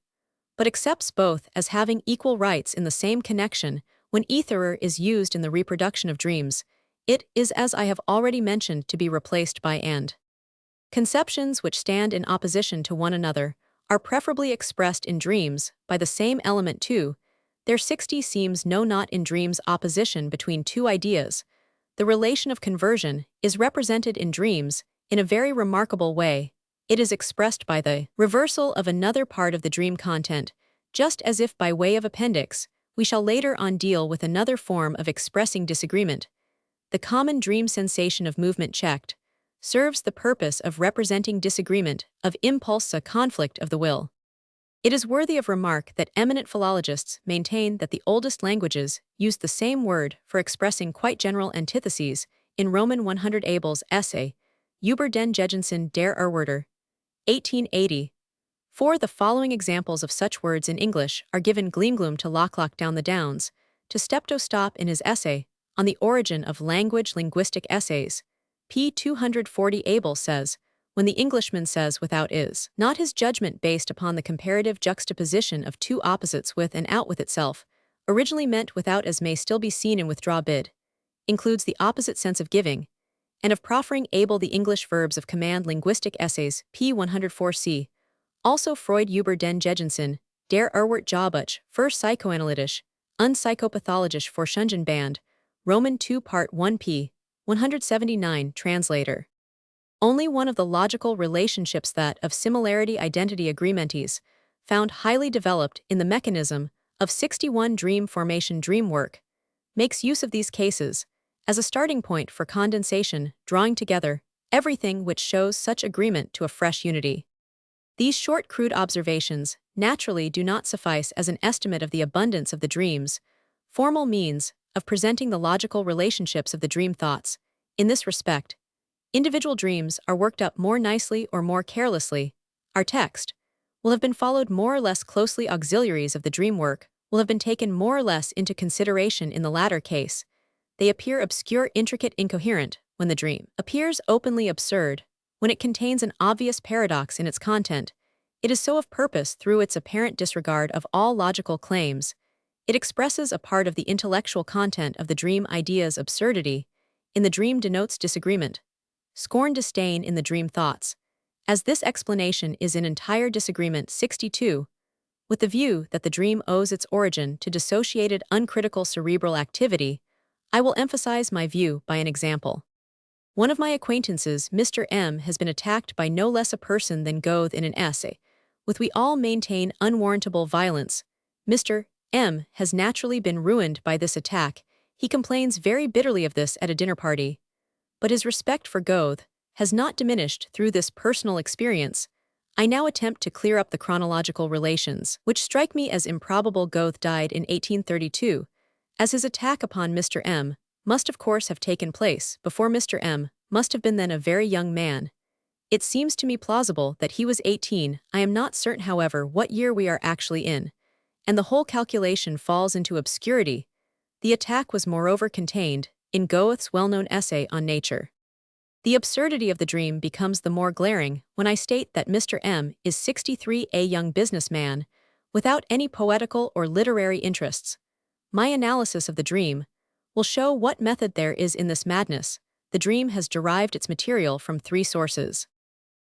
but accepts both as having equal rights in the same connection. When etherer is used in the reproduction of dreams, it is, as I have already mentioned, to be replaced by and. Conceptions which stand in opposition to one another are preferably expressed in dreams by the same element too. There 60 seems no not in dreams opposition between two ideas. The relation of conversion is represented in dreams in a very remarkable way. It is expressed by the reversal of another part of the dream content, just as if by way of appendix. We shall later on deal with another form of expressing disagreement. The common dream sensation of movement checked serves the purpose of representing disagreement of impulse, a conflict of the will. It is worthy of remark that eminent philologists maintain that the oldest languages used the same word for expressing quite general antitheses. In Roman 100 Abel's essay, Über den Gegensätze der Erwörter, 1880, the following examples of such words in English are given: Gleamgloom to lock down the downs, to step in his essay on the origin of language, linguistic essays, p. 240. Abel says, when the Englishman says without is not his judgment based upon the comparative juxtaposition of two opposites with and out with itself, originally meant without as may still be seen in withdraw bid, includes the opposite sense of giving, and of proffering. Abel the English verbs of command, linguistic essays, p. 104c. Also Freud Über den Gegensätzen der Erwörter, für psychoanalytische und psychopathologische Forschungen Band, Roman 2 Part 1 p. 179. Translator. Only one of the logical relationships, that of similarity-identity agreements, found highly developed in the mechanism of 61 dream formation dream work, makes use of these cases as a starting point for condensation, drawing together everything which shows such agreement to a fresh unity. These short, crude observations naturally do not suffice as an estimate of the abundance of the dream's formal means of presenting the logical relationships of the dream thoughts. In this respect, individual dreams are worked up more nicely or more carelessly. Our text will have been followed more or less closely. Auxiliaries of the dream work will have been taken more or less into consideration in the latter case. They appear obscure, intricate, incoherent, when the dream appears openly absurd, when it contains an obvious paradox in its content. It is so of purpose through its apparent disregard of all logical claims. It expresses a part of the intellectual content of the dream idea's absurdity. In the dream denotes disagreement, scorn, disdain in the dream thoughts, as this explanation is in entire disagreement. 62. With the view that the dream owes its origin to dissociated, uncritical cerebral activity, I will emphasize my view by an example. One of my acquaintances, Mr. M., has been attacked by no less a person than Goethe in an essay, with we all maintain unwarrantable violence. Mr. M. has naturally been ruined by this attack. He complains very bitterly of this at a dinner party. But his respect for Goethe has not diminished through this personal experience. I now attempt to clear up the chronological relations, which strike me as improbable. Goethe died in 1832, as his attack upon Mr. M. must of course have taken place before Mr. M must have been then a very young man. It seems to me plausible that he was 18. I am not certain, however, what year we are actually in, and the whole calculation falls into obscurity. The attack was moreover contained in Goethe's well-known essay on nature. The absurdity of the dream becomes the more glaring when I state that Mr. M is 63, a young businessman, without any poetical or literary interests. My analysis of the dream will show what method there is in this madness. The dream has derived its material from three sources.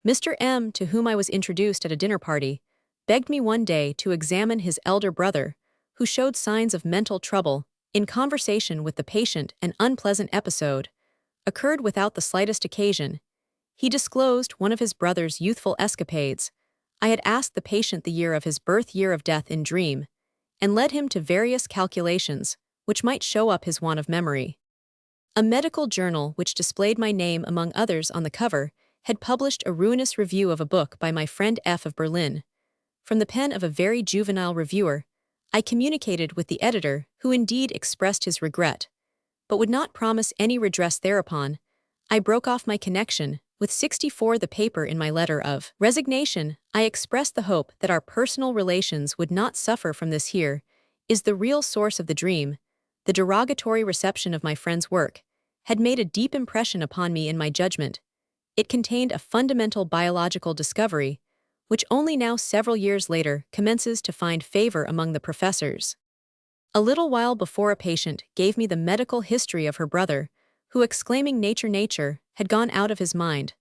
Mr. M, to whom I was introduced at a dinner party, begged me one day to examine his elder brother, who showed signs of mental trouble. In conversation with the patient, an unpleasant episode occurred without the slightest occasion. He disclosed one of his brother's youthful escapades. I had asked the patient the year of his birth, year of death in dream, and led him to various calculations, which might show up his want of memory. A medical journal which displayed my name among others on the cover had published a ruinous review of a book by my friend F. of Berlin. From the pen of a very juvenile reviewer, I communicated with the editor, who indeed expressed his regret, but would not promise any redress thereupon. I broke off my connection with 64 the paper in my letter of resignation. I expressed the hope that our personal relations would not suffer from this. Here is the real source of the dream. The derogatory reception of my friend's work had made a deep impression upon me in my judgment. It contained a fundamental biological discovery, which only now, several years later, commences to find favor among the professors. A little while before, a patient gave me the medical history of her brother, who, exclaiming "Nature, nature," had gone out of his mind.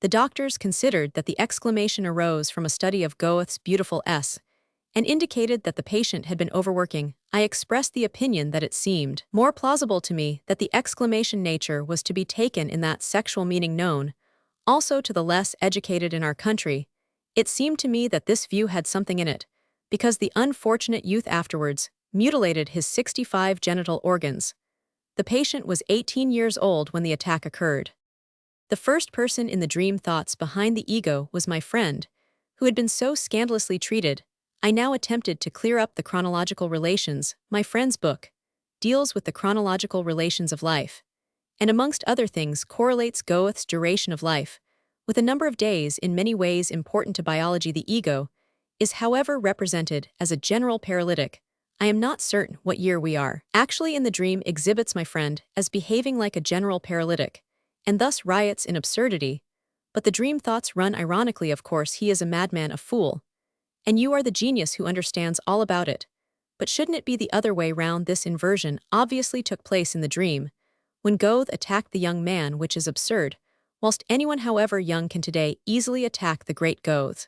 The doctors considered that the exclamation arose from a study of Goethe's beautiful S, and indicated that the patient had been overworking. I expressed the opinion that it seemed more plausible to me that the exclamation "nature" was to be taken in that sexual meaning known also to the less educated in our country. It seemed to me that this view had something in it, because the unfortunate youth afterwards mutilated his 65 genital organs. The patient was 18 years old when the attack occurred. The first person in the dream thoughts behind the ego was my friend, who had been so scandalously treated. I now attempted to clear up the chronological relations. My friend's book deals with the chronological relations of life, and amongst other things correlates Goethe's duration of life with a number of days. In many ways important to biology, the ego is, however, represented as a general paralytic. I am not certain what year we are. Actually, in the dream exhibits my friend as behaving like a general paralytic, and thus riots in absurdity. But the dream thoughts run ironically. Of course, he is a madman, a fool, and you are the genius who understands all about it. But shouldn't it be the other way round? This inversion obviously took place in the dream, when Goethe attacked the young man, which is absurd, whilst anyone, however young, can today easily attack the great Goethe.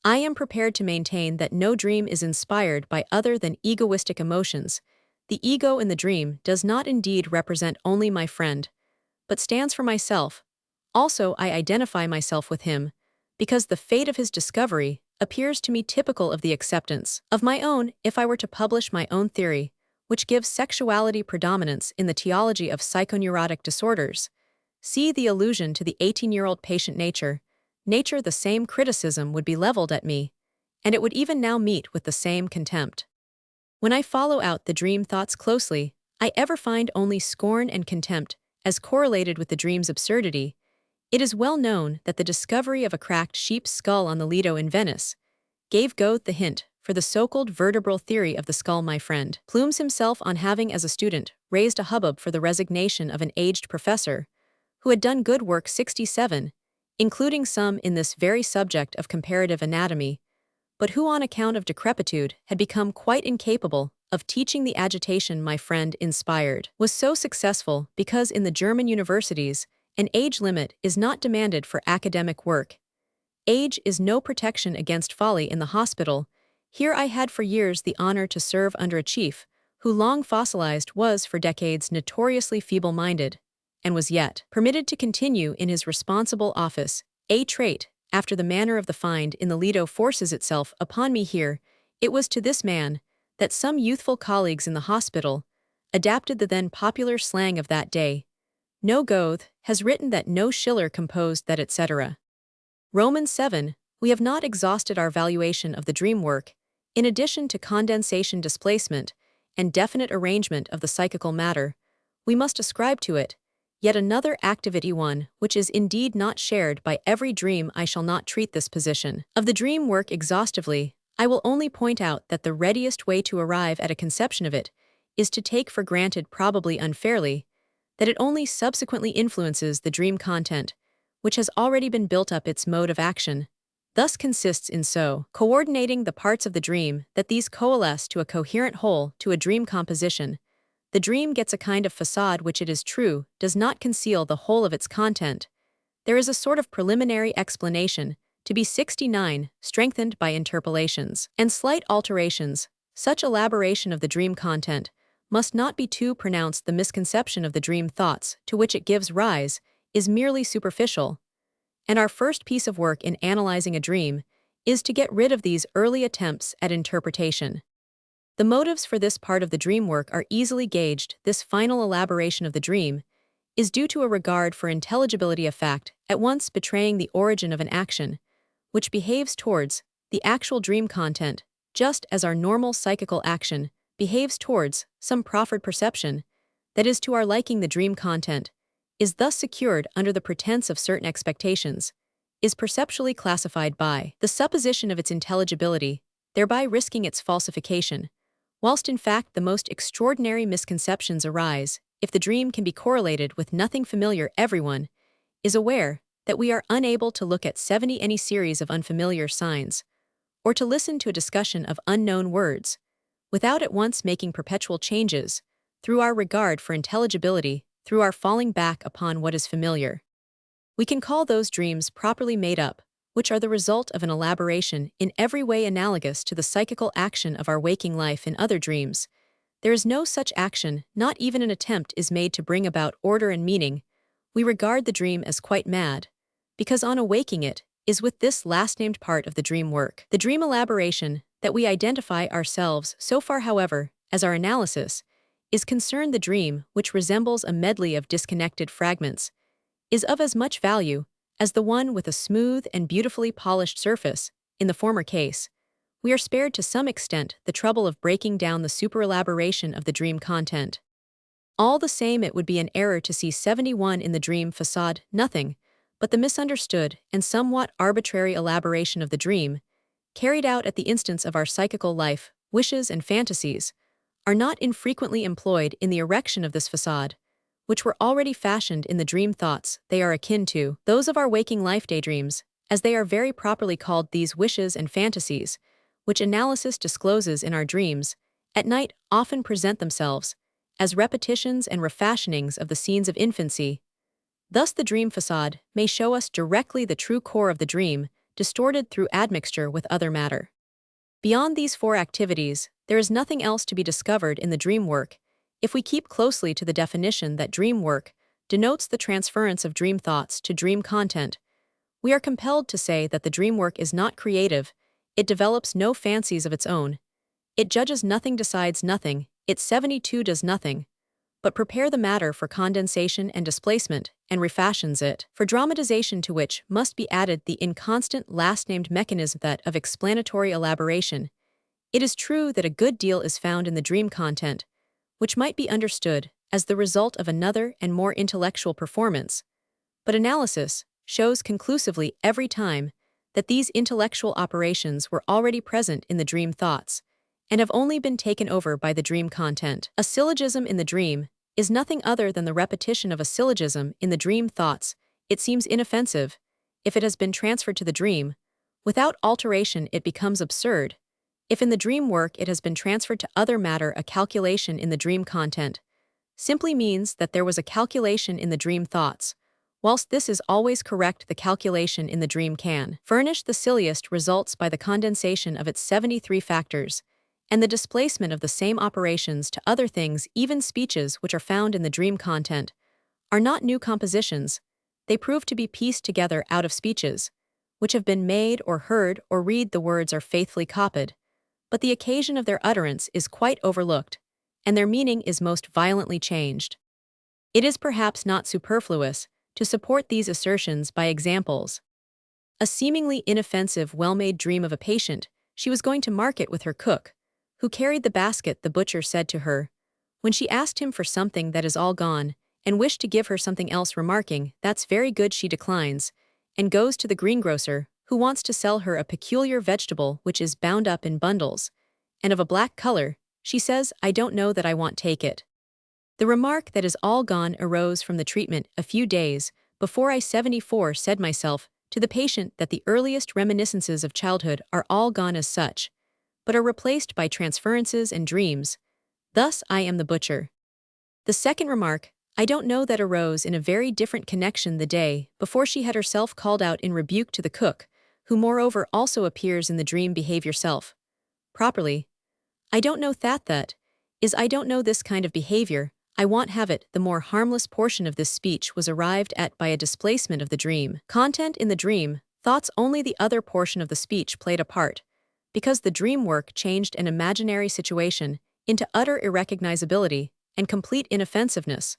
I am prepared to maintain that no dream is inspired by other than egoistic emotions. The ego in the dream does not indeed represent only my friend, but stands for myself. Also, I identify myself with him, because the fate of his discovery appears to me typical of the acceptance of my own. If I were to publish my own theory, which gives sexuality predominance in the etiology of psychoneurotic disorders, see the allusion to the 18-year-old patient nature, the same criticism would be leveled at me, and it would even now meet with the same contempt. When I follow out the dream thoughts closely, I ever find only scorn and contempt as correlated with the dream's absurdity. It is well known that the discovery of a cracked sheep's skull on the Lido in Venice gave Goethe the hint for the so-called vertebral theory of the skull. My friend plumes himself on having, as a student, raised a hubbub for the resignation of an aged professor who had done good work 67, including some in this very subject of comparative anatomy, but who on account of decrepitude had become quite incapable of teaching. The agitation my friend inspired was so successful because in the German universities, an age limit is not demanded for academic work. Age is no protection against folly. In the hospital, here I had for years the honor to serve under a chief who, long fossilized, was for decades notoriously feeble-minded, and was yet permitted to continue in his responsible office, a trait, after the manner of the find in the Lido, forces itself upon me here. It was to this man that some youthful colleagues in the hospital adapted the then popular slang of that day. No Goethe has written that, no Schiller composed that, etc. Romans 7. We have not exhausted our valuation of the dream work. In addition to condensation, displacement, and definite arrangement of the psychical matter, we must ascribe to it yet another activity one which is indeed not shared by every dream. I shall not treat this position of the dream work exhaustively. I will only point out that the readiest way to arrive at a conception of it is to take for granted, probably unfairly, that it only subsequently influences the dream content, which has already been built up its mode of action, thus consists in so coordinating the parts of the dream that these coalesce to a coherent whole, to a dream composition. The dream gets a kind of facade which, it is true, does not conceal the whole of its content. There is a sort of preliminary explanation, to be 69, strengthened by interpolations and slight alterations. Such elaboration of the dream content must not be too pronounced. The misconception of the dream thoughts to which it gives rise is merely superficial, and our first piece of work in analyzing a dream is to get rid of these early attempts at interpretation. The motives for this part of the dream work are easily gauged. This final elaboration of the dream is due to a regard for intelligibility of fact, at once betraying the origin of an action, which behaves towards the actual dream content, just as our normal psychical action behaves towards some proffered perception, that is to our liking. The dream content is thus secured under the pretense of certain expectations, is perceptually classified by the supposition of its intelligibility, thereby risking its falsification, whilst in fact the most extraordinary misconceptions arise if the dream can be correlated with nothing familiar. Everyone is aware that we are unable to look at any series of unfamiliar signs, or to listen to a discussion of unknown words, without at once making perpetual changes, through our regard for intelligibility, through our falling back upon what is familiar. We can call those dreams properly made up, which are the result of an elaboration in every way analogous to the psychical action of our waking life. In other dreams, there is no such action, not even an attempt is made to bring about order and meaning. We regard the dream as quite mad, because on awaking it is with this last-named part of the dream work, the dream elaboration, that we identify ourselves. So far, however, as our analysis is concerned, the dream, which resembles a medley of disconnected fragments, is of as much value as the one with a smooth and beautifully polished surface. In the former case, we are spared to some extent the trouble of breaking down the superelaboration of the dream content. All the same, it would be an error to see 71 in the dream facade nothing but the misunderstood and somewhat arbitrary elaboration of the dream, carried out at the instance of our psychical life. Wishes and fantasies are not infrequently employed in the erection of this facade, which were already fashioned in the dream thoughts. They are akin to those of our waking life daydreams, as they are very properly called. These wishes and fantasies, which analysis discloses in our dreams, at night often present themselves as repetitions and refashionings of the scenes of infancy. Thus the dream facade may show us directly the true core of the dream, distorted through admixture with other matter. Beyond these four activities, there is nothing else to be discovered in the dream work. If we keep closely to the definition that dream work denotes the transference of dream thoughts to dream content, we are compelled to say that the dream work is not creative, it develops no fancies of its own, it judges nothing, decides nothing, it 72 does nothing, but prepare the matter for condensation and displacement, and refashions it for dramatization, to which must be added the inconstant last-named mechanism that of explanatory elaboration. It is true that a good deal is found in the dream content, which might be understood as the result of another and more intellectual performance, but analysis shows conclusively every time that these intellectual operations were already present in the dream thoughts, and have only been taken over by the dream content. A syllogism in the dream is nothing other than the repetition of a syllogism in the dream thoughts. It seems inoffensive if it has been transferred to the dream. Without alteration, it becomes absurd. If in the dream work it has been transferred to other matter, a calculation in the dream content simply means that there was a calculation in the dream thoughts. Whilst this is always correct, the calculation in the dream can furnish the silliest results by the condensation of its 73 factors, and the displacement of the same operations to other things. Even speeches which are found in the dream content are not new compositions. They prove to be pieced together out of speeches which have been made or heard or read. The words are faithfully copied, but the occasion of their utterance is quite overlooked, and their meaning is most violently changed. It is perhaps not superfluous to support these assertions by examples. A seemingly inoffensive, well-made dream of a patient. She was going to market with her cook, who carried the basket. The butcher said to her, When she asked him for something that is all gone, and wished to give her something else, remarking, "That's very good," she declines, and goes to the greengrocer, who wants to sell her a peculiar vegetable which is bound up in bundles, and of a black color. She says, "I don't know that I want take it." The remark that is all gone arose from the treatment a few days before I 74 said myself to the patient that the earliest reminiscences of childhood are all gone as such, but are replaced by transferences and dreams. Thus I am the butcher. The second remark, I don't know, that arose in a very different connection the day before she had herself called out in rebuke to the cook, who moreover also appears in the dream behave yourself properly. I don't know that is I don't know this kind of behavior, I want have it. The more harmless portion of this speech was arrived at by a displacement of the dream content in the dream, thoughts only the other portion of the speech played a part, because the dream work changed an imaginary situation into utter irrecognizability and complete inoffensiveness.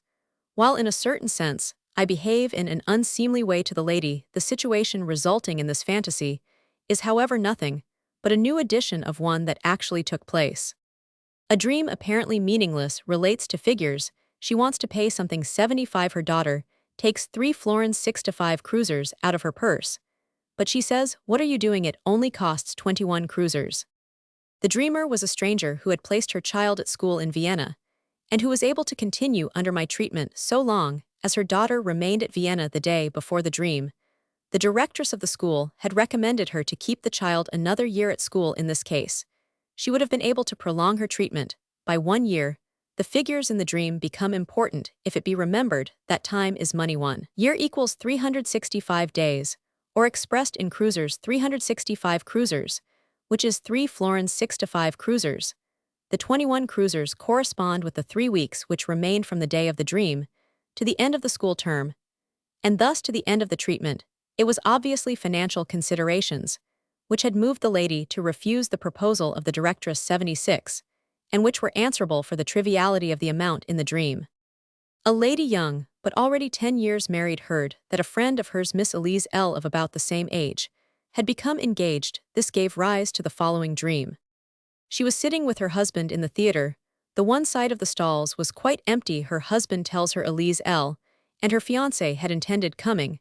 While in a certain sense, I behave in an unseemly way to the lady, the situation resulting in this fantasy is, however, nothing but a new edition of one that actually took place. A dream apparently meaningless relates to figures. She wants to pay something 75. Her daughter takes 3 florins 6 to 5 cruisers out of her purse. But she says, "What are you doing? It only costs 21 cruisers." The dreamer was a stranger who had placed her child at school in Vienna, and who was able to continue under my treatment so long as her daughter remained at Vienna the day before the dream. The directress of the school had recommended her to keep the child another year at school. In this case, she would have been able to prolong her treatment by 1 year. The figures in the dream become important if it be remembered that time is money. 1 year equals 365 days, or expressed in cruisers, 365 cruisers, which is 3 florins 6 to 5 cruisers. The 21 cruisers correspond with the 3 weeks which remained from the day of the dream to the end of the school term, and thus to the end of the treatment. It was obviously financial considerations which had moved the lady to refuse the proposal of the directress 76, and which were answerable for the triviality of the amount in the dream. A lady young, but already 10 years married, heard that a friend of hers, Miss Elise L. of about the same age, had become engaged. This gave rise to the following dream. She was sitting with her husband in the theater. The one side of the stalls was quite empty. Her husband tells her Elise L. and her fiancé had intended coming,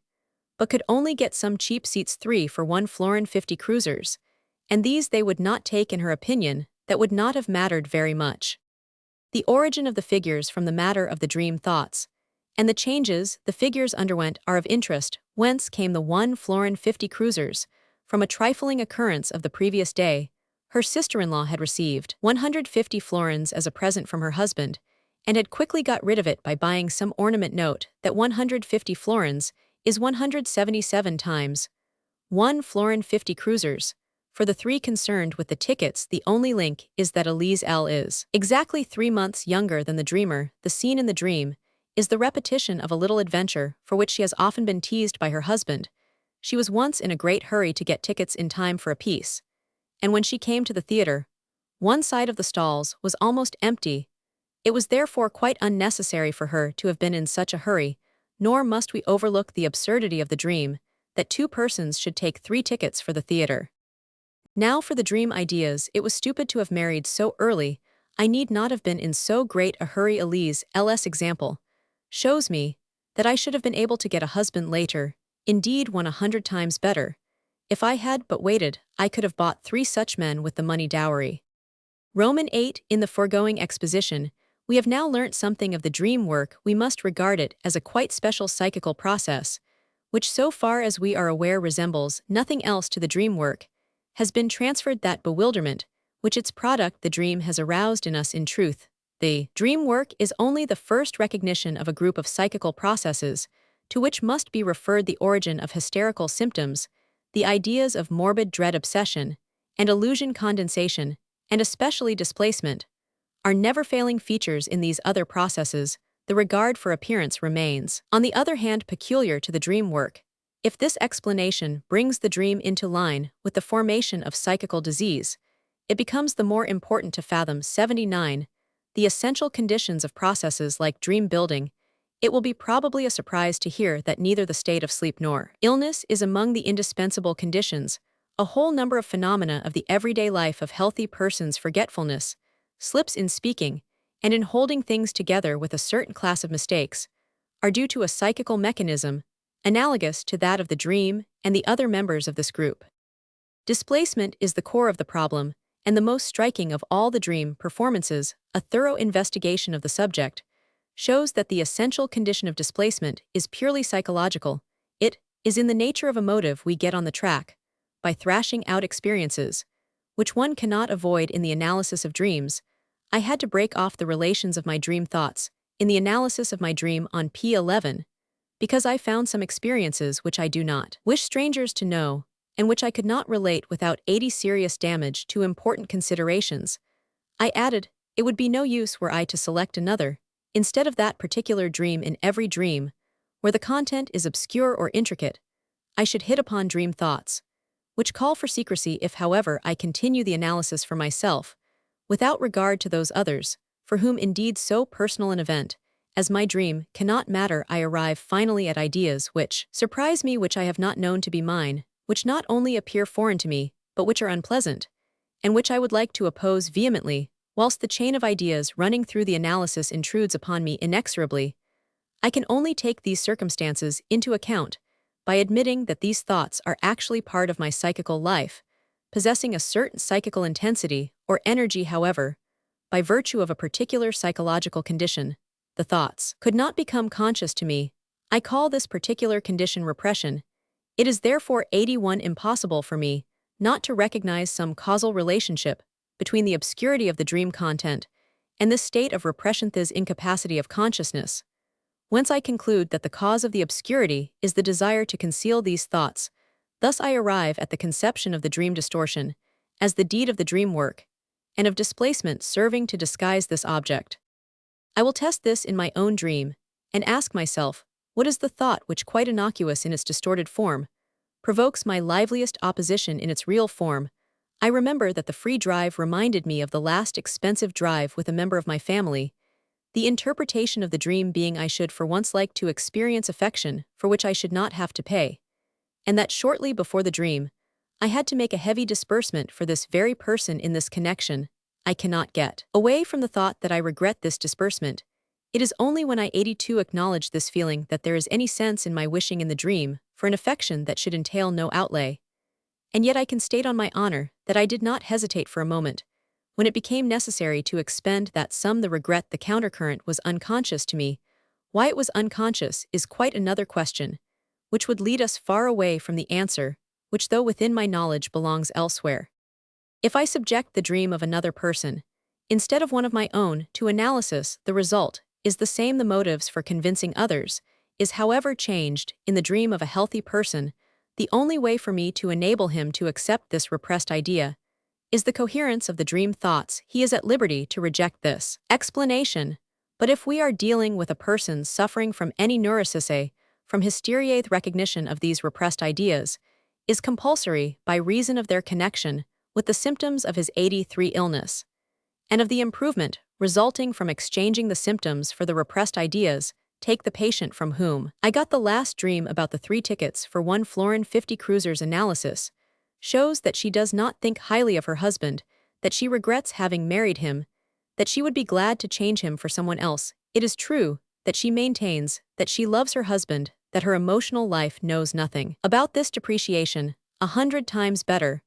but could only get some cheap seats, 3 for 1 florin 50 cruisers, and these they would not take. In her opinion, that would not have mattered very much. The origin of the figures from the matter of the dream thoughts, and the changes the figures underwent are of interest. Whence came the 1 florin 50 cruisers? From a trifling occurrence of the previous day. Her sister-in-law had received 150 florins as a present from her husband, and had quickly got rid of it by buying some ornament. Note that 150 florins is 177 times 1 florin 50 cruisers. For the 3 concerned with the tickets, the only link is that Elise L. is exactly 3 months younger than the dreamer. The scene in the dream is the repetition of a little adventure for which she has often been teased by her husband. She was once in a great hurry to get tickets in time for a piece, and when she came to the theater, one side of the stalls was almost empty. It was therefore quite unnecessary for her to have been in such a hurry, nor must we overlook the absurdity of the dream that 2 persons should take 3 tickets for the theater. Now for the dream ideas. It was stupid to have married so early. I need not have been in so great a hurry. Elise L.'s example shows me that I should have been able to get a husband later, indeed 100 times better. If I had but waited, I could have bought 3 such men with the money dowry. Roman 8. In the foregoing exposition, we have now learnt something of the dream work. We must regard it as a quite special psychical process, which so far as we are aware resembles nothing else to the dream work, has been transferred that bewilderment, which its product the dream has aroused in us. In truth, the dream work is only the first recognition of a group of psychical processes, to which must be referred the origin of hysterical symptoms, the ideas of morbid dread, obsession, and illusion, condensation, and especially displacement, are never-failing features in these other processes. The regard for appearance remains, on the other hand, peculiar to the dream work. If this explanation brings the dream into line with the formation of psychical disease, it becomes the more important to fathom 79, the essential conditions of processes like dream building. It will be probably a surprise to hear that neither the state of sleep nor illness is among the indispensable conditions. A whole number of phenomena of the everyday life of healthy persons, forgetfulness, slips in speaking, and in holding things together with a certain class of mistakes, are due to a psychical mechanism analogous to that of the dream and the other members of this group. Displacement is the core of the problem, and the most striking of all the dream performances, a thorough investigation of the subject, shows that the essential condition of displacement is purely psychological. It is in the nature of a motive we get on the track, by thrashing out experiences, which one cannot avoid in the analysis of dreams. I had to break off the relations of my dream thoughts in the analysis of my dream on P11, because I found some experiences which I do not wish strangers to know, and which I could not relate without 80 serious damage to important considerations. I added, it would be no use were I to select another, instead of that particular dream in every dream, where the content is obscure or intricate. I should hit upon dream thoughts, which call for secrecy if, however, I continue the analysis for myself, without regard to those others, for whom indeed so personal an event as my dream cannot matter. I arrive finally at ideas which surprise me, which I have not known to be mine, which not only appear foreign to me, but which are unpleasant, and which I would like to oppose vehemently, whilst the chain of ideas running through the analysis intrudes upon me inexorably. I can only take these circumstances into account by admitting that these thoughts are actually part of my psychical life, possessing a certain psychical intensity or energy. However, by virtue of a particular psychological condition, the thoughts could not become conscious to me. I call this particular condition repression. It is therefore 81 impossible for me not to recognize some causal relationship between the obscurity of the dream content and this state of repression, this incapacity of consciousness. Whence I conclude that the cause of the obscurity is the desire to conceal these thoughts. Thus I arrive at the conception of the dream distortion as the deed of the dream work, and of displacement serving to disguise this object. I will test this in my own dream, and ask myself, what is the thought which, quite innocuous in its distorted form, provokes my liveliest opposition in its real form? I remember that the free drive reminded me of the last expensive drive with a member of my family, the interpretation of the dream being I should for once like to experience affection for which I should not have to pay, and that shortly before the dream, I had to make a heavy disbursement for this very person. In this connection, I cannot get away from the thought that I regret this disbursement. It is only when I 82 acknowledge this feeling that there is any sense in my wishing in the dream for an affection that should entail no outlay. And yet I can state on my honor that I did not hesitate for a moment. When it became necessary to expend that sum, the regret, the countercurrent was unconscious to me. Why it was unconscious is quite another question, which would lead us far away from the answer, which though within my knowledge belongs elsewhere. If I subject the dream of another person, instead of one of my own, to analysis, the result is the same. The motives for convincing others is, however, changed. In the dream of a healthy person, the only way for me to enable him to accept this repressed idea is the coherence of the dream thoughts. He is at liberty to reject this explanation. But if we are dealing with a person suffering from any neuroscience, from hysteria, the recognition of these repressed ideas is compulsory by reason of their connection with the symptoms of his 83 illness, and of the improvement resulting from exchanging the symptoms for the repressed ideas. Take the patient from whom I got the last dream about the 3 tickets for 1 florin 50 cruisers. Analysis shows that she does not think highly of her husband, that she regrets having married him, that she would be glad to change him for someone else. It is true that she maintains that she loves her husband, that her emotional life knows nothing about this depreciation, 100 times better,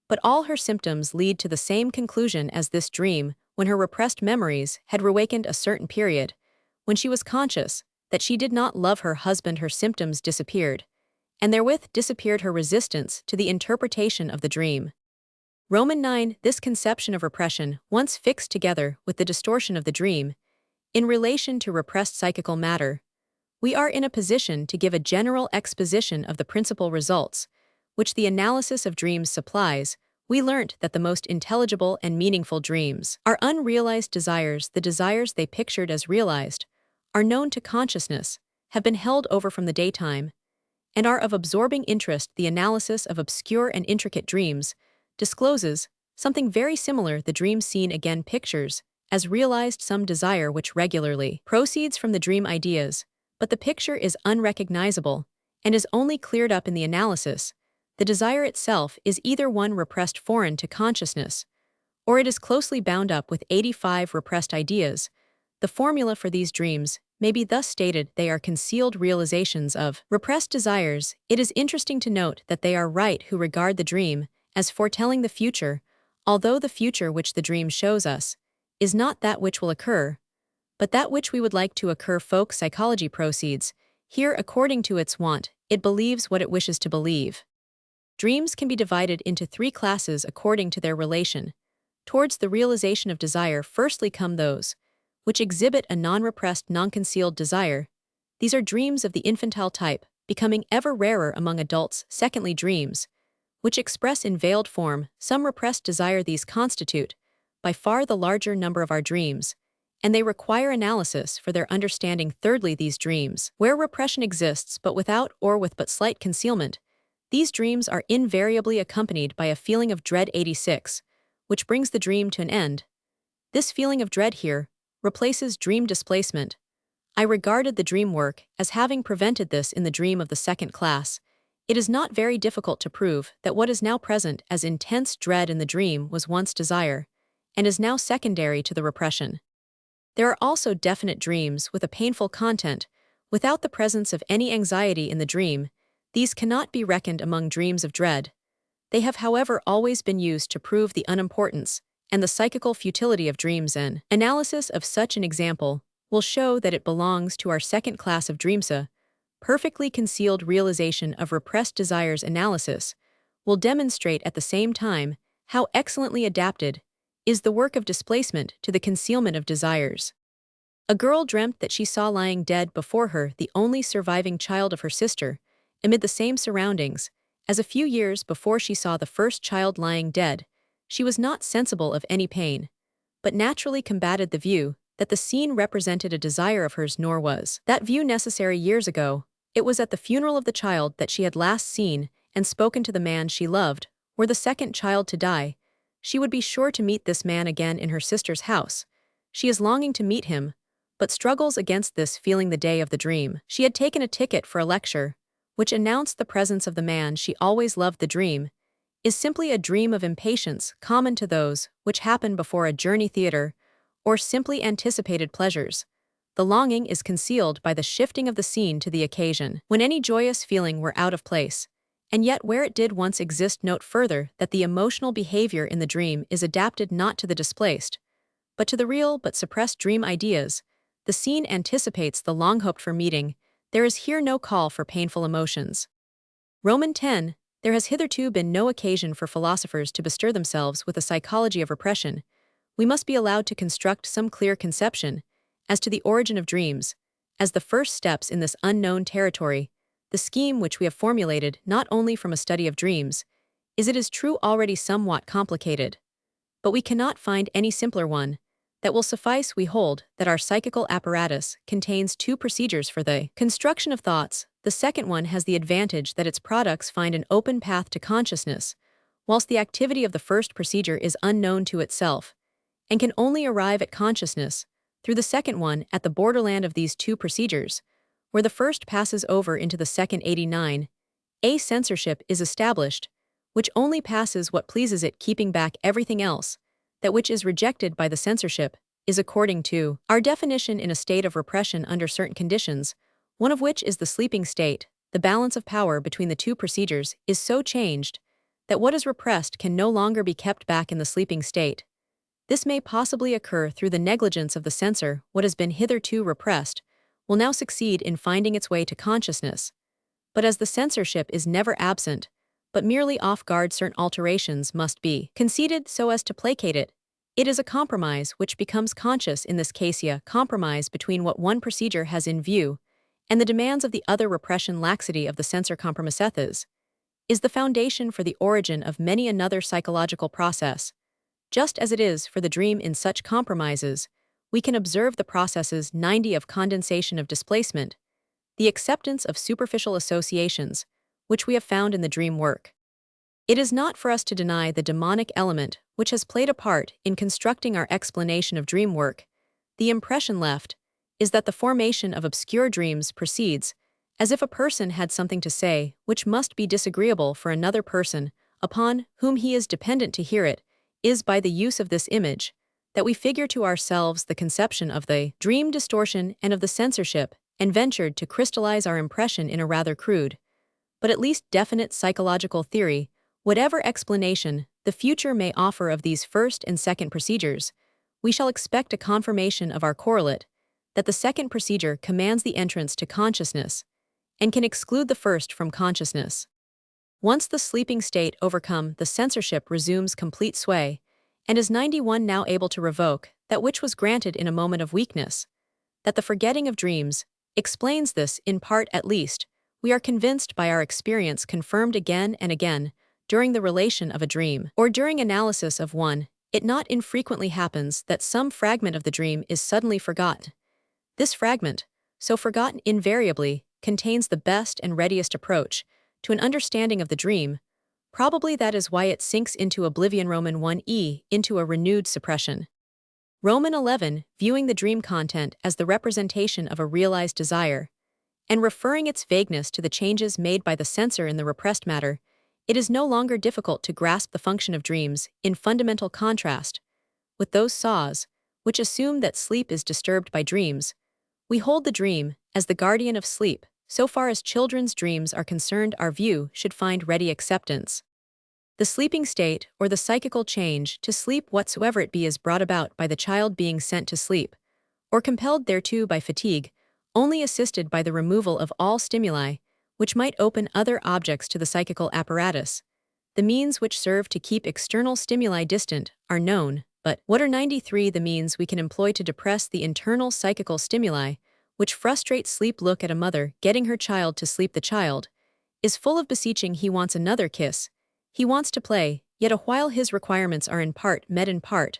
but all her symptoms lead to the same conclusion as this dream. When her repressed memories had reawakened a certain period, when she was conscious that she did not love her husband, her symptoms disappeared, and therewith disappeared her resistance to the interpretation of the dream. Roman 9. This conception of repression, once fixed together with the distortion of the dream, in relation to repressed psychical matter, we are in a position to give a general exposition of the principal results, which the analysis of dreams supplies. We learnt that the most intelligible and meaningful dreams are unrealized desires. The desires they pictured as realized are known to consciousness, have been held over from the daytime, and are of absorbing interest. The analysis of obscure and intricate dreams discloses something very similar. The dream seen again pictures as realized some desire which regularly proceeds from the dream ideas, but the picture is unrecognizable and is only cleared up in the analysis. The desire itself is either one repressed foreign to consciousness, or it is closely bound up with 85 repressed ideas, The formula for these dreams may be thus stated: they are concealed realizations of repressed desires. It is interesting to note that they are right who regard the dream as foretelling the future, although the future which the dream shows us is not that which will occur, but that which we would like to occur. Folk psychology proceeds. Here, according to its wont, it believes what it wishes to believe. Dreams can be divided into three classes according to their relation towards the realization of desire. Firstly come those which exhibit a non-repressed, non-concealed desire. These are dreams of the infantile type, becoming ever rarer among adults. Secondly, dreams which express in veiled form some repressed desire. These constitute by far the larger number of our dreams, and they require analysis for their understanding. Thirdly, these dreams where repression exists but without or with but slight concealment. These dreams are invariably accompanied by a feeling of dread. 86, which brings the dream to an end. This feeling of dread here replaces dream displacement. I regarded the dream work as having prevented this in the dream of the second class. It is not very difficult to prove that what is now present as intense dread in the dream was once desire, and is now secondary to the repression. There are also definite dreams with a painful content, without the presence of any anxiety in the dream. These cannot be reckoned among dreams of dread. They have, however, always been used to prove the unimportance and the psychical futility of dreams. An analysis of such an example will show that it belongs to our second class of dreams. A perfectly concealed realization of repressed desires analysis will demonstrate at the same time how excellently adapted is the work of displacement to the concealment of desires. A girl dreamt that she saw lying dead before her the only surviving child of her sister, amid the same surroundings, as a few years before she saw the first child lying dead. She was not sensible of any pain, but naturally combated the view that the scene represented a desire of hers, nor was that view necessary years ago. It was at the funeral of the child that she had last seen and spoken to the man she loved. Were the second child to die, she would be sure to meet this man again in her sister's house. She is longing to meet him, but struggles against this feeling the day of the dream. She had taken a ticket for a lecture, which announced the presence of the man she always loved. The dream is simply a dream of impatience common to those which happen before a journey theater, or simply anticipated pleasures. The longing is concealed by the shifting of the scene to the occasion, when any joyous feeling were out of place, and yet where it did once exist. Note further that the emotional behavior in the dream is adapted not to the displaced, but to the real but suppressed dream ideas. The scene anticipates the long-hoped-for meeting. There is here no call for painful emotions. Roman 10. There has hitherto been no occasion for philosophers to bestir themselves with a psychology of repression. We must be allowed to construct some clear conception as to the origin of dreams. As the first steps in this unknown territory, the scheme which we have formulated, not only from a study of dreams, is, it is true, already somewhat complicated, but we cannot find any simpler one that will suffice. We hold that our psychical apparatus contains two procedures for the construction of thoughts. The second one has the advantage that its products find an open path to consciousness, whilst the activity of the first procedure is unknown to itself, and can only arrive at consciousness through the second one at the borderland of these two procedures, where the first passes over into the second. 89. A censorship is established, which only passes what pleases it, keeping back everything else. That which is rejected by the censorship is, according to our definition, in a state of repression under certain conditions, one of which is the sleeping state. The balance of power between the two procedures is so changed that what is repressed can no longer be kept back in the sleeping state. This may possibly occur through the negligence of the censor. What has been hitherto repressed will now succeed in finding its way to consciousness. But as the censorship is never absent, but merely off guard, certain alterations must be conceded so as to placate it. It is a compromise which becomes conscious in this case, a compromise between what one procedure has in view and the demands of the other. Repression, laxity of the censor compromiseth is the foundation for the origin of many another psychological process. Just as it is for the dream in such compromises, we can observe the processes 90 of condensation, of displacement, the acceptance of superficial associations, which we have found in the dream work. It is not for us to deny the demonic element which has played a part in constructing our explanation of dream work. The impression left is that the formation of obscure dreams proceeds as if a person had something to say which must be disagreeable for another person, upon whom he is dependent to hear it, is by the use of this image that we figure to ourselves the conception of the dream distortion and of the censorship, and ventured to crystallize our impression in a rather crude, but at least definite psychological theory. Whatever explanation the future may offer of these first and second procedures, we shall expect a confirmation of our correlate that the second procedure commands the entrance to consciousness and can exclude the first from consciousness. Once the sleeping state overcome, the censorship resumes complete sway, and is 91 now able to revoke that which was granted in a moment of weakness. That the forgetting of dreams explains this, in part at least, we are convinced by our experience confirmed again and again during the relation of a dream, or during analysis of one. It not infrequently happens that some fragment of the dream is suddenly forgotten. This fragment, so forgotten, invariably contains the best and readiest approach to an understanding of the dream. Probably that is why it sinks into oblivion. Roman 1e, into a renewed suppression. Roman 11, viewing the dream content as the representation of a realized desire, and referring its vagueness to the changes made by the censor in the repressed matter, it is no longer difficult to grasp the function of dreams in fundamental contrast with those saws which assume that sleep is disturbed by dreams. We hold the dream as the guardian of sleep. So far as children's dreams are concerned, our view should find ready acceptance. The sleeping state, or the psychical change to sleep whatsoever it be, is brought about by the child being sent to sleep, or compelled thereto by fatigue, only assisted by the removal of all stimuli which might open other objects to the psychical apparatus. The means which serve to keep external stimuli distant are known, but what are 93 the means we can employ to depress the internal psychical stimuli which frustrate sleep? Look at a mother getting her child to sleep. The child is full of beseeching. He wants another kiss. He wants to play, yet while his requirements are in part met, in part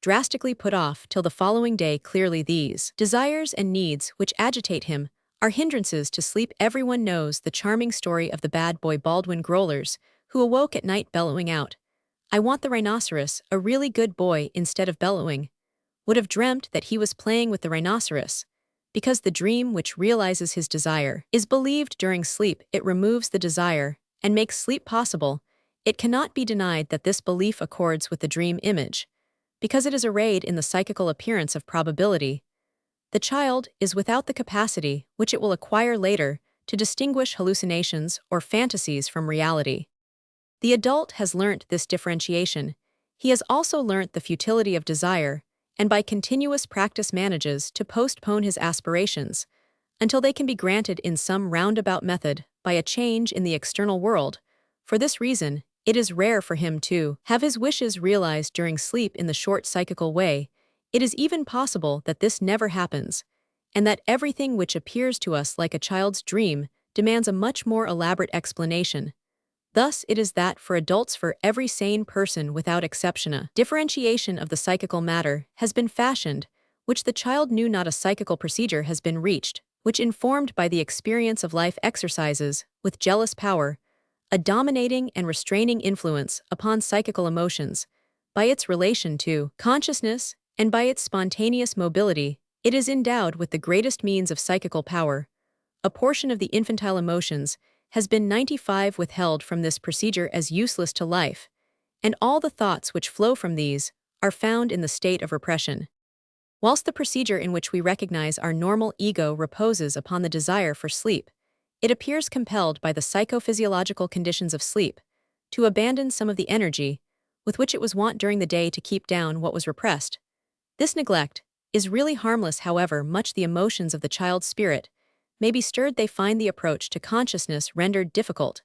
drastically put off till the following day. Clearly these desires and needs which agitate him are hindrances to sleep. Everyone knows the charming story of the bad boy Baldwin Growlers, who awoke at night bellowing out, "I want the rhinoceros." A really good boy, instead of bellowing, would have dreamt that he was playing with the rhinoceros. Because the dream which realizes his desire is believed during sleep, it removes the desire and makes sleep possible. It cannot be denied that this belief accords with the dream image, because it is arrayed in the psychical appearance of probability. The child is without the capacity, which it will acquire later, to distinguish hallucinations or fantasies from reality. The adult has learnt this differentiation. He has also learnt the futility of desire, and by continuous practice manages to postpone his aspirations until they can be granted in some roundabout method by a change in the external world. For this reason, it is rare for him to have his wishes realized during sleep in the short psychical way. It is even possible that this never happens, and that everything which appears to us like a child's dream demands a much more elaborate explanation. Thus it is that for adults, for every sane person without exception, a differentiation of the psychical matter has been fashioned, which the child knew not. A psychical procedure has been reached, which, informed by the experience of life, exercises, with jealous power, a dominating and restraining influence upon psychical emotions. By its relation to consciousness, and by its spontaneous mobility, it is endowed with the greatest means of psychical power. A portion of the infantile emotions has been 95 withheld from this procedure as useless to life, and all the thoughts which flow from these are found in the state of repression. Whilst the procedure in which we recognize our normal ego reposes upon the desire for sleep, it appears compelled by the psychophysiological conditions of sleep to abandon some of the energy with which it was wont during the day to keep down what was repressed. This neglect is really harmless. However much the emotions of the child's spirit may be stirred, they find the approach to consciousness rendered difficult,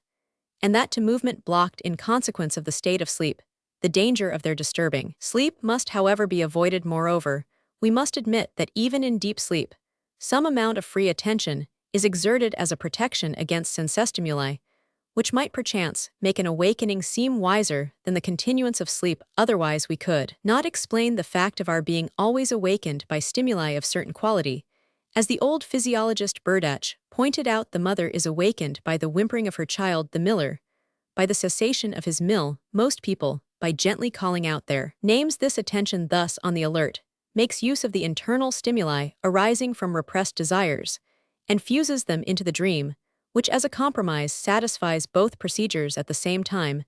and that to movement blocked in consequence of the state of sleep. The danger of their disturbing sleep must, however, be avoided. Moreover, we must admit that even in deep sleep, some amount of free attention is exerted as a protection against sensestimuli, which might perchance make an awakening seem wiser than the continuance of sleep. Otherwise we could not explain the fact of our being always awakened by stimuli of certain quality. As the old physiologist Burdach pointed out, the mother is awakened by the whimpering of her child, the miller by the cessation of his mill, most people by gently calling out their names. This attention, thus on the alert, makes use of the internal stimuli arising from repressed desires, and fuses them into the dream, which as a compromise satisfies both procedures at the same time.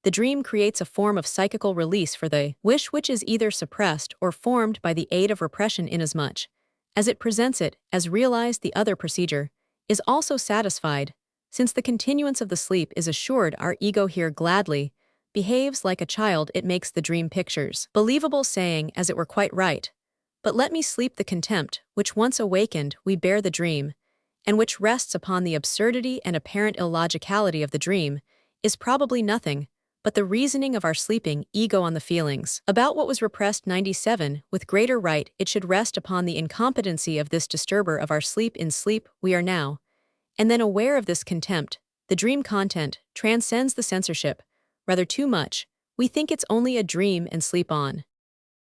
the dream creates a form of psychical release for the wish, which is either suppressed or formed by the aid of repression, inasmuch as it presents it as realized. The other procedure is also satisfied, since the continuance of the sleep is assured. Our ego here gladly behaves like a child. It makes the dream pictures believable, saying as it were, quite right, but let me sleep. The contempt which once awakened we bear the dream, and which rests upon the absurdity and apparent illogicality of the dream, is probably nothing but the reasoning of our sleeping ego on the feelings about what was repressed. 97. With greater right it should rest upon the incompetency of this disturber of our sleep. In sleep we are now and then aware of this contempt. The dream content transcends the censorship, rather too much. We think it's only a dream and sleep on.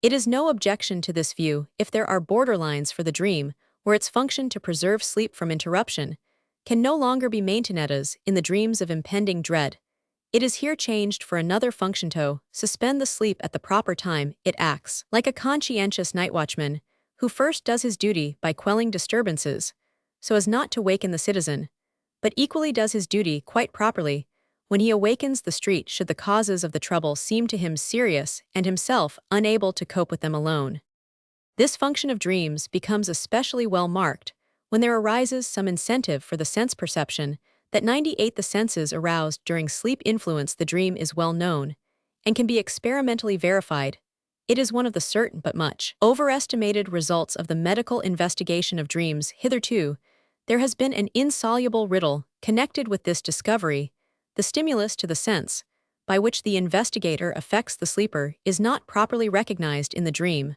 It is no objection to this view if there are borderlines for the dream, where its function to preserve sleep from interruption can no longer be maintained, as in the dreams of impending dread. It is here changed for another function to suspend the sleep at the proper time. It acts like a conscientious night watchman, who first does his duty by quelling disturbances, so as not to waken the citizen, but equally does his duty quite properly when he awakens the street should the causes of the trouble seem to him serious and himself unable to cope with them alone. This function of dreams becomes especially well marked when there arises some incentive for the sense perception. That 98. The senses aroused during sleep influence the dream is well known and can be experimentally verified. It is one of the certain but much overestimated results of the medical investigation of dreams. Hitherto, there has been an insoluble riddle connected with this discovery. The stimulus to the sense, by which the investigator affects the sleeper, is not properly recognized in the dream,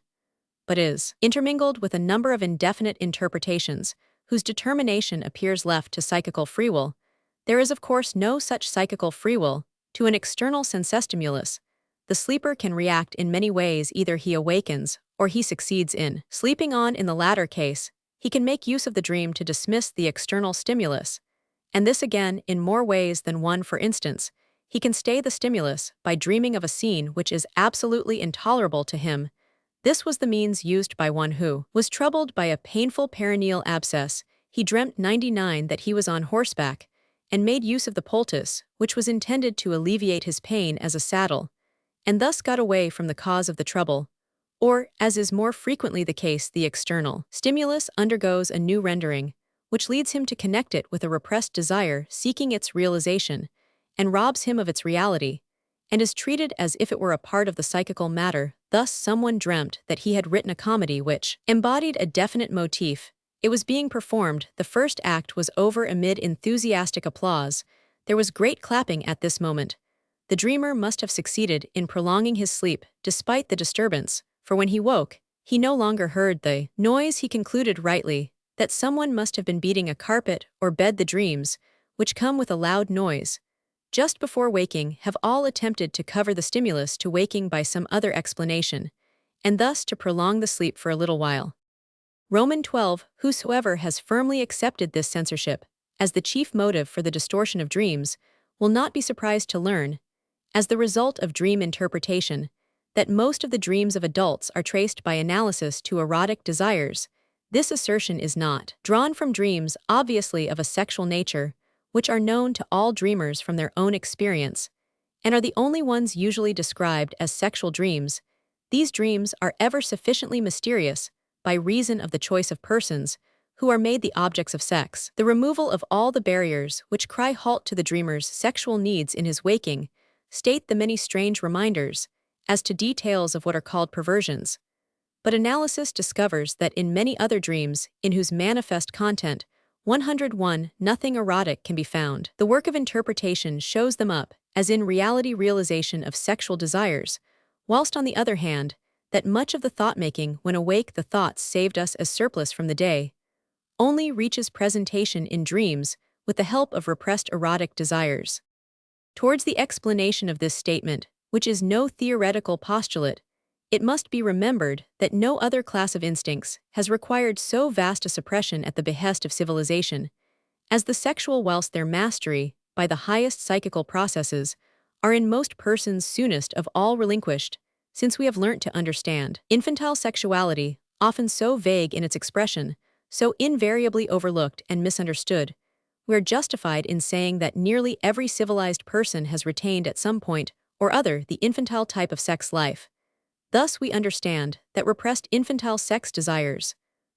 but is intermingled with a number of indefinite interpretations, whose determination appears left to psychical free will. There is of course no such psychical free will to an external sensestimulus. The sleeper can react in many ways. Either he awakens or he succeeds in sleeping on. In the latter case, he can make use of the dream to dismiss the external stimulus, and this again in more ways than one. For instance, he can stay the stimulus by dreaming of a scene which is absolutely intolerable to him. This was the means used by one who was troubled by a painful perineal abscess. He dreamt 99 that he was on horseback, and made use of the poultice, which was intended to alleviate his pain, as a saddle, and thus got away from the cause of the trouble. Or, as is more frequently the case, the external stimulus undergoes a new rendering, which leads him to connect it with a repressed desire seeking its realization, and robs him of its reality, and is treated as if it were a part of the psychical matter. Thus someone dreamt that he had written a comedy which embodied a definite motif. It was being performed. The first act was over. Amid enthusiastic applause, there was great clapping at this moment. The dreamer must have succeeded in prolonging his sleep despite the disturbance, for when he woke, he no longer heard the noise. He concluded rightly that someone must have been beating a carpet or bed. The dreams, which come with a loud noise just before waking, have all attempted to cover the stimulus to waking by some other explanation, and thus to prolong the sleep for a little while. Roman 12. Whosoever has firmly accepted this censorship as the chief motive for the distortion of dreams will not be surprised to learn, as the result of dream interpretation, that most of the dreams of adults are traced by analysis to erotic desires. This assertion is not drawn from dreams obviously of a sexual nature, which are known to all dreamers from their own experience, and are the only ones usually described as sexual dreams. These dreams are ever sufficiently mysterious by reason of the choice of persons who are made the objects of sex. The removal of all the barriers which cry halt to the dreamer's sexual needs in his waking state the many strange reminders as to details of what are called perversions. But analysis discovers that in many other dreams, in whose manifest content 101 nothing erotic can be found, the work of interpretation shows them up as in reality realization of sexual desires, whilst on the other hand, that much of the thought-making when awake, the thoughts saved us as surplus from the day, only reaches presentation in dreams with the help of repressed erotic desires. Towards the explanation of this statement, which is no theoretical postulate, it must be remembered that no other class of instincts has required so vast a suppression at the behest of civilization as the sexual, whilst their mastery, by the highest psychical processes, are in most persons soonest of all relinquished, since we have learnt to understand infantile sexuality, often so vague in its expression, so invariably overlooked and misunderstood. We are justified in saying that nearly every civilized person has retained at some point or other, the infantile type of sex life. Thus, we understand that repressed infantile sex desires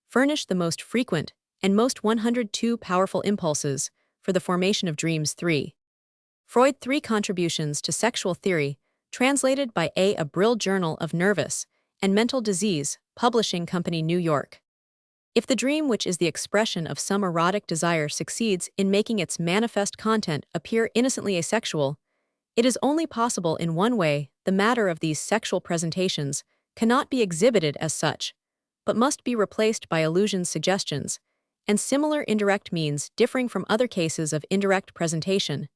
furnish the most frequent and most 102 powerful impulses for the formation of dreams. 3. Freud 3 contributions to sexual theory, translated by A. Brill, Journal of Nervous and Mental Disease, Publishing Company, New York. If the dream, which is the expression of some erotic desire, succeeds in making its manifest content appear innocently asexual, it is only possible in one way: the matter of these sexual presentations cannot be exhibited as such, but must be replaced by illusions, suggestions, and similar indirect means differing from other cases of indirect presentation.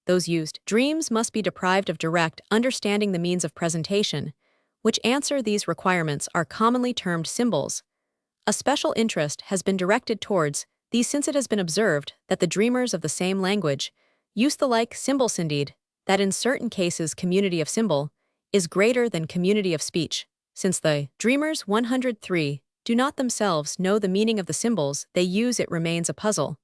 Those used. Dreams must be deprived of direct understanding. The means of presentation, which answer these requirements, are commonly termed symbols. A special interest has been directed towards these since it has been observed that the dreamers of the same language use the like symbols. Indeed, that in certain cases community of symbol is greater than community of speech, since the dreamers 103 do not themselves know the meaning of the symbols they use. It remains a puzzle,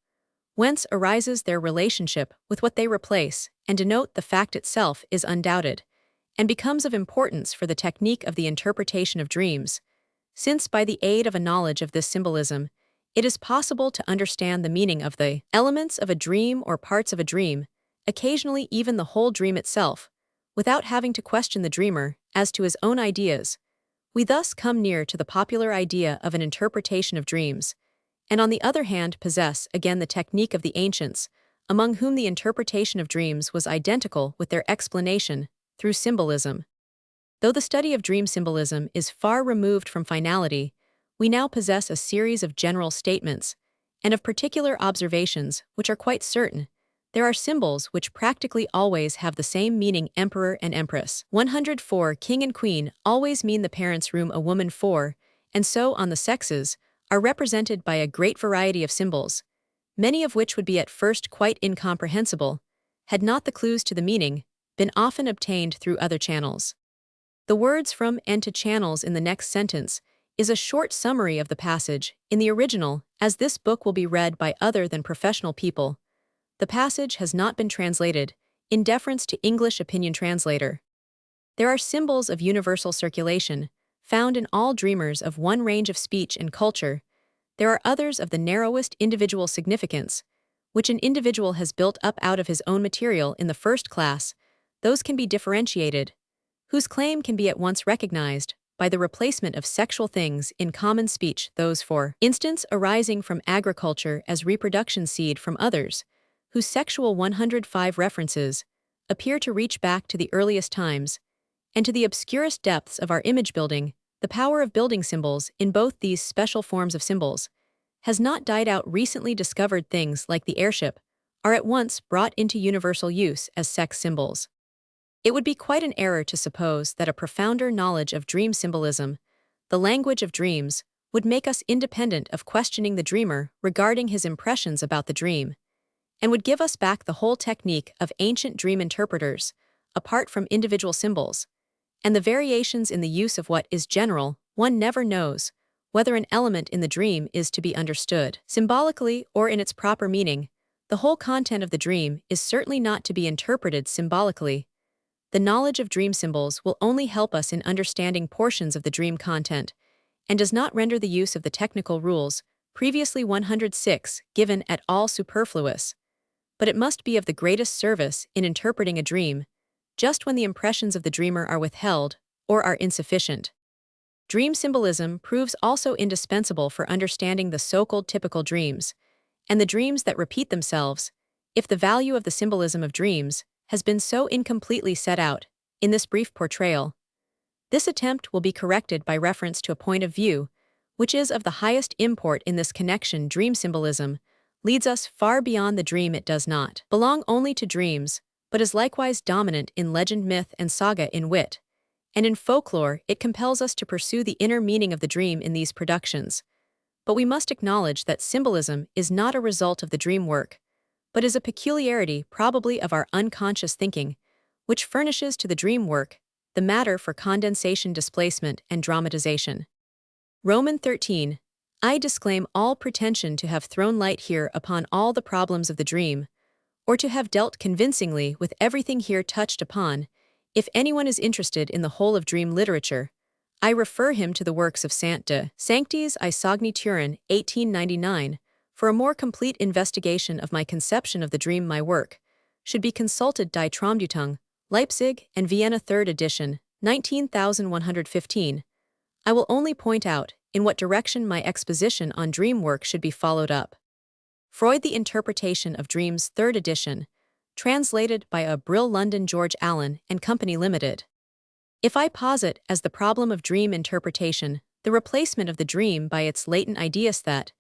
whence arises their relationship with what they replace and denote. The fact itself is undoubted, and becomes of importance for the technique of the interpretation of dreams, since by the aid of a knowledge of this symbolism, it is possible to understand the meaning of the elements of a dream or parts of a dream, occasionally even the whole dream itself, without having to question the dreamer as to his own ideas. We thus come near to the popular idea of an interpretation of dreams, and on the other hand possess again the technique of the ancients, among whom the interpretation of dreams was identical with their explanation through symbolism. Though the study of dream symbolism is far removed from finality, we now possess a series of general statements and of particular observations which are quite certain. There are symbols which practically always have the same meaning: emperor and empress. 104. King and queen always mean the parents' room, a woman 4, and so on. The sexes are represented by a great variety of symbols, many of which would be at first quite incomprehensible, had not the clues to the meaning been often obtained through other channels. The words from and to channels in the next sentence is a short summary of the passage. In the original, as this book will be read by other than professional people, the passage has not been translated, in deference to English opinion translator. There are symbols of universal circulation, found in all dreamers of one range of speech and culture. There are others of the narrowest individual significance, which an individual has built up out of his own material. In the first class, those can be differentiated, whose claim can be at once recognized by the replacement of sexual things in common speech, those, for instance, arising from agriculture as reproduction seed, from others, whose sexual 105 references appear to reach back to the earliest times and to the obscurest depths of our image building. The power of building symbols in both these special forms of symbols has not died out. Recently discovered things like the airship are at once brought into universal use as sex symbols. It would be quite an error to suppose that a profounder knowledge of dream symbolism, the language of dreams, would make us independent of questioning the dreamer regarding his impressions about the dream, and would give us back the whole technique of ancient dream interpreters, apart from individual symbols, and the variations in the use of what is general. One never knows whether an element in the dream is to be understood symbolically or in its proper meaning. The whole content of the dream is certainly not to be interpreted symbolically. The knowledge of dream symbols will only help us in understanding portions of the dream content, and does not render the use of the technical rules previously 106 given at all superfluous. But it must be of the greatest service in interpreting a dream, just when the impressions of the dreamer are withheld or are insufficient. Dream symbolism proves also indispensable for understanding the so-called typical dreams, and the dreams that repeat themselves, if the value of the symbolism of dreams has been so incompletely set out in this brief portrayal. This attempt will be corrected by reference to a point of view which is of the highest import in this connection. Dream symbolism leads us far beyond the dream. It does not belong only to dreams, but is likewise dominant in legend, myth, and saga, in wit, and in folklore. It compels us to pursue the inner meaning of the dream in these productions. But we must acknowledge that symbolism is not a result of the dream work, but is a peculiarity probably of our unconscious thinking, which furnishes to the dream work the matter for condensation, displacement, and dramatization. Roman 13. I disclaim all pretension to have thrown light here upon all the problems of the dream, or to have dealt convincingly with everything here touched upon. If anyone is interested in the whole of dream literature, I refer him to the works of Sant de Sanctis I Sogni Turin, 1899, for a more complete investigation of my conception of the dream. My work should be consulted Die Traumdeutung, Leipzig and Vienna 3rd edition, 19115. I will only point out in what direction my exposition on dream work should be followed up. Freud, The Interpretation of Dreams, 3rd edition, translated by a Brill, London, George Allen and Company Limited. If I posit as the problem of dream interpretation the replacement of the dream by its latent ideas, that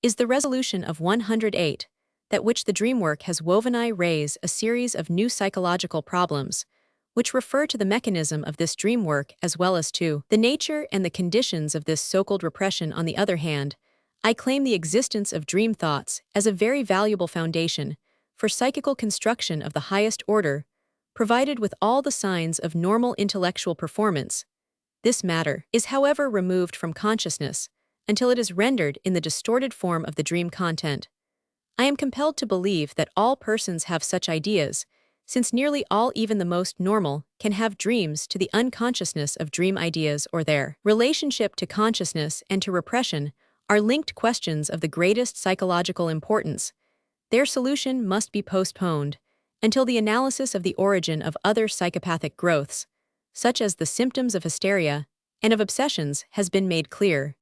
is the resolution of 108, that which the dream work has woven, I raise a series of new psychological problems, which refer to the mechanism of this dream work as well as to the nature and the conditions of this so-called repression. On the other hand, I claim the existence of dream thoughts as a very valuable foundation for psychical construction of the highest order, provided with all the signs of normal intellectual performance. This matter is, however, removed from consciousness until it is rendered in the distorted form of the dream content. I am compelled to believe that all persons have such ideas, since nearly all, even the most normal, can have dreams. To the unconsciousness of dream ideas or their relationship to consciousness and to repression are linked questions of the greatest psychological importance. Their solution must be postponed until the analysis of the origin of other psychopathic growths, such as the symptoms of hysteria and of obsessions, has been made clear.